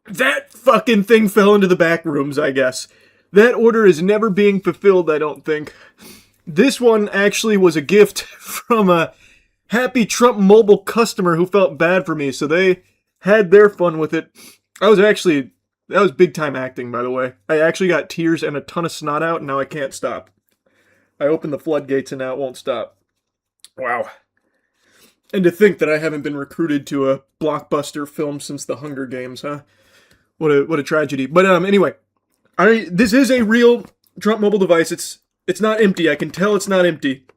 that fucking thing fell into the back rooms, I guess. That order is never being fulfilled, I don't think. This one actually was a gift from a happy Trump Mobile customer who felt bad for me, so they had their fun with it. That was big time acting, by the way. I actually got tears and a ton of snot out, and now I can't stop. I opened the floodgates and now it won't stop. Wow. And to think that I haven't been recruited to a blockbuster film since the Hunger Games, huh? What a tragedy. But anyway, this is a real Trump Mobile device. It's not empty. I can tell it's not empty.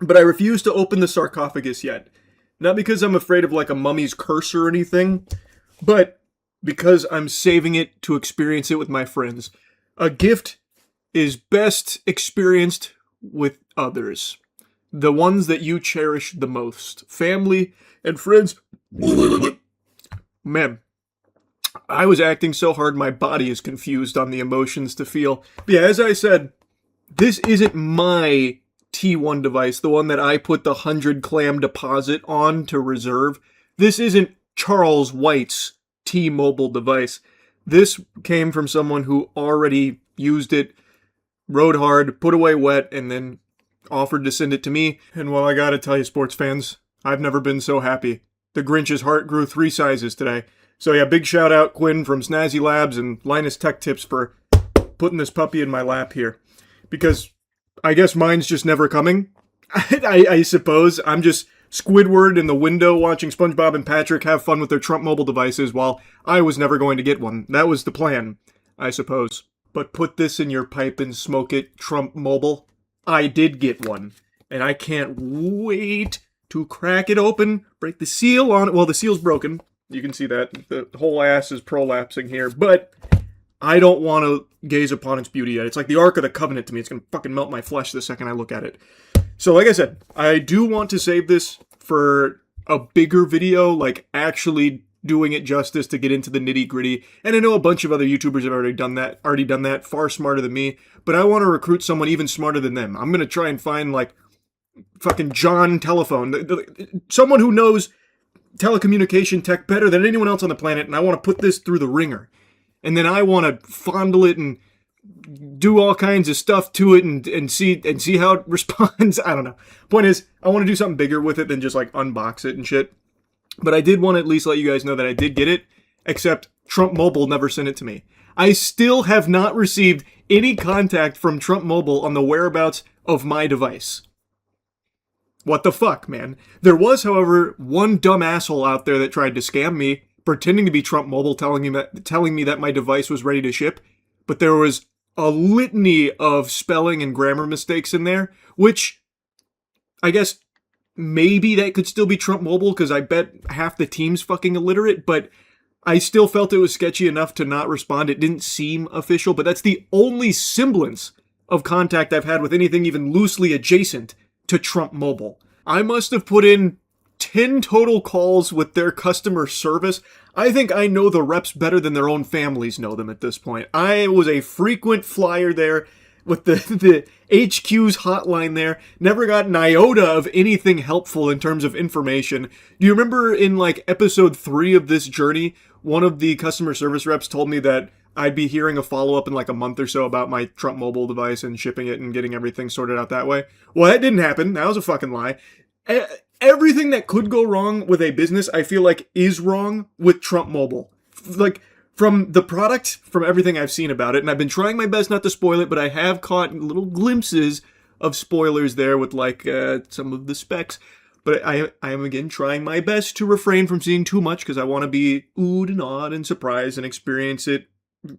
But I refuse to open the sarcophagus yet. Not because I'm afraid of like a mummy's curse or anything, but because I'm saving it to experience it with my friends. A gift is best experienced with others. The ones that you cherish the most. Family and friends. Man, I was acting so hard my body is confused on the emotions to feel. Yeah, as I said, this isn't my T1 device, the one that I put the 100 clam deposit on to reserve. This isn't Charles White's T-Mobile device. This came from someone who already used it rode hard, put away wet, and then offered to send it to me. And well, I gotta tell you, sports fans, I've never been so happy. The Grinch's heart grew 3 sizes today. So yeah, big shout out Quinn from Snazzy Labs and Linus Tech Tips for putting this puppy in my lap here. Because I guess mine's just never coming. I suppose I'm just Squidward in the window watching SpongeBob and Patrick have fun with their Trump mobile devices while I was never going to get one. That was the plan, I suppose. But put this in your pipe and smoke it, Trump mobile. I did get one. And I can't wait to crack it open, break the seal on it. Well, the seal's broken. You can see that. The whole ass is prolapsing here. But I don't want to gaze upon its beauty yet. It's like the Ark of the Covenant to me. It's going to fucking melt my flesh the second I look at it. So like I said, I do want to save this for a bigger video, like actually doing it justice to get into the nitty gritty. And I know a bunch of other YouTubers have already done that, far smarter than me. But I want to recruit someone even smarter than them. I'm going to try and find like fucking John Telephone, someone who knows telecommunication tech better than anyone else on the planet. And I want to put this through the ringer. And then I want to fondle it and do all kinds of stuff to it and see how it responds. I don't know. Point is, I want to do something bigger with it than just like unbox it and shit. But I did want to at least let you guys know that I did get it, except Trump Mobile never sent it to me. I still have not received any contact from Trump Mobile on the whereabouts of my device. What the fuck, man? There was, however, one dumb asshole out there that tried to scam me, pretending to be Trump Mobile, telling me that my device was ready to ship. But there was a litany of spelling and grammar mistakes in there, which I guess maybe that could still be Trump Mobile, because I bet half the team's fucking illiterate, but I still felt it was sketchy enough to not respond. It didn't seem official, but that's the only semblance of contact I've had with anything even loosely adjacent to Trump Mobile. I must have put in 10 total calls with their customer service. I think I know the reps better than their own families know them at this point. I was a frequent flyer there with the HQ's hotline there. Never got an iota of anything helpful in terms of information. Do you remember in like episode 3 of this journey, one of the customer service reps told me that I'd be hearing a follow-up in like a month or so about my Trump Mobile device and shipping it and getting everything sorted out that way? Well, that didn't happen. That was a fucking lie. Everything that could go wrong with a business, I feel like, is wrong with Trump Mobile. Like, from the product, from everything I've seen about it, and I've been trying my best not to spoil it, but I have caught little glimpses of spoilers there with, like, some of the specs. But I am, again, trying my best to refrain from seeing too much, because I want to be oohed and awed and surprised and experience it,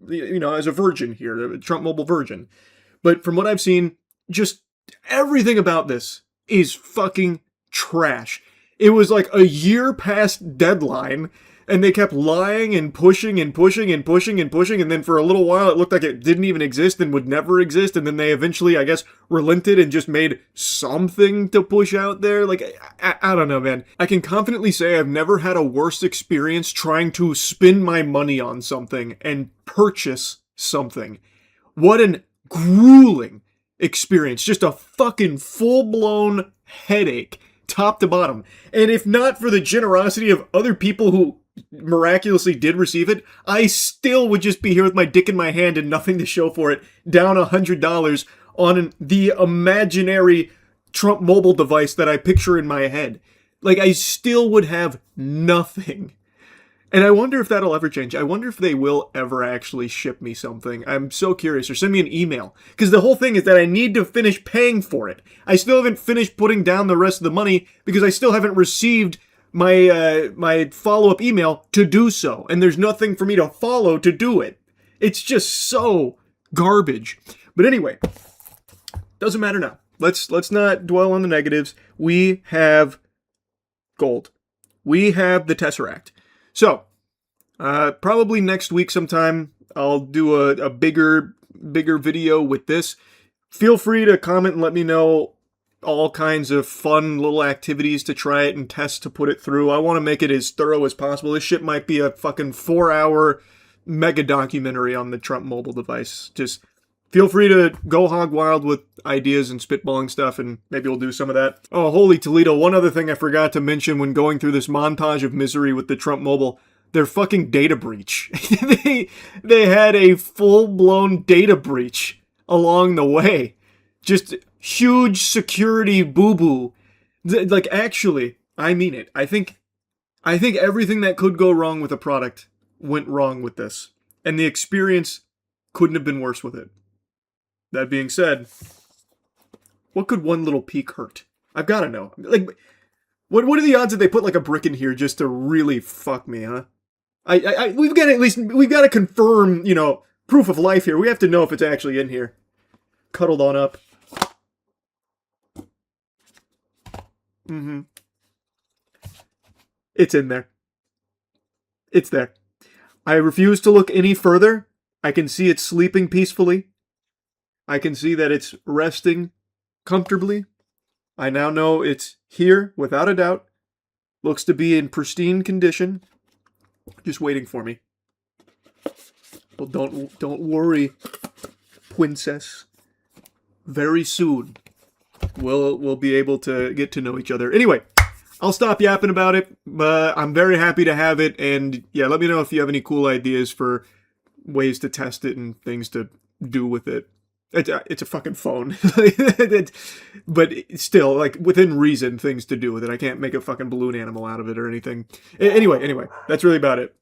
you know, as a virgin here, a Trump Mobile virgin. But from what I've seen, just everything about this is fucking trash. It was like a year past deadline, and they kept lying and pushing and pushing and pushing and pushing, and then for a little while it looked like it didn't even exist and would never exist, and then they eventually, I guess, relented and just made something to push out there. Like, I don't know, man. I can confidently say I've never had a worse experience trying to spend my money on something and purchase something. What an grueling experience. Just a fucking full-blown headache, top to bottom. And if not for the generosity of other people who miraculously did receive it, I still would just be here with my dick in my hand and nothing to show for it, down $100 on the imaginary Trump Mobile device that I picture in my head. Like, I still would have nothing. And I wonder if that'll ever change. I wonder if they will ever actually ship me something. I'm so curious. Or send me an email. Because the whole thing is that I need to finish paying for it. I still haven't finished putting down the rest of the money because I still haven't received my follow-up email to do so. And there's nothing for me to follow to do it. It's just so garbage. But anyway, doesn't matter now. Let's not dwell on the negatives. We have gold. We have the Tesseract. So, probably next week sometime, I'll do a bigger video with this. Feel free to comment and let me know all kinds of fun little activities to try it and test to put it through. I want to make it as thorough as possible. This shit might be a fucking 4-hour mega documentary on the Trump Mobile device. Just feel free to go hog wild with ideas and spitballing stuff, and maybe we'll do some of that. Oh, holy Toledo, one other thing I forgot to mention when going through this montage of misery with the Trump Mobile, their fucking data breach. They had a full-blown data breach. along the way. Just huge security boo-boo. Like, actually, I mean it. I think everything that could go wrong with a product went wrong with this. And the experience couldn't have been worse with it. That being said, what could one little peak hurt? I've got to know. Like, what are the odds that they put like a brick in here just to really fuck me, huh? We've got to confirm, proof of life here. We have to know if it's actually in here. Cuddled on up. It's in there. It's there. I refuse to look any further. I can see it sleeping peacefully. I can see that it's resting comfortably. I now know it's here, without a doubt. Looks to be in pristine condition. Just waiting for me. Well, don't worry, princess. Very soon, we'll be able to get to know each other. Anyway, I'll stop yapping about it. I'm very happy to have it, and yeah, let me know if you have any cool ideas for ways to test it and things to do with it. It's a fucking phone, but still, like, within reason, things to do with it. I can't make a fucking balloon animal out of it or anything. Anyway, that's really about it.